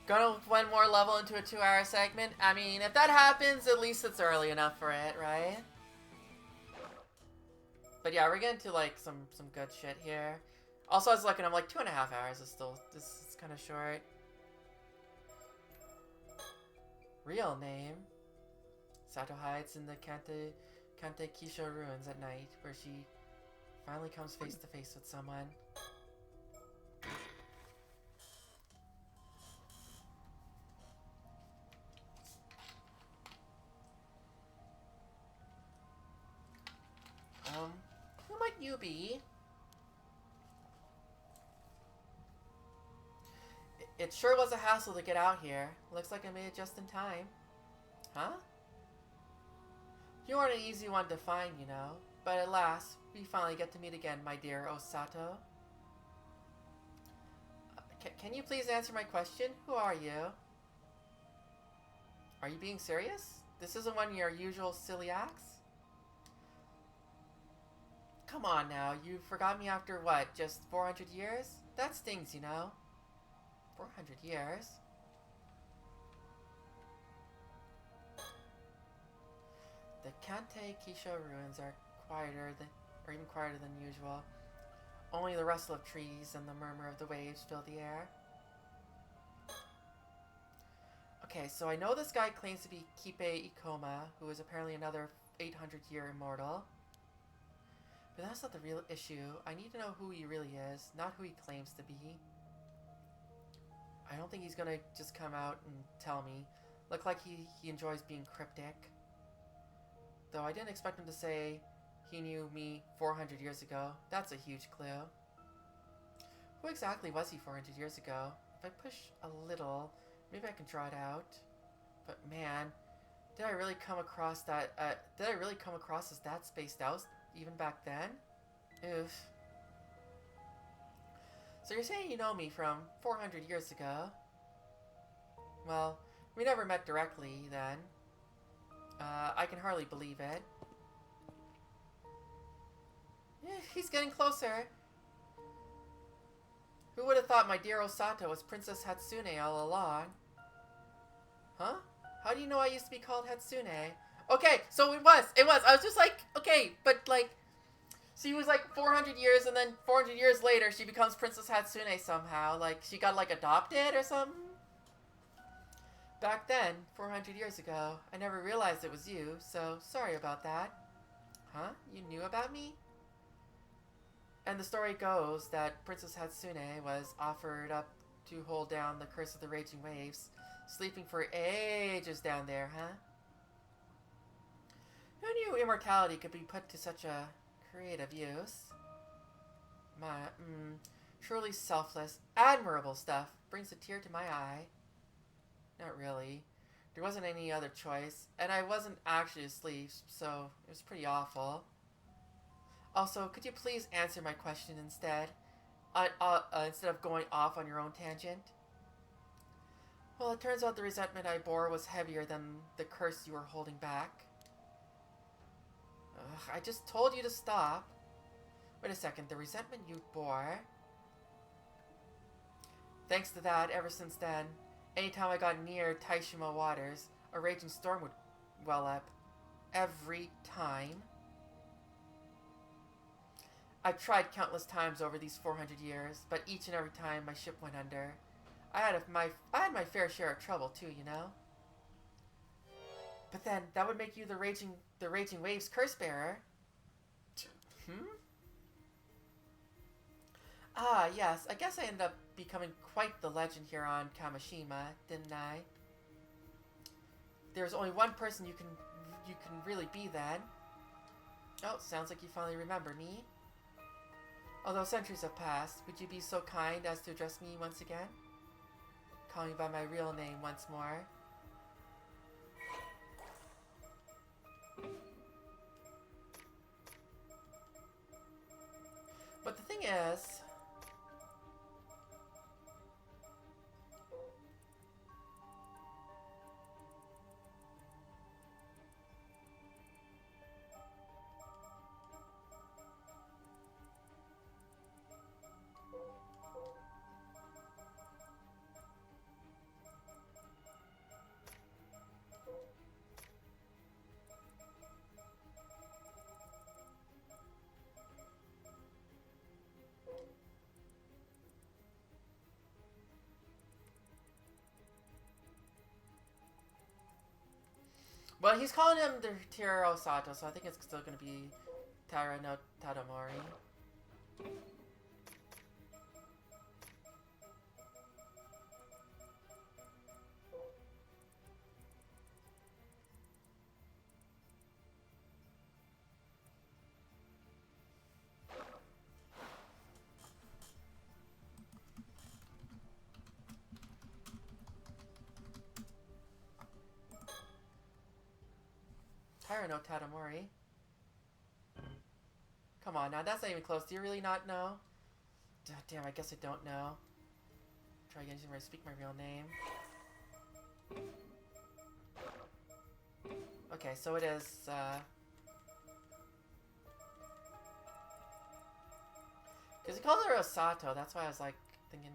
Gonna one more level into a 2-hour segment? I mean, if that happens, at least it's early enough for it, right? But yeah, we're getting to like some good shit here. Also, I was looking, I'm like 2.5 hours is still, this is kind of short. Real name. Sato hides in the Kante Kisho ruins at night, where she finally comes face to face with someone. you be? It sure was a hassle to get out here. Looks like I made it just in time. Huh? You aren't an easy one to find, you know. But at last, we finally get to meet again, my dear Osato. Can you please answer my question? Who are you? Are you being serious? This isn't one of your usual silly acts? Come on now, you forgot me after what, just 400 years? That stings, you know. 400 years? The Kante Kisho ruins are even quieter than usual. Only the rustle of trees and the murmur of the waves fill the air. Okay, so I know this guy claims to be Kipe Ikoma, who is apparently another 800-year immortal. But that's not the real issue. I need to know who he really is, not who he claims to be. I don't think he's gonna just come out and tell me. Look like he enjoys being cryptic. Though I didn't expect him to say he knew me 400 years ago. That's a huge clue. Who exactly was he 400 years ago? If I push a little, maybe I can draw it out. But man, did I really come across that? Did I really come across as that spaced out even back then? Oof. So you're saying you know me from 400 years ago? Well, we never met directly then. I can hardly believe it. He's getting closer. Who would have thought my dear Osato was Princess Hatsune all along? Huh? How do you know I used to be called Hatsune? Okay, so it was. I was just like, okay, but like, she was like 400 years and then 400 years later she becomes Princess Hatsune somehow. Like, she got like adopted or something? Back then, 400 years ago, I never realized it was you, so sorry about that. Huh? You knew about me? And the story goes that Princess Hatsune was offered up to hold down the curse of the raging waves, sleeping for ages down there, huh? Who knew immortality could be put to such a creative use? Truly selfless, admirable stuff. Brings a tear to my eye. Not really. There wasn't any other choice, and I wasn't actually asleep, so it was pretty awful. Also, could you please answer my question instead? Instead of going off on your own tangent? Well, it turns out the resentment I bore was heavier than the curse you were holding back. I just told you to stop. Wait a second, the resentment you bore? Thanks to that, ever since then, anytime I got near Taishima waters, a raging storm would well up. Every time. I've tried countless times over these 400 years, but each and every time my ship went under. I had my fair share of trouble too, you know? But then, that would make you the raging waves curse bearer. Ah, yes, I guess I ended up becoming quite the legend here on Kamishima, didn't I? There's only one person you can really be then. Oh, sounds like you finally remember me. Although centuries have passed, would you be so kind as to address me once again? Call me by my real name once more. But the thing is... Well, he's calling him the Tiro Sato, so I think it's still going to be Tara no Tadamori. Taira no Tatamori. Come on now, that's not even close. Do you really not know? Damn, I guess I don't know. Try again to speak my real name. Okay, so it is, because he called her Osato, that's why I was like thinking.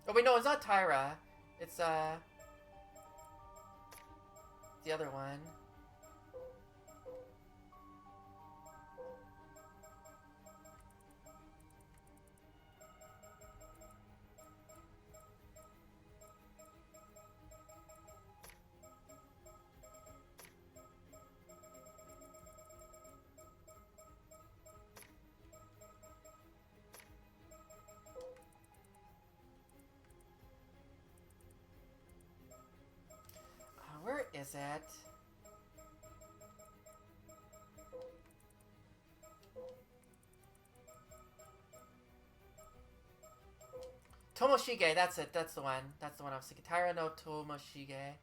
Oh wait, no, it's not Taira. It's the other one. Where is it? Tomoshige, that's it. That's the one. That's the one I was thinking. Taira no Tomoshige.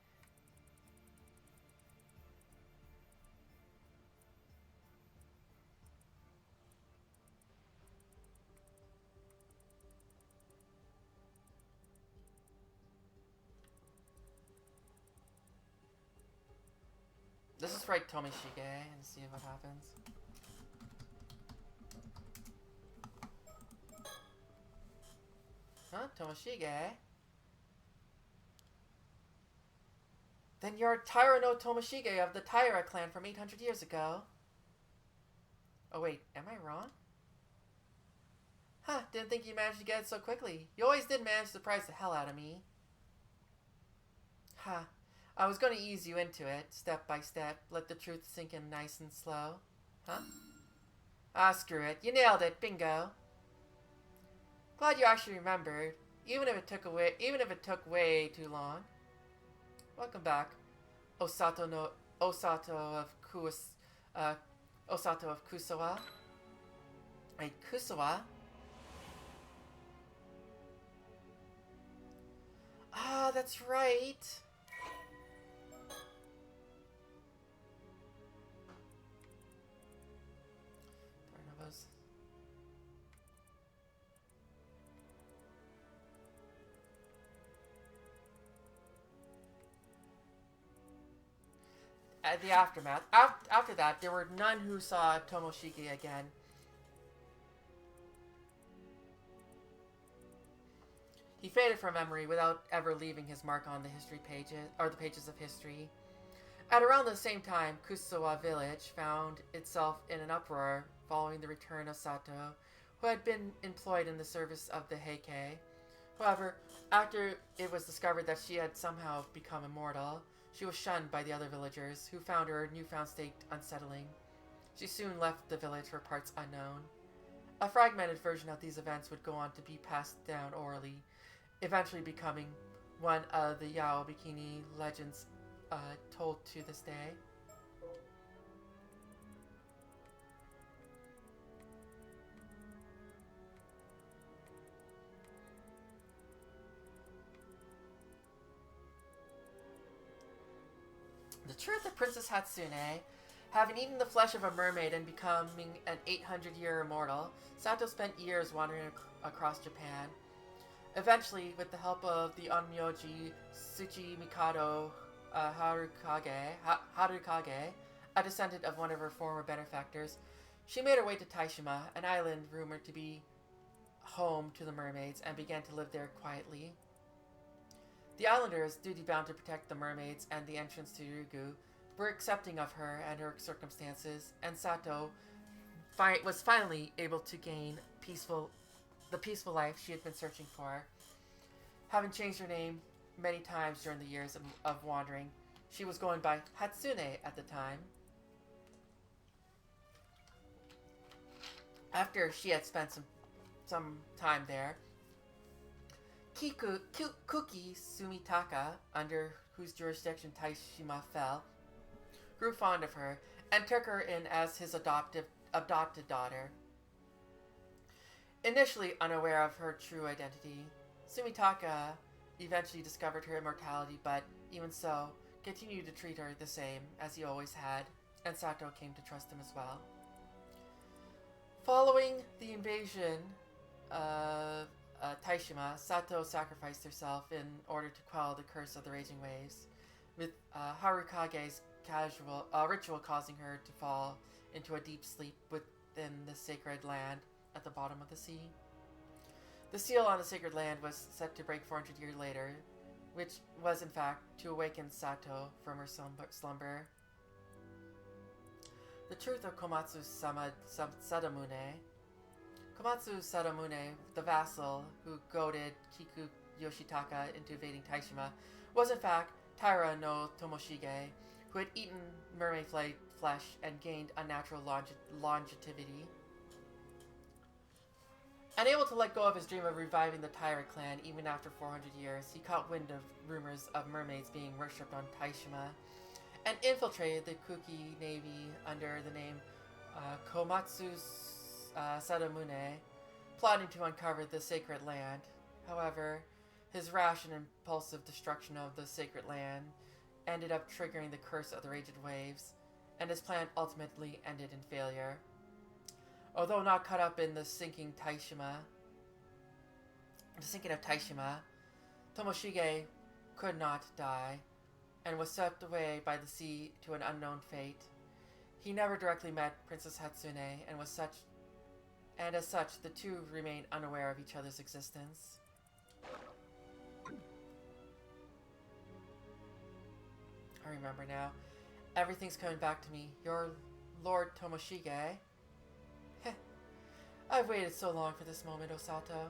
Let's just write Tomoshige and see what happens. Huh? Tomoshige? Then you're Taira no Tomoshige of the Taira clan from 800 years ago. Oh wait, am I wrong? Huh, didn't think you managed to get it so quickly. You always did manage to surprise the hell out of me. Huh. I was going to ease you into it, step by step, let the truth sink in nice and slow. Huh? Ah, screw it. You nailed it. Bingo. Glad you actually remembered, even if it took way too long. Welcome back, Osato of Kusawa. Wait, Kusawa? Ah, that's right. At the aftermath. After that, there were none who saw Tomoshige again. He faded from memory without ever leaving his mark on the history pages, or the pages of history. At around the same time, Kusawa village found itself in an uproar following the return of Sato, who had been employed in the service of the Heike. However, after it was discovered that she had somehow become immortal, she was shunned by the other villagers, who found her newfound state unsettling. She soon left the village for parts unknown. A fragmented version of these events would go on to be passed down orally, eventually becoming one of the Yao Bikini legends told to this day. The truth of Princess Hatsune, having eaten the flesh of a mermaid and becoming an 800-year immortal, Sato spent years wandering across Japan. Eventually, with the help of the Onmyoji Tsuchi Mikado Harukage, a descendant of one of her former benefactors, she made her way to Taishima, an island rumored to be home to the mermaids, and began to live there quietly. The islanders, duty-bound to protect the mermaids and the entrance to Ryugu, were accepting of her and her circumstances, and Sato was finally able to gain the peaceful life she had been searching for. Having changed her name many times during the years of wandering, she was going by Hatsune at the time. After she had spent some some time there. Kuki Sumitaka, under whose jurisdiction Taishima fell, grew fond of her and took her in as his adopted daughter. Initially unaware of her true identity, Sumitaka eventually discovered her immortality, but even so, continued to treat her the same as he always had, and Sato came to trust him as well. Following the invasion of Taishima, Sato sacrificed herself in order to quell the curse of the raging waves, with Harukage's ritual causing her to fall into a deep sleep within the sacred land at the bottom of the sea. The seal on the sacred land was set to break 400 years later, which was in fact to awaken Sato from her slumber. The truth of Komatsu Sadamune. Komatsu Sadamune, the vassal who goaded Kiku Yoshitaka into invading Taishima, was in fact Taira no Tomoshige, who had eaten mermaid flesh and gained unnatural longevity. Unable to let go of his dream of reviving the Taira clan even after 400 years, he caught wind of rumors of mermaids being worshipped on Taishima and infiltrated the Kuki navy under the name Komatsu Sadamune, plotting to uncover the sacred land. However, his rash and impulsive destruction of the sacred land ended up triggering the curse of the raging waves, and his plan ultimately ended in failure. Although not caught up in the sinking of Taishima, Tomoshige could not die, and was swept away by the sea to an unknown fate. He never directly met Princess Hatsune, and as such, the two remained unaware of each other's existence. I remember now. Everything's coming back to me. You're Lord Tomoshige. I've waited so long for this moment, Osato.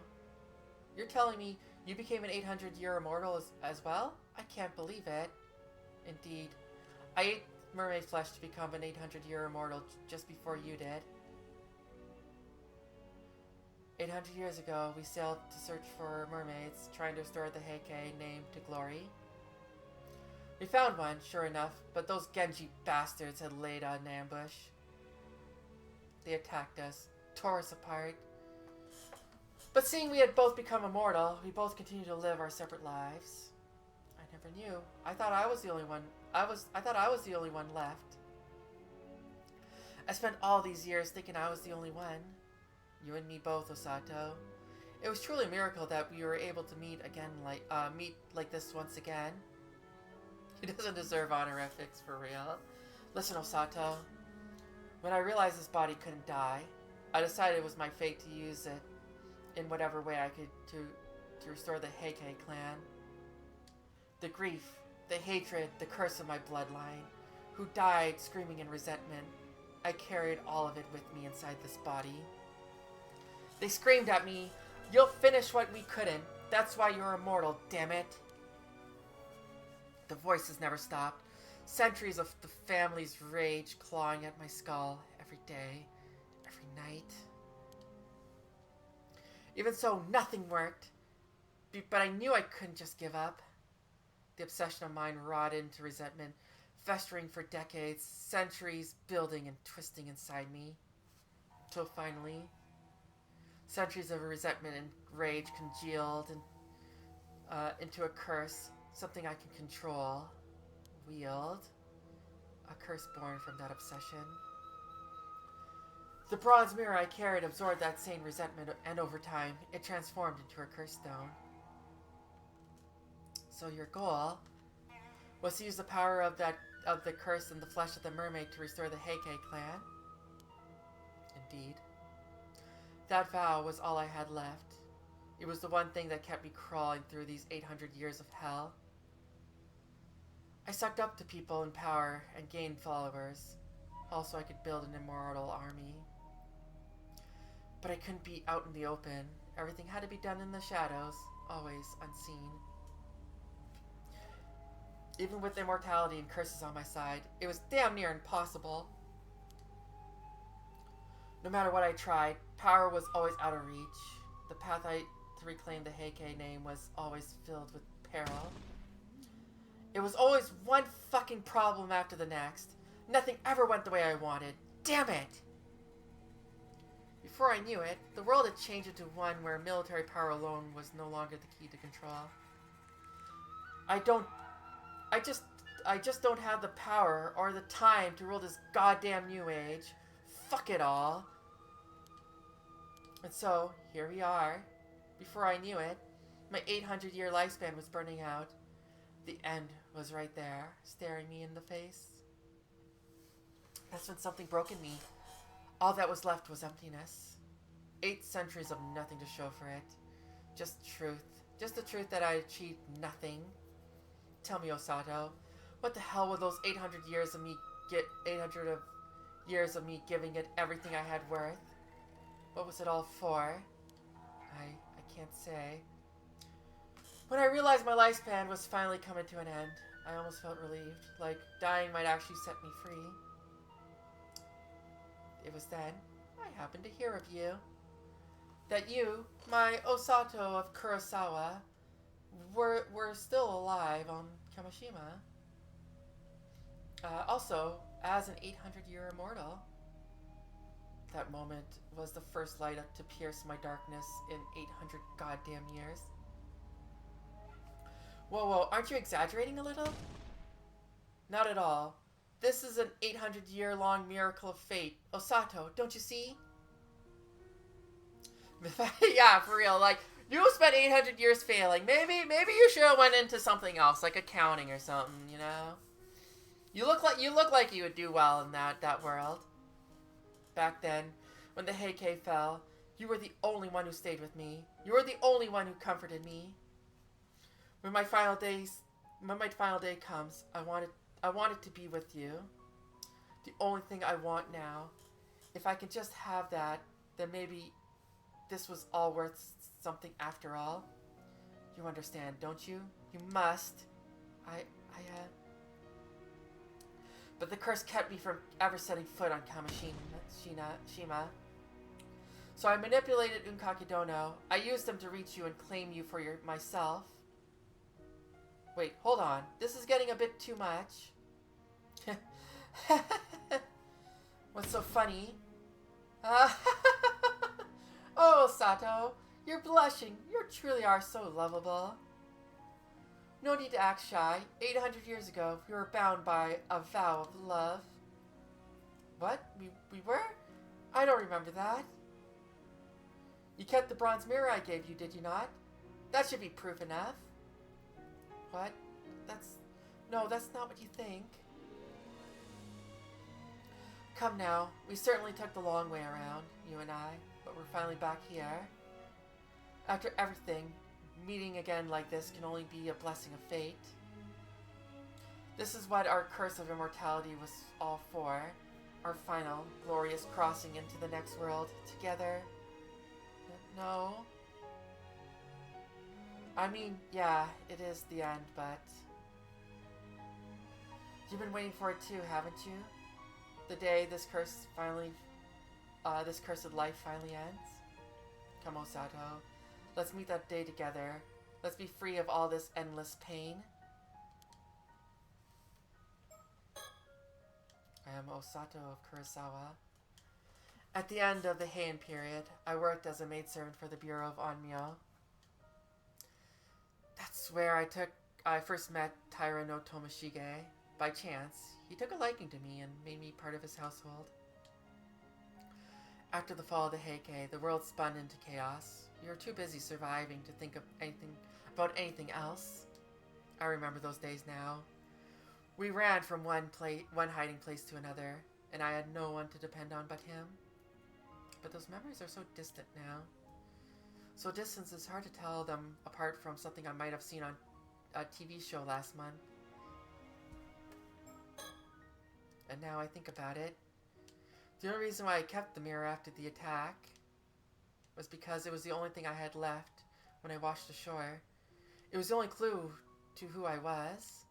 You're telling me you became an 800-year immortal as well? I can't believe it. Indeed. I ate mermaid flesh to become an 800-year immortal just before you did. 800 years ago, we sailed to search for mermaids, trying to restore the Heike name to glory. We found one, sure enough, but those Genji bastards had laid an ambush. They attacked us, tore us apart. But seeing we had both become immortal, we both continued to live our separate lives. I never knew. I thought I was the only one. I thought I was the only one left. I spent all these years thinking I was the only one. You and me both, Osato. It was truly a miracle that we were able to meet like this once again. He doesn't deserve honorifics for real. Listen, Osato. When I realized this body couldn't die, I decided it was my fate to use it in whatever way I could to restore the Heike clan. The grief, the hatred, the curse of my bloodline, who died screaming in resentment. I carried all of it with me inside this body. They screamed at me, "You'll finish what we couldn't. That's why you're immortal, damn it." The voices never stopped. Centuries of the family's rage clawing at my skull every day, every night. Even so, nothing worked. But I knew I couldn't just give up. The obsession of mine rotted into resentment, festering for decades, centuries building and twisting inside me. Till finally, centuries of resentment and rage congealed into a curse, something I can control, wield. A curse born from that obsession. The bronze mirror I carried absorbed that same resentment, and over time, it transformed into a curse stone. So your goal was to use the power of the curse and the flesh of the mermaid to restore the Heike clan? Indeed. That vow was all I had left. It was the one thing that kept me crawling through these 800 years of hell. I sucked up to people in power and gained followers. Also, I could build an immortal army. But I couldn't be out in the open. Everything had to be done in the shadows, always unseen. Even with immortality and curses on my side, it was damn near impossible. No matter what I tried, power was always out of reach. The path to reclaim the Heike name was always filled with peril. It was always one fucking problem after the next. Nothing ever went the way I wanted. Damn it! Before I knew it, the world had changed into one where military power alone was no longer the key to control. I just don't have the power or the time to rule this goddamn new age. Fuck it all. And so, here we are. Before I knew it, my 800-year lifespan was burning out. The end was right there, staring me in the face. That's when something broke in me. All that was left was emptiness. 8 centuries of nothing to show for it. Just truth. Just the truth that I achieved nothing. Tell me, Osato, what the hell would those 800 years of me giving it everything I had worth? What was it all for? I can't say. When I realized my lifespan was finally coming to an end, I almost felt relieved, like dying might actually set me free. It was then I happened to hear of you. That you, my Osato of Kurosawa, were still alive on Kamishima. Also, as an 800-year immortal. That moment was the first light to pierce my darkness in 800 goddamn years. Whoa, aren't you exaggerating a little? Not at all. This is an 800-year-long miracle of fate. Osato, don't you see? Yeah, for real. Like, you spent 800 years failing. Maybe you should have went into something else, like accounting or something, you know? You look like you would do well in that world. Back then, when the Heike fell, you were the only one who stayed with me. You were the only one who comforted me. When my final day comes, I wanted to be with you. The only thing I want now, if I can just have that, then maybe this was all worth something after all. You understand, don't you? You must. But the curse kept me from ever setting foot on Kamishima. So I manipulated Unkakedono. I used them to reach you and claim you for myself. Wait, hold on. This is getting a bit too much. What's so funny? Oh, Sato, you're blushing. You truly are so lovable. No need to act shy. 800 years ago, we were bound by a vow of love. What? We were? I don't remember that. You kept the bronze mirror I gave you, did you not? That should be proof enough. What? No, that's not what you think. Come now, we certainly took the long way around, you and I, but we're finally back here. After everything, meeting again like this can only be a blessing of fate. This is what our curse of immortality was all for. Our final, glorious crossing into the next world together. No. I mean, yeah, it is the end, but... You've been waiting for it too, haven't you? The day this cursed life finally ends? Come, Osato. Let's meet that day together. Let's be free of all this endless pain. I am Osato of Kurosawa. At the end of the Heian period, I worked as a maidservant for the Bureau of Onmyo. That's where I first met Taira no Tomoshige. By chance, he took a liking to me and made me part of his household. After the fall of the Heike, the world spun into chaos. We were too busy surviving to think about anything else. I remember those days now. We ran from one hiding place to another, and I had no one to depend on but him. But those memories are so distant now. So distant it's hard to tell them apart from something I might have seen on a TV show last month. And now I think about it, the only reason why I kept the mirror after the attack was because it was the only thing I had left when I washed ashore. It was the only clue to who I was.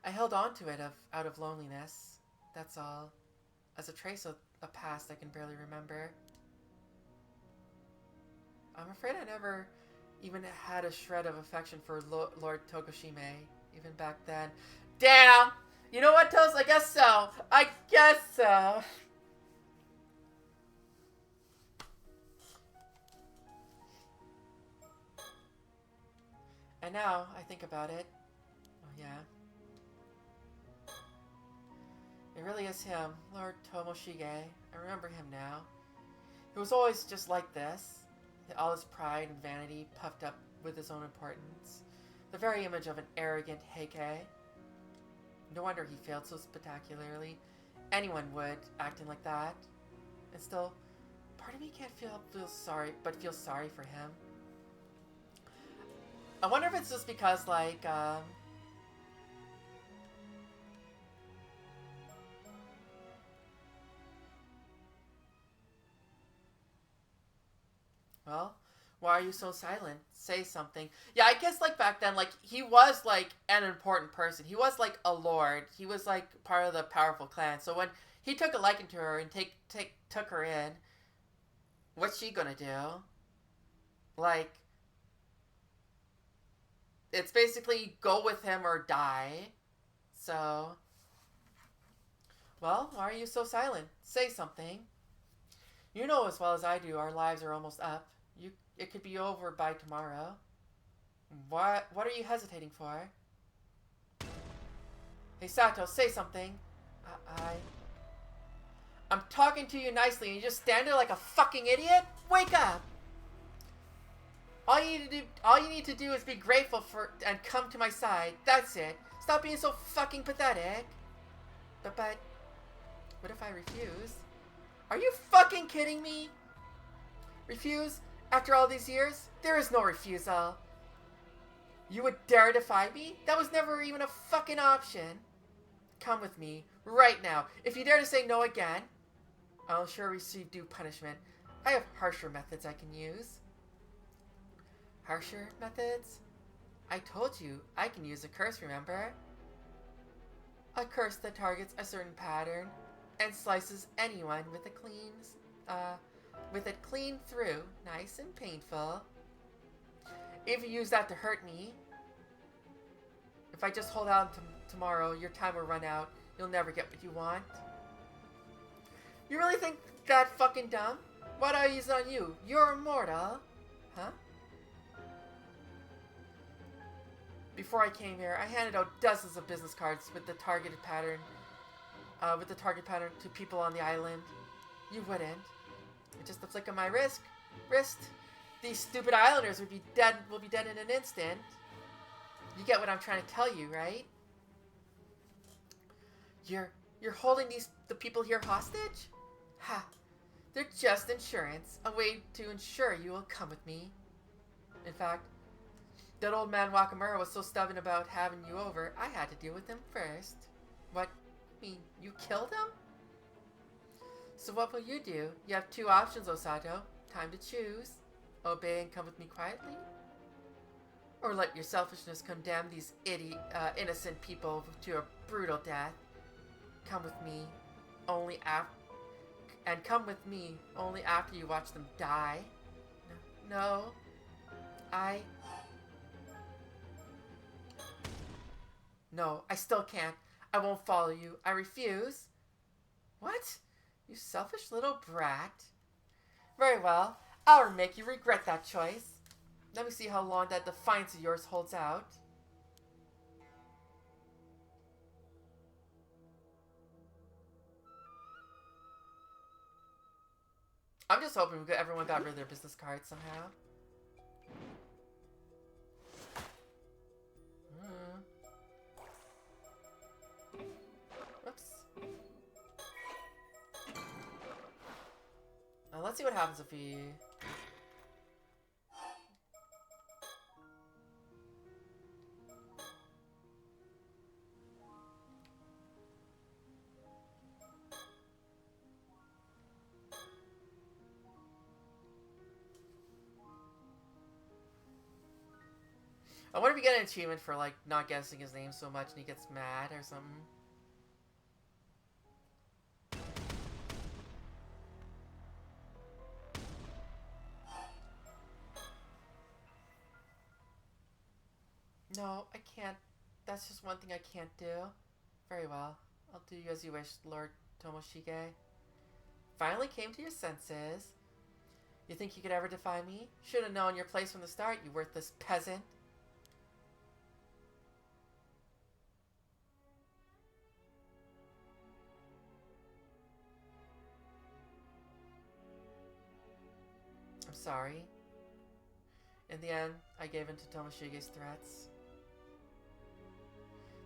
I held on to it out of loneliness, that's all, as a trace of a past I can barely remember. I'm afraid I never even had a shred of affection for Lord Tokushime, even back then. Damn! You know what, Toast? I guess so. I guess so. And now I think about it. Oh, yeah. It really is him, Lord Tomoshige. I remember him now. He was always just like this. All his pride and vanity puffed up with his own importance. The very image of an arrogant heike. No wonder he failed so spectacularly. Anyone would, acting like that. And still, part of me can't feel sorry for him. I wonder if it's just because, like, well, why are you so silent? Say something. Yeah, I guess, like, back then, like, he was, like, an important person. He was, like, a lord. He was, like, part of the powerful clan. So when he took a liking to her and took her in, what's she gonna do? Like, it's basically go with him or die. So, well, why are you so silent? Say something. You know as well as I do, our lives are almost up. It could be over by tomorrow. What are you hesitating for? Hey, Sato, say something. I'm talking to you nicely and you just stand there like a fucking idiot? Wake up! All you need to do is be grateful for and come to my side. That's it. Stop being so fucking pathetic. But what if I refuse? Are you fucking kidding me? Refuse? After all these years? There is no refusal. You would dare defy me? That was never even a fucking option. Come with me, right now. If you dare to say no again, I'll sure receive due punishment. I have harsher methods I can use. Harsher methods? I told you, I can use a curse, remember? A curse that targets a certain pattern and slices anyone with it clean through, nice and painful. If you use that to hurt me, if I just hold out tomorrow, your time will run out. You'll never get what you want. You really think that fucking dumb? Why'd I use it on you? You're immortal. Huh? Before I came here, I handed out dozens of business cards with the target pattern to people on the island. You wouldn't. With just the flick of my wrist, these stupid islanders will be dead in an instant. You get what I'm trying to tell you, right? You're holding the people here hostage? Ha! They're just insurance, a way to ensure you will come with me. In fact, that old man Wakamura was so stubborn about having you over, I had to deal with him first. What? You mean you killed him? So what will you do? You have two options, Osato. Time to choose. Obey and come with me quietly? Or let your selfishness condemn these innocent people to a brutal death. Come with me only after you watch them die. No. No, I still can't. I won't follow you. I refuse. What? You selfish little brat. Very well. I'll make you regret that choice. Let me see how long that defiance of yours holds out. I'm just hoping everyone got rid of their business cards somehow. Whoops. Now let's see what happens if we... I wonder if we get an achievement for, like, not guessing his name so much and he gets mad or something. No, I can't. That's just one thing I can't do. Very well. I'll do you as you wish, Lord Tomoshige. Finally came to your senses. You think you could ever defy me? Should have known your place from the start, you worthless peasant. I'm sorry. In the end, I gave in to Tomoshige's threats.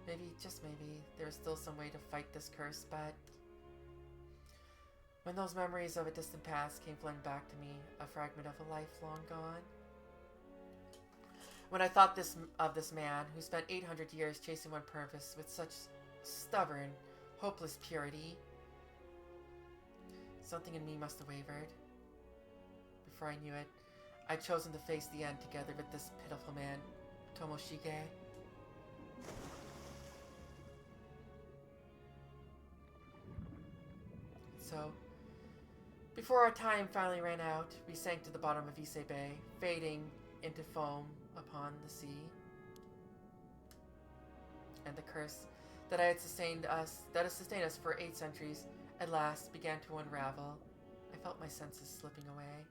Maybe, just maybe, there is still some way to fight this curse, but... When those memories of a distant past came flooding back to me, a fragment of a life long gone. When I thought of this man who spent 800 years chasing one purpose with such stubborn, hopeless purity, something in me must have wavered. Before I knew it, I'd chosen to face the end together with this pitiful man, Tomoshige. So, before our time finally ran out, we sank to the bottom of Ise Bay, fading into foam upon the sea. And the curse that has sustained us for 8 centuries at last began to unravel. I felt my senses slipping away.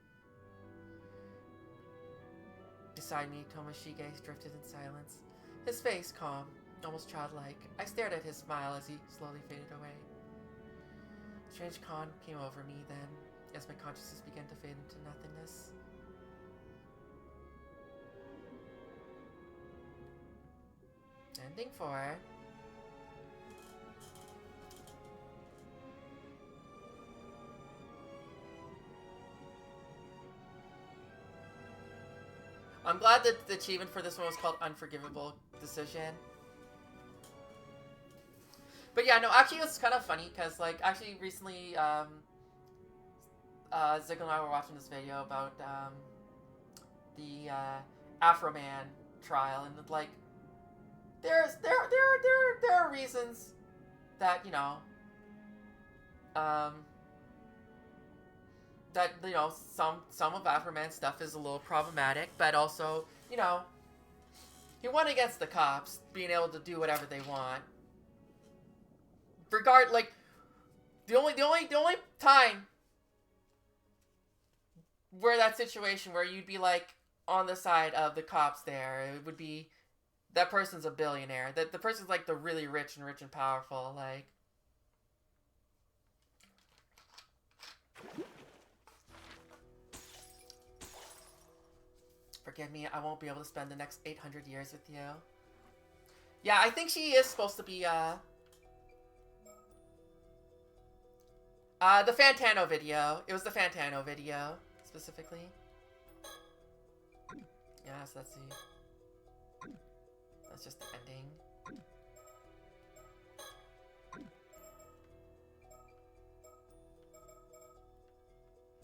Beside me, Tomoshige drifted in silence, his face calm, almost childlike. I stared at his smile as he slowly faded away. A strange calm came over me then, as my consciousness began to fade into nothingness. Ending 4. I'm glad that the achievement for this one was called Unforgivable Decision. But yeah, no, actually it was kind of funny because, like, actually recently, Zig and I were watching this video about, the, Afro Man trial, and, like, there are reasons that, you know, that, you know, some of Afro Man's stuff is a little problematic, but also, you know, he won against the cops, being able to do whatever they want. Like, the only time where that situation where you'd be, like, on the side of the cops there, it would be that person's a billionaire. That the person's, like, the really rich and powerful, like. Forgive me, I won't be able to spend the next 800 years with you. Yeah, I think she is supposed to be, the Fantano video. It was the Fantano video, specifically. Yeah, so that's just the ending.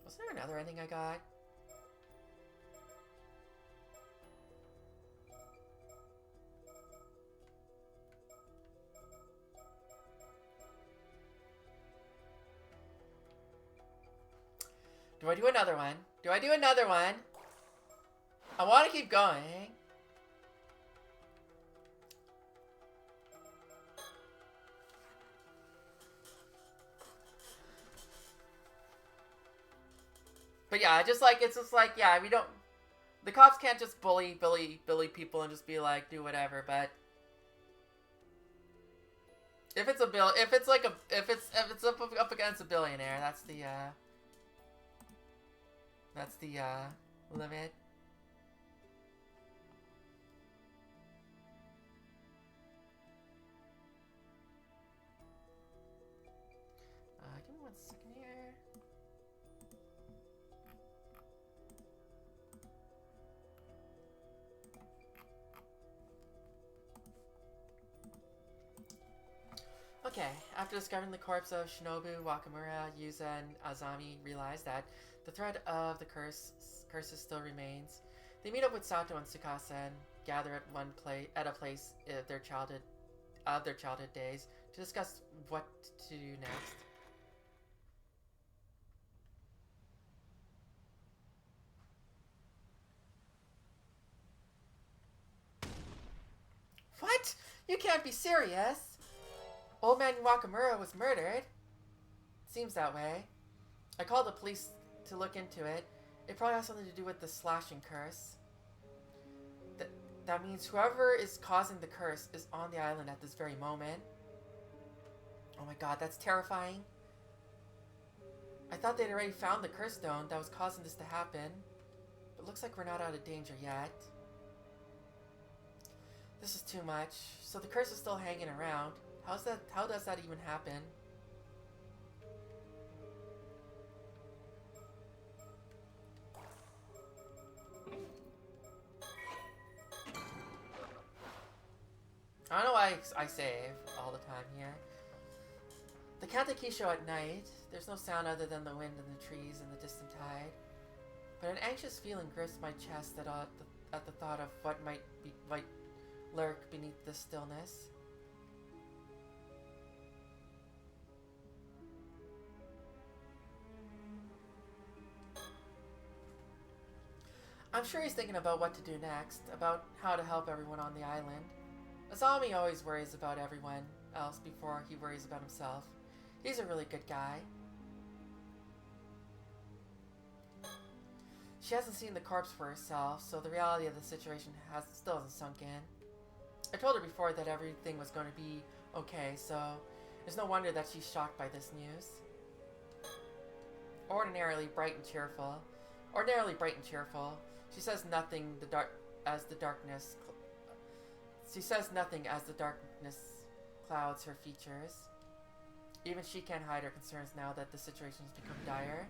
Was there another ending I got? Do I do another one? Do I do another one? I want to keep going. But yeah, it's just like, yeah, we don't, the cops can't just bully people and just be like, do whatever, but if it's up against a billionaire, that's the limit. Give me 1 second here. Okay, after discovering the corpse of Shinobu, Wakamura, Yuza, and Azami realize that the threat of the curses still remains. They meet up with Sato and Tsukasa and gather at a place of their childhood days to discuss what to do next. You can't be serious! Old man Wakamura was murdered. Seems that way. I called the police to look into it. It probably has something to do with the slashing curse. That means whoever is causing the curse is on the island at this very moment. Oh my god, that's terrifying. I thought they'd already found the curse stone that was causing this to happen. But looks like we're not out of danger yet. This is too much. So the curse is still hanging around. How does that even happen? I don't know why I save all the time here. The Kaneki show at night. There's no sound other than the wind in the trees and the distant tide. But an anxious feeling grips my chest at the thought of what might lurk beneath this stillness. I'm sure he's thinking about what to do next, about how to help everyone on the island. Azami always worries about everyone else before he worries about himself. He's a really good guy. She hasn't seen the corpse for herself, so the reality of the situation still hasn't sunk in. I told her before that everything was going to be okay, so it's no wonder that she's shocked by this news. Ordinarily bright and cheerful. She says nothing as the darkness clouds her features. Even she can't hide her concerns now that the situation has become dire.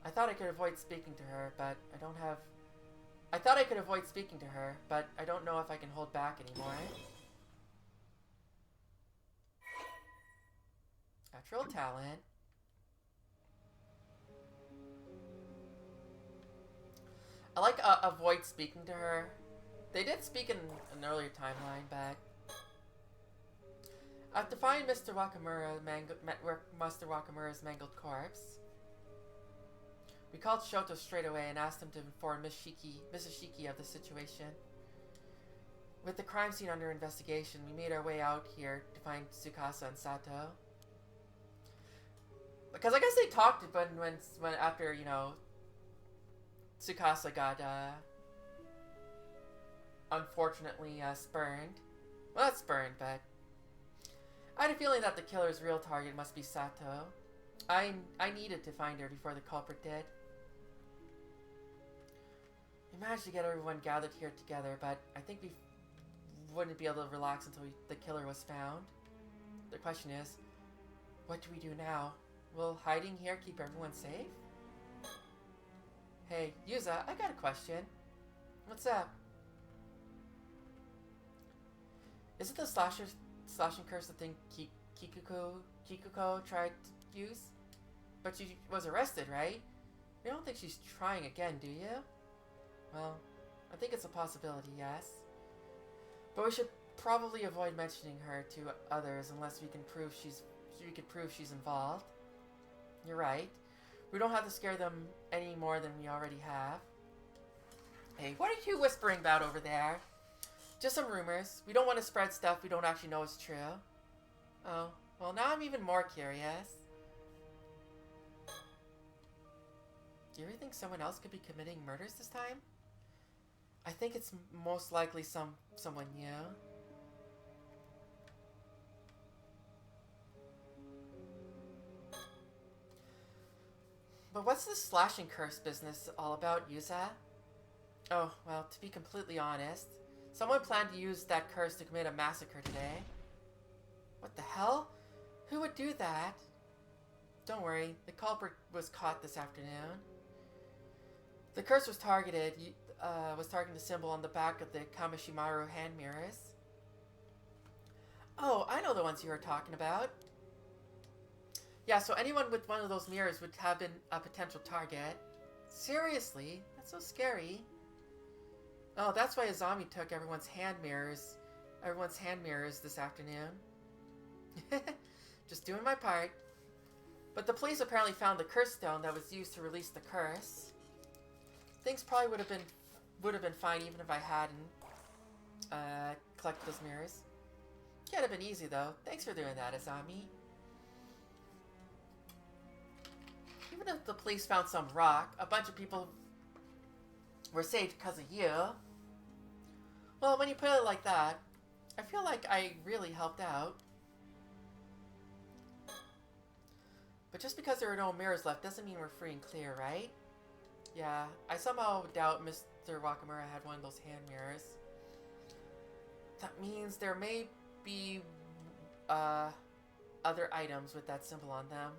I thought I could avoid speaking to her, but I don't know if I can hold back anymore. Natural talent. I like avoid speaking to her. They did speak in an earlier timeline, but after finding Mr. Wakamura's mangled corpse, we called Shoto straight away and asked him to inform Mrs. Shiki of the situation. With the crime scene under investigation, we made our way out here to find Tsukasa and Sato. Because I guess they talked when after, you know, Tsukasa got unfortunately spurned. Well, not spurned, but I had a feeling that the killer's real target must be Sato. I needed to find her before the culprit did. We managed to get everyone gathered here together, but I think we wouldn't be able to relax until the killer was found. The question is, what do we do now? Will hiding here keep everyone safe? Hey, Yuza, I got a question. What's up? Isn't the slashing curse the thing Kikuko tried to use? But she was arrested, right? You don't think she's trying again, do you? Well, I think it's a possibility, yes. But we should probably avoid mentioning her to others unless we can prove she's involved. You're right. We don't have to scare them any more than we already have. Hey, what are you whispering about over there? Just some rumors. We don't want to spread stuff we don't actually know is true. Oh, well now I'm even more curious. Do you really think someone else could be committing murders this time? I think it's most likely someone new. But what's this slashing curse business all about, Yuza? Oh, well, to be completely honest, someone planned to use that curse to commit a massacre today. What the hell? Who would do that? Don't worry, the culprit was caught this afternoon. The curse was targeting the symbol on the back of the Kameshimaru hand mirrors. Oh, I know the ones you were talking about. Yeah, so anyone with one of those mirrors would have been a potential target. Seriously? That's so scary. Oh, that's why Azami took everyone's hand mirrors this afternoon. Just doing my part. But the police apparently found the curse stone that was used to release the curse. Things probably would have been fine even if I hadn't collect those mirrors. Can't have been easy, though. Thanks for doing that, Azami. Even if the police found some rock, a bunch of people were saved because of you. Well, when you put it like that, I feel like I really helped out. But just because there are no mirrors left doesn't mean we're free and clear, right? Yeah, I somehow doubt Mr. Wakamura had one of those hand mirrors. That means there may be other items with that symbol on them.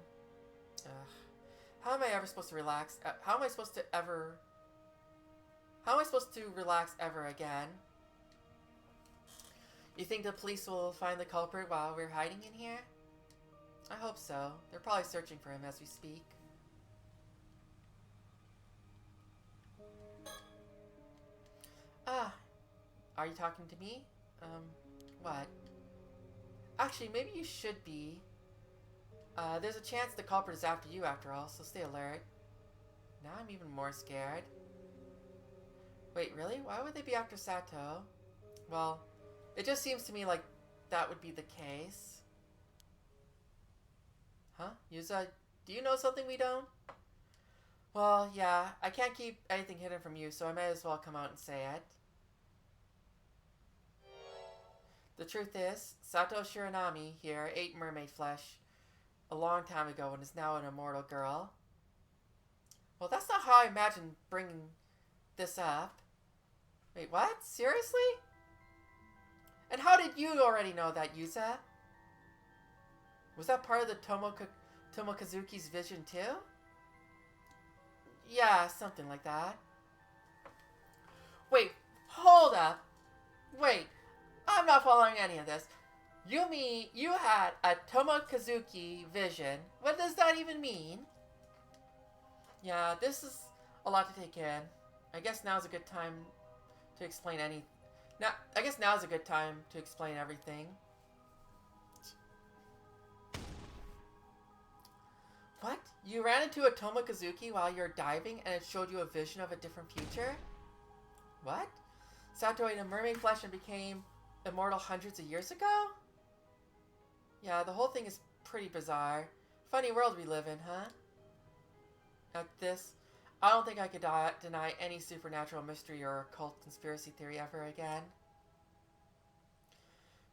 Ugh. How am I ever supposed to relax? How am I supposed to relax ever again? You think the police will find the culprit while we're hiding in here? I hope so. They're probably searching for him as we speak. Ah, are you talking to me? What? Actually, maybe you should be. There's a chance the culprit is after you after all, so stay alert. Now I'm even more scared. Wait, really? Why would they be after Sato? Well, it just seems to me like that would be the case. Huh? Yuza, do you know something we don't? Well, yeah, I can't keep anything hidden from you, so I may as well come out and say it. The truth is, Sato Shiranami here ate mermaid flesh a long time ago and is now an immortal girl. Well, that's not how I imagined bringing this up. Wait, what? Seriously? And how did you already know that, Yuza? Was that part of the Tomokazuki's vision too? Yeah, something like that. Wait, hold up. Wait, I'm not following any of this. You mean you had a Tomokazuki vision? What does that even mean? Yeah, this is a lot to take in. I guess now's a good time to explain now's a good time to explain everything. What? You ran into a Tomokazuki while you were diving and it showed you a vision of a different future? What? Sato ate a mermaid flesh and became immortal hundreds of years ago? Yeah, the whole thing is pretty bizarre. Funny world we live in, huh? At this, I don't think I could deny any supernatural mystery or occult conspiracy theory ever again.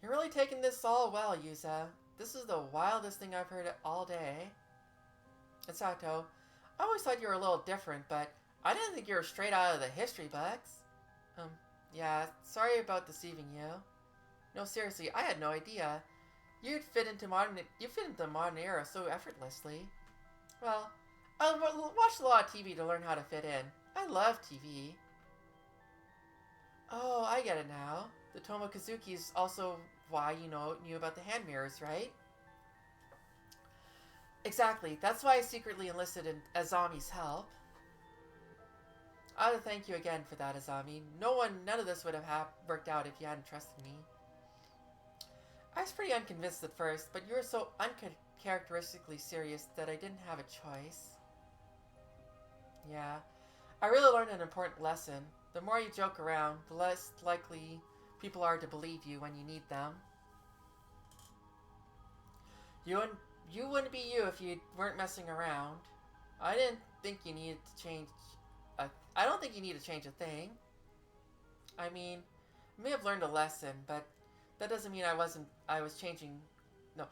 You're really taking this all well, Yuza. This is the wildest thing I've heard all day. And Sato, I always thought you were a little different, but I didn't think you were straight out of the history books. Yeah, sorry about deceiving you. No, seriously, I had no idea. You fit into the modern era so effortlessly. Well, I watched a lot of TV to learn how to fit in. I love TV. Oh, I get it now. The Tomokazuki is also why you knew about the hand mirrors, right? Exactly. That's why I secretly enlisted in Azami's help. I want to thank you again for that, Azami. None of this would have worked out if you hadn't trusted me. I was pretty unconvinced at first, but you were so uncharacteristically serious that I didn't have a choice. Yeah, I really learned an important lesson. The more you joke around, the less likely people are to believe you when you need them. You wouldn't be you if you weren't messing around. I didn't think you needed to change. I don't think you need to change a thing. I mean, I may have learned a lesson, but that doesn't mean I was changing. No.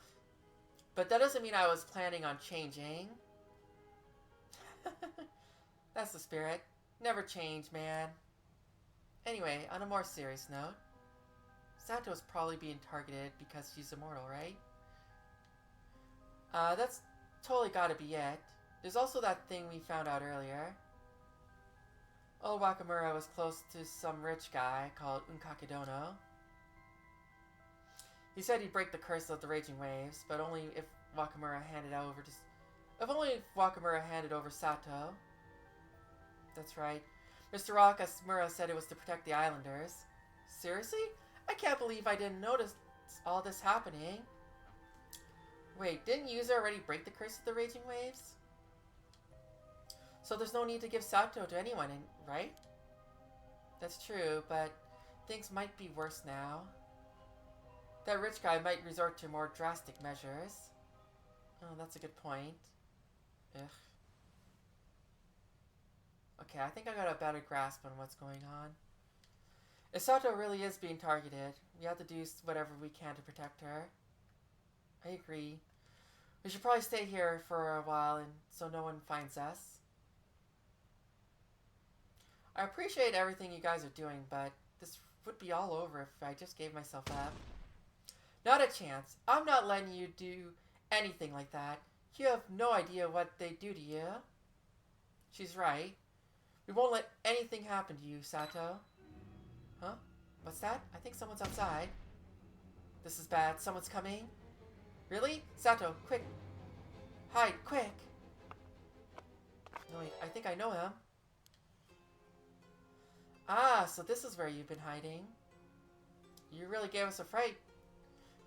But that doesn't mean I was planning on changing. That's the spirit. Never change, man. Anyway, on a more serious note, Sato's probably being targeted because she's immortal, right? That's totally gotta be it. There's also that thing we found out earlier. Old Wakamura was close to some rich guy called Unkakedono. He said he'd break the curse of the raging waves, but only if Wakamura handed over Sato. That's right. Mr. Wakamura said it was to protect the islanders. Seriously? I can't believe I didn't notice all this happening. Wait, didn't Yuza already break the curse of the raging waves? So there's no need to give Sato to anyone, right? That's true, but things might be worse now. That rich guy might resort to more drastic measures. Oh, that's a good point. Ugh. Okay, I think I got a better grasp on what's going on. If Sato really is being targeted, we have to do whatever we can to protect her. I agree. We should probably stay here for a while and so no one finds us. I appreciate everything you guys are doing, but this would be all over if I just gave myself up. Not a chance. I'm not letting you do anything like that. You have no idea what they do to you. She's right. We won't let anything happen to you, Sato. Huh? What's that? I think someone's outside. This is bad. Someone's coming. Really? Sato, quick. Hide, quick. No, wait, I think I know him. Ah, so this is where you've been hiding. You really gave us a fright.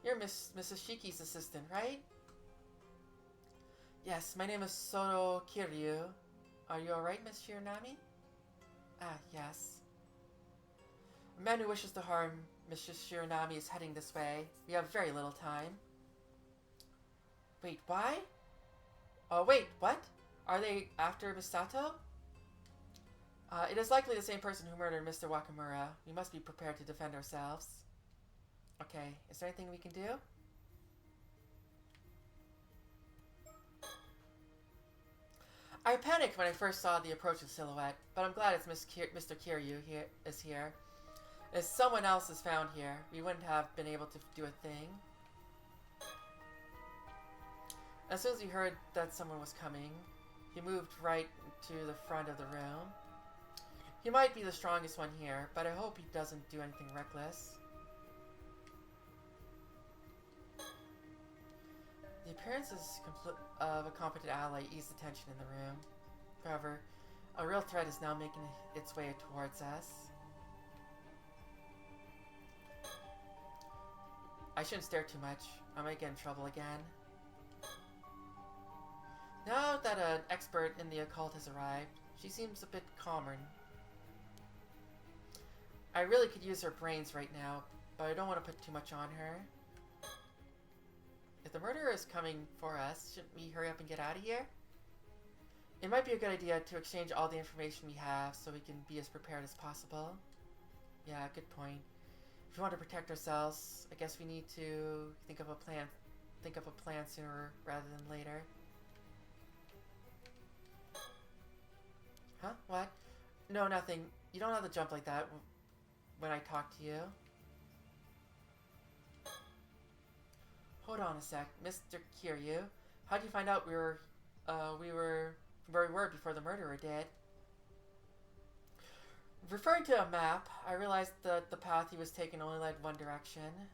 You're Mrs. Shiki's assistant, right? Yes, my name is Soto Kiryu. Are you alright, Miss Shiranami? Ah, yes. A man who wishes to harm Mrs. Shiranami is heading this way. We have very little time. Wait, why? Oh, wait, what? Are they after Misato? It is likely the same person who murdered Mr. Wakamura. We must be prepared to defend ourselves. Okay, is there anything we can do? I panicked when I first saw the approaching silhouette, but I'm glad it's Mr. Kiryu is here. If someone else is found here, we wouldn't have been able to do a thing. As soon as he heard that someone was coming, he moved right to the front of the room. He might be the strongest one here, but I hope he doesn't do anything reckless. The appearance of a competent ally eased the tension in the room. However, a real threat is now making its way towards us. I shouldn't stare too much. I might get in trouble again. Now that an expert in the occult has arrived, she seems a bit calmer. I really could use her brains right now, but I don't want to put too much on her. If the murderer is coming for us, shouldn't we hurry up and get out of here? It might be a good idea to exchange all the information we have so we can be as prepared as possible. Yeah, good point. If we want to protect ourselves, I guess we need to think of a plan sooner rather than later. Huh? What? No, nothing. You don't have to jump like that when I talk to you. Hold on a sec, Mr. Kiryu. How'd you find out we were where we were before the murderer did? Referring to a map, I realized that the path he was taking only led one direction.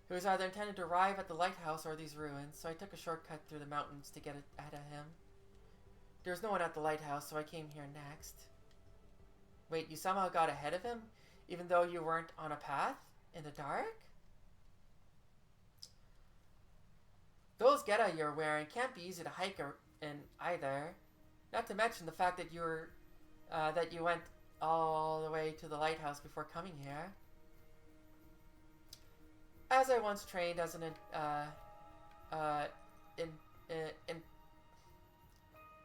He was either intended to arrive at the lighthouse or these ruins, so I took a shortcut through the mountains to get ahead of him. There was no one at the lighthouse, so I came here next. Wait, you somehow got ahead of him, even though you weren't on a path? In the dark? Those geta you're wearing can't be easy to hike in either. Not to mention the fact that you went all the way to the lighthouse before coming here. As I once trained as an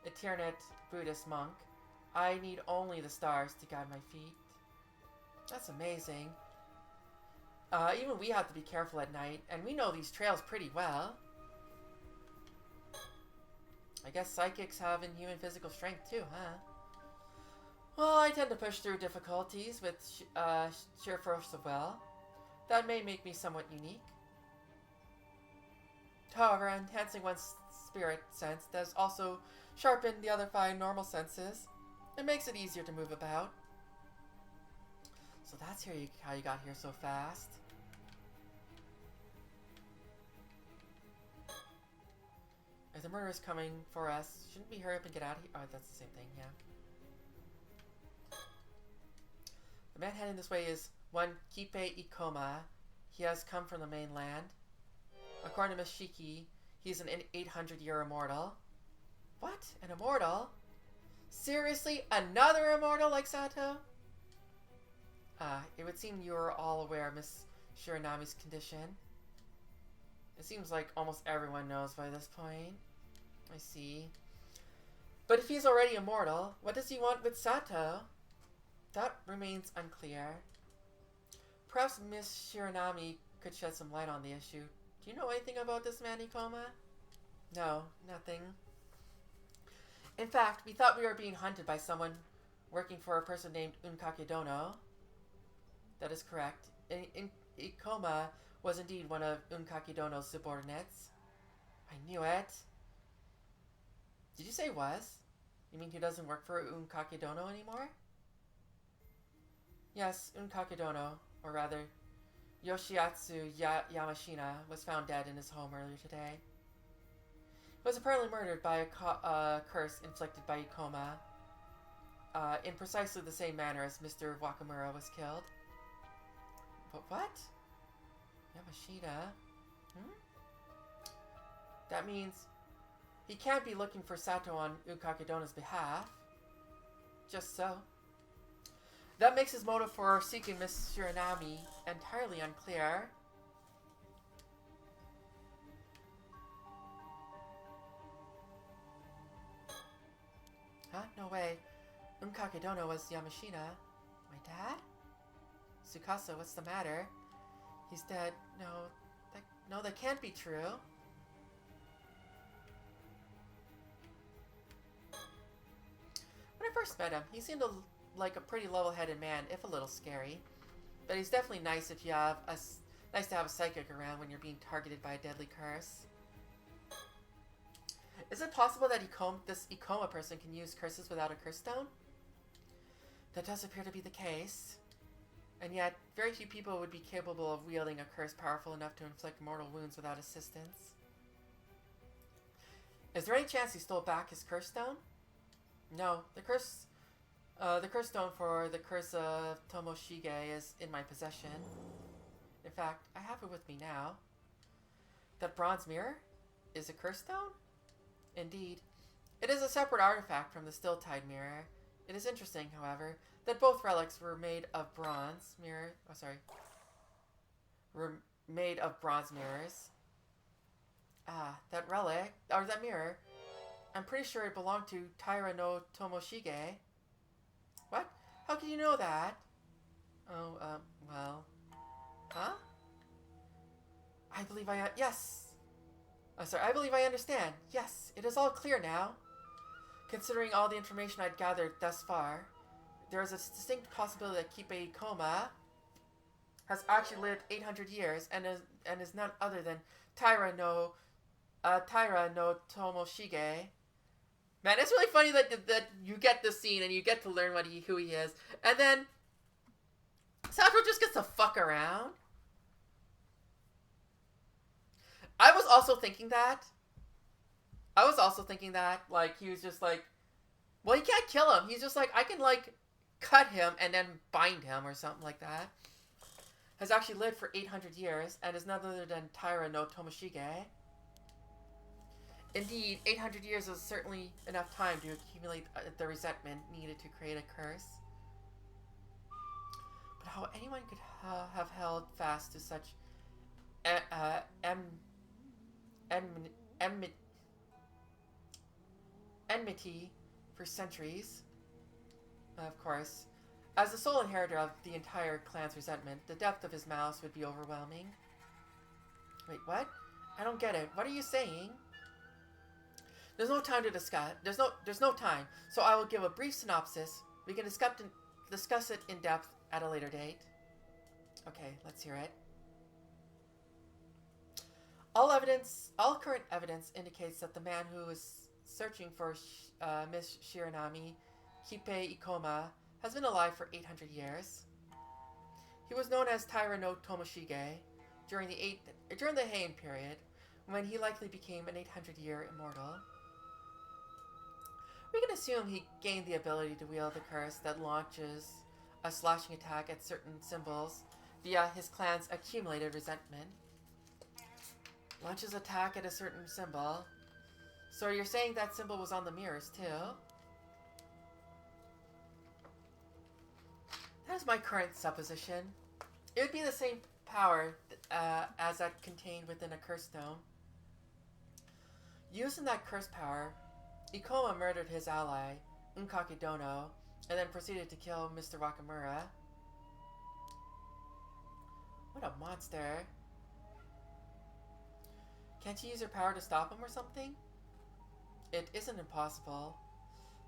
itinerant Buddhist monk, I need only the stars to guide my feet. That's amazing. Even we have to be careful at night, and we know these trails pretty well. I guess psychics have inhuman physical strength too, huh? Well, I tend to push through difficulties with sheer force of will. That may make me somewhat unique. However, enhancing one's spirit sense does also sharpen the other 5 normal senses. It makes it easier to move about. So that's how you got here so fast. If the murderer's coming for us, shouldn't we hurry up and get out of here? Oh, that's the same thing, yeah. The man heading this way is one Kipe Ikoma. He has come from the mainland. According to Miss Shiki, he's an 800-year immortal. What? An immortal? Seriously? Another immortal like Sato? It would seem you are all aware Miss Shiranami's condition. It seems like almost everyone knows by this point. I see. But if he's already immortal, what does he want with Sato? That remains unclear. Perhaps Miss Shiranami could shed some light on the issue. Do you know anything about this man, Ikoma? No, nothing. In fact, we thought we were being hunted by someone working for a person named Unkakedono. That is correct. Ikoma was indeed one of Unkakedono's subordinates. I knew it. Did you say was? You mean he doesn't work for Unkakedono anymore? Yes, Unkakedono, or rather, Yoshiatsu Yamashina, was found dead in his home earlier today. He was apparently murdered by a curse inflicted by Ikoma, in precisely the same manner as Mr. Wakamura was killed. But what? Yamashita? That means he can't be looking for Sato on Unkakedono's behalf. Just so. That makes his motive for seeking Miss Shiranami entirely unclear. Huh? No way. Unkakedono was Yamashina. My dad? Tsukasa, what's the matter? He's dead. No, that can't be true. When I first met him, he seemed like a pretty level-headed man, if a little scary. But he's definitely nice if you have nice to have a psychic around when you're being targeted by a deadly curse. Is it possible that this Ikoma person can use curses without a curse stone? That does appear to be the case. And yet, very few people would be capable of wielding a curse powerful enough to inflict mortal wounds without assistance. Is there any chance he stole back his curse stone? No, the curse stone for the curse of Tomoshige is in my possession. In fact, I have it with me now. That bronze mirror is a curse stone? Indeed. It is a separate artifact from the still-tide mirror. It is interesting, however, that both relics were made of bronze mirrors. Ah, that relic, or that mirror, I'm pretty sure it belonged to Taira no Tomoshige. What? How can you know that? Oh, well. Huh? I believe yes! I believe I understand. Yes, it is all clear now. Considering all the information I'd gathered thus far, there is a distinct possibility that Kipe Ikoma has actually lived 800 years and is none other than Taira no Tomoshige. Man, it's really funny that you get this scene and you get to learn who he is, and then Sato just gets to fuck around. I was also thinking that. Like, he was just like, well, you can't kill him. He's just like, I can, like, cut him and then bind him or something like that. Has actually lived for 800 years and is none other than Taira no Tomoshige. Indeed, 800 years is certainly enough time to accumulate the resentment needed to create a curse. But how anyone could have held fast to such enmity for centuries. Of course, as the sole inheritor of the entire clan's resentment, the depth of his malice would be overwhelming. Wait, what? I don't get it. What are you saying? There's no time to discuss. There's no time. So I will give a brief synopsis. We can discuss it in depth at a later date. Okay, let's hear it. All current evidence indicates that the man who is searching for Miss Shiranami, Kipe Ikoma, has been alive for 800 years. He was known as Taira no Tomoshige during the Heian period, when he likely became an 800-year immortal. We can assume he gained the ability to wield the curse that launches a slashing attack at certain symbols via his clan's accumulated resentment. Launches attack at a certain symbol. So you're saying that symbol was on the mirrors too? That is my current supposition. It would be the same power as that contained within a curse dome. Using that curse power, Ikoma murdered his ally, Unkakidono, and then proceeded to kill Mr. Wakamura. What a monster. Can't you use your power to stop him or something? It isn't impossible,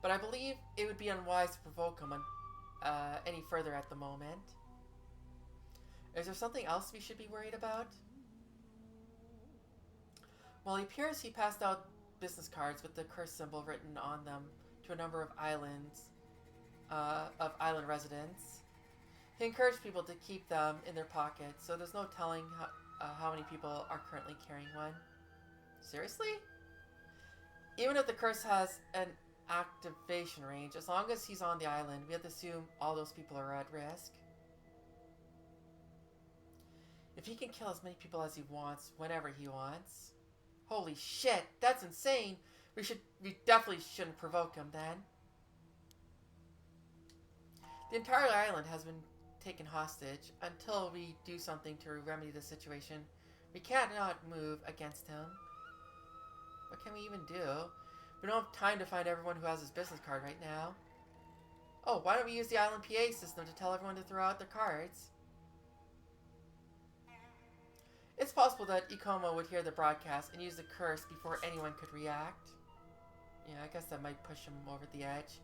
but I believe it would be unwise to provoke him any further at the moment. Is there something else we should be worried about? Well, it appears he passed out business cards with the curse symbol written on them to a number of island residents. He encouraged people to keep them in their pockets, so there's no telling how many people are currently carrying one. Seriously? Even if the curse has an activation range, as long as he's on the island, we have to assume all those people are at risk. If he can kill as many people as he wants, whenever he wants. Holy shit, that's insane! We definitely shouldn't provoke him then. The entire island has been taken hostage. Until we do something to remedy the situation, we cannot move against him. What can we even do? We don't have time to find everyone who has his business card right now. Oh, why don't we use the island PA system to tell everyone to throw out their cards? It's possible that Ikoma would hear the broadcast and use the curse before anyone could react. Yeah, I guess that might push him over the edge.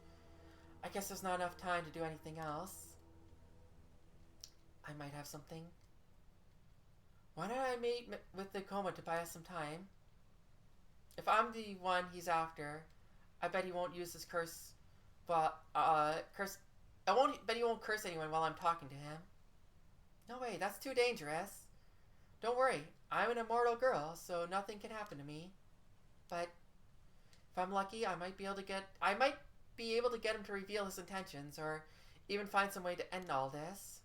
I guess there's not enough time to do anything else. I might have something. Why don't I meet with Ikoma to buy us some time? If I'm the one he's after, I bet he won't use his curse. But bet he won't curse anyone while I'm talking to him. No way, that's too dangerous. Don't worry, I'm an immortal girl, so nothing can happen to me. But if I'm lucky, I might be able to get him to reveal his intentions, or even find some way to end all this.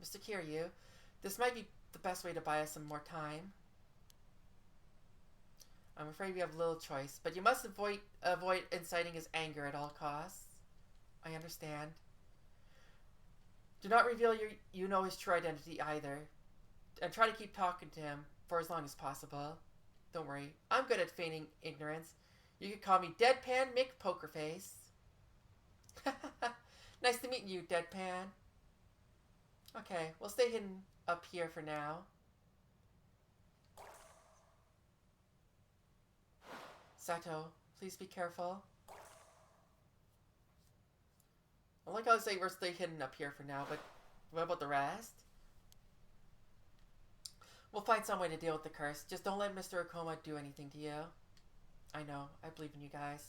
Mr. Kiryu, this might be the best way to buy us some more time. I'm afraid we have little choice, but you must avoid inciting his anger at all costs. I understand. Do not reveal his true identity either, and try to keep talking to him for as long as possible. Don't worry, I'm good at feigning ignorance. You could call me Deadpan Mick Pokerface. Nice to meet you, Deadpan. Okay, we'll stay hidden up here for now. Sato, please be careful. I like how I say we're stay hidden up here for now, but what about the rest? We'll find some way to deal with the curse. Just don't let Mr. Ikoma do anything to you. I know, I believe in you guys.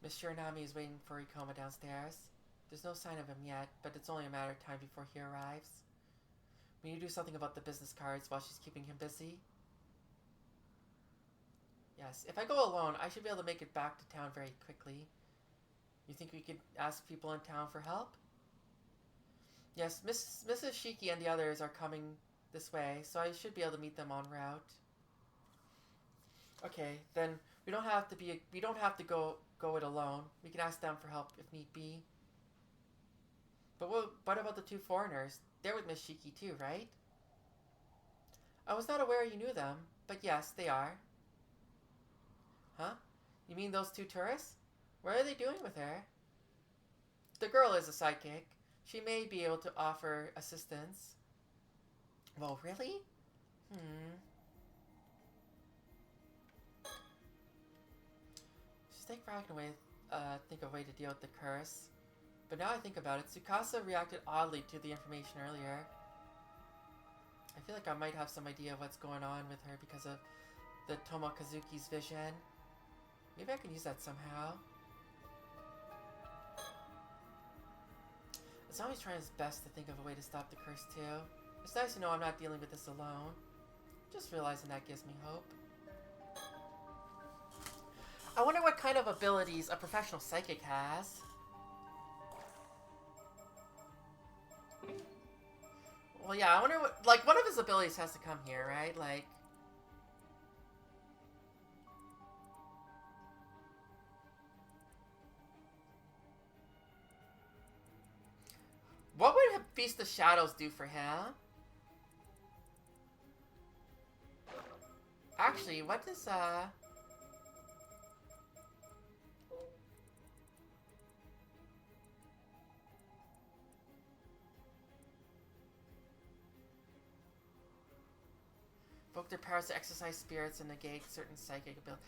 Miss Shiranami is waiting for Ikoma downstairs. There's no sign of him yet, but it's only a matter of time before he arrives. We need to do something about the business cards while she's keeping him busy. Yes, if I go alone, I should be able to make it back to town very quickly. You think we could ask people in town for help? Yes, Mrs. Shiki and the others are coming this way, so I should be able to meet them en route. Okay, then we don't have to go it alone. We can ask them for help if need be. But what about the two foreigners? They're with Miss Shiki too, right? I was not aware you knew them, but yes, they are. Huh? You mean those two tourists? What are they doing with her? The girl is a psychic. She may be able to offer assistance. Well, really? Just think of a way to deal with the curse. But now I think about it, Tsukasa reacted oddly to the information earlier. I feel like I might have some idea of what's going on with her because of the Tomokazuki's vision. Maybe I can use that somehow. It's always trying his best to think of a way to stop the curse too. It's nice to know I'm not dealing with this alone. Just realizing that gives me hope. I wonder what kind of abilities a professional psychic has. Well, yeah, I wonder what, like, one of his abilities has to come here, right? Like, Feast of Shadows do for him? Actually, what does, evoke their powers to exercise spirits and negate certain psychic abilities.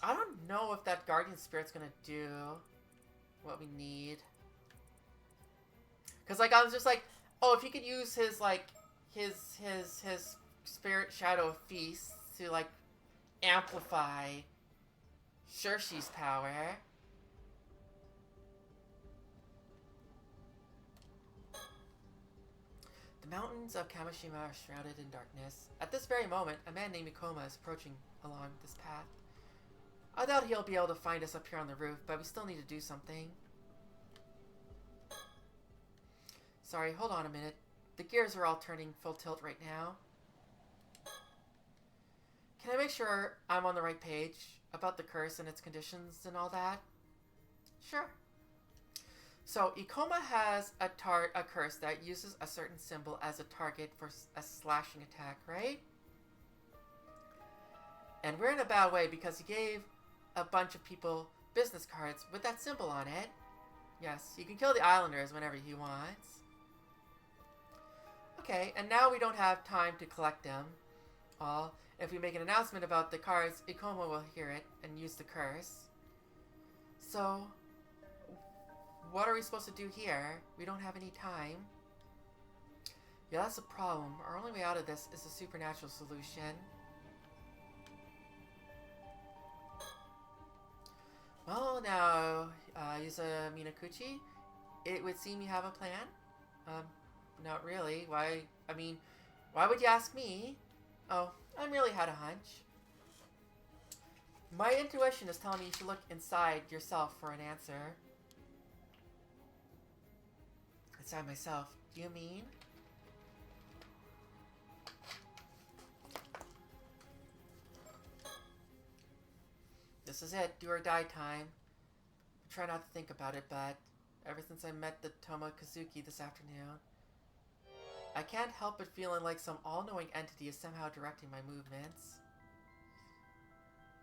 I don't know if that guardian spirit's gonna do what we need. Cause like I was just like, oh, if he could use his like his spirit shadow feast to like amplify Shershi's power. The mountains of Kamishima are shrouded in darkness. At this very moment, a man named Ikoma is approaching along this path. I doubt he'll be able to find us up here on the roof, but we still need to do something. Sorry, hold on a minute. The gears are all turning full tilt right now. Can I make sure I'm on the right page about the curse and its conditions and all that? Sure. So, Ikoma has a curse that uses a certain symbol as a target for a slashing attack, right? And we're in a bad way because he gave a bunch of people business cards with that symbol on it. Yes, you can kill the islanders whenever he wants. Okay, and now we don't have time to collect them all. If we make an announcement about the cards, Ikoma will hear it and use the curse. So, what are we supposed to do here? We don't have any time. Yeah, that's a problem. Our only way out of this is a supernatural solution. Well, now, Yuza Minakuchi, it would seem you have a plan. Not really. Why? I mean, why would you ask me? Oh, I merely had a hunch. My intuition is telling me you should look inside yourself for an answer. Inside myself, do you mean? This is it, do or die time. I try not to think about it, but ever since I met the Tomokazuki this afternoon, I can't help but feeling like some all-knowing entity is somehow directing my movements.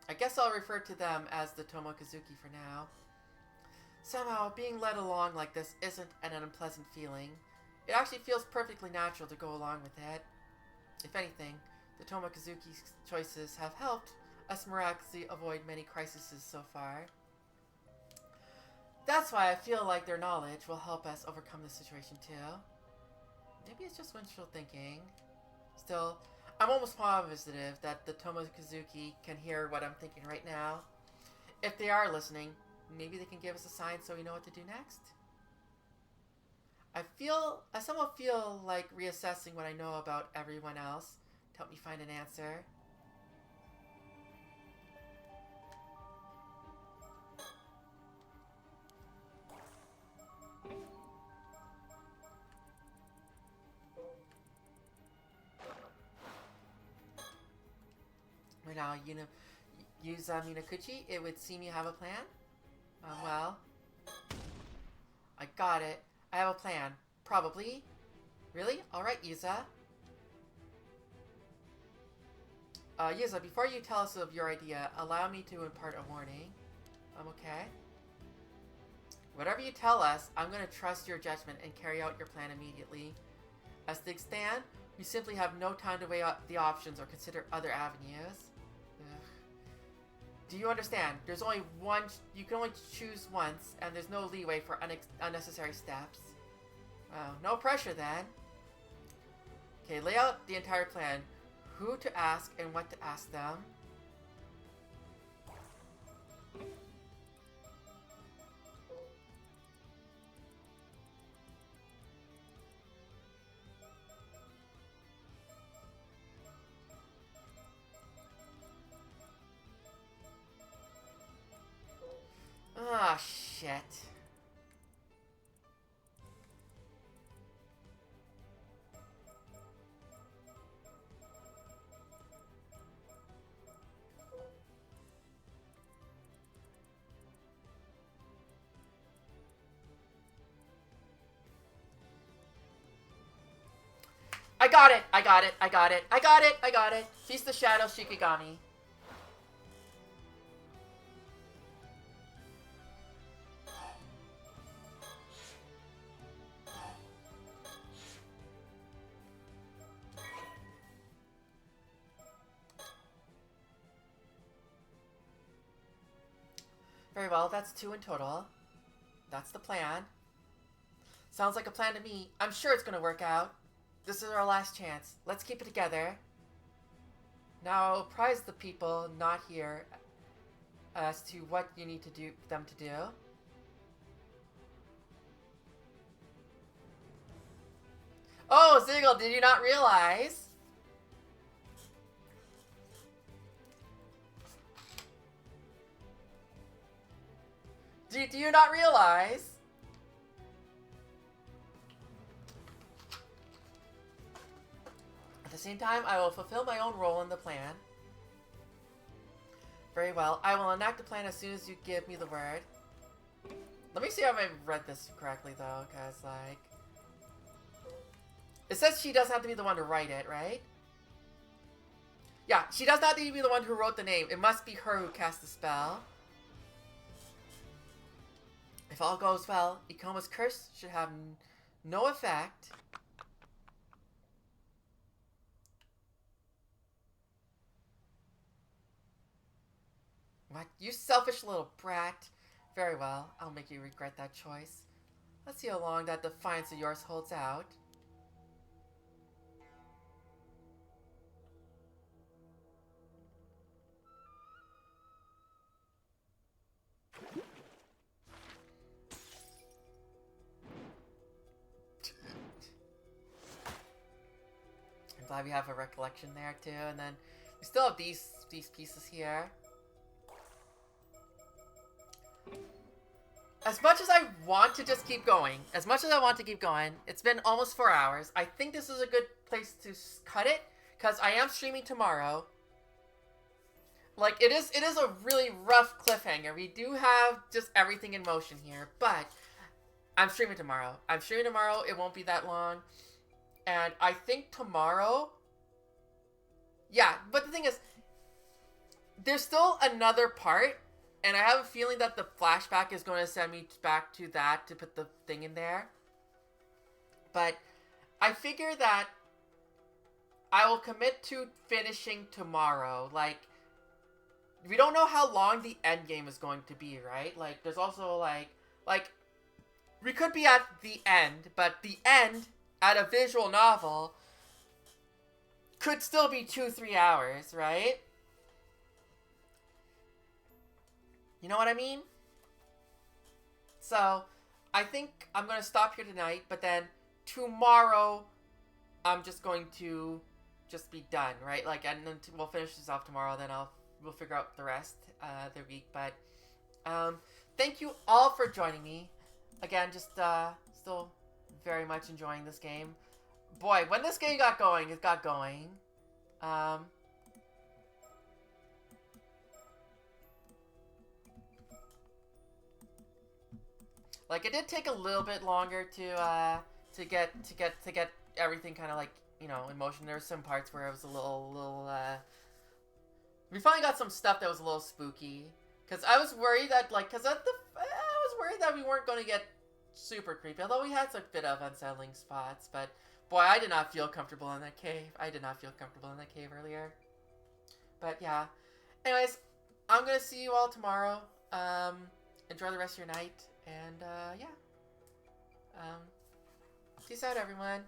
I guess I'll refer to them as the Tomokazuki for now. Somehow, being led along like this isn't an unpleasant feeling. It actually feels perfectly natural to go along with it. If anything, the Tomokazuki's choices have helped us miraculously avoid many crises so far. That's why I feel like their knowledge will help us overcome this situation too. Maybe it's just wishful thinking. Still, I'm almost positive that the Tomokazuki can hear what I'm thinking right now. If they are listening, maybe they can give us a sign so we know what to do next. I somehow feel like reassessing what I know about everyone else to help me find an answer. Right now, Yuza Minakuchi, it would seem you have a plan? Well, I got it. I have a plan. Probably. Really? Alright, Yuza. Yuza, before you tell us of your idea, allow me to impart a warning. Okay. Whatever you tell us, I'm going to trust your judgment and carry out your plan immediately. As things stand, we simply have no time to weigh up the options or consider other avenues. Ugh. Do you understand? There's only one, you can only choose once, and there's no leeway for unnecessary steps. No pressure then. Okay, lay out the entire plan. Who to ask and what to ask them. Ah, shit. I got it! I got it! I got it! I got it! I got it! Feast the Shadow Shikigami. Very well, that's 2 in total. That's the plan. Sounds like a plan to me. I'm sure it's gonna work out. This is our last chance. Let's keep it together. Now, apprise the people not here as to what you need to do them to do. Oh, Ziggle, did you not realize? Do you not realize? At the same time, I will fulfill my own role in the plan. Very well. I will enact the plan as soon as you give me the word. Let me see if I read this correctly, though, because, like... It says she doesn't have to be the one to write it, right? Yeah, she does not need to be the one who wrote the name. It must be her who cast the spell. If all goes well, Ikoma's curse should have no effect. What? You selfish little brat. Very well, I'll make you regret that choice. Let's see how long that defiance of yours holds out. I'm glad we have a recollection there too, and then we still have these pieces here. As much as I want to just keep going, it's been almost 4 hours. I think this is a good place to cut it, because I am streaming tomorrow. Like, it is a really rough cliffhanger. We do have just everything in motion here, but I'm streaming tomorrow. It won't be that long. And I think tomorrow... Yeah, but the thing is, there's still another part. And I have a feeling that the flashback is going to send me back to that to put the thing in there. But I figure that I will commit to finishing tomorrow. Like, we don't know how long the end game is going to be, right? Like, there's also, like, we could be at the end, but the end at a visual novel could still be 2-3 hours, right? You know what I mean? So, I think I'm going to stop here tonight, but then tomorrow, I'm just going to just be done, right? Like, and then we'll finish this off tomorrow, then we'll figure out the rest of the week, but, thank you all for joining me. Again, just, still very much enjoying this game. Boy, when this game got going, it got going. Like, it did take a little bit longer to get everything kind of, like, you know, in motion. There were some parts where it was a little, we finally got some stuff that was a little spooky. Because I was worried that, like, I was worried that we weren't going to get super creepy. Although we had a bit of unsettling spots. But, boy, I did not feel comfortable in that cave. Earlier. But, yeah. Anyways, I'm going to see you all tomorrow. Enjoy the rest of your night. And, yeah. Peace out, everyone.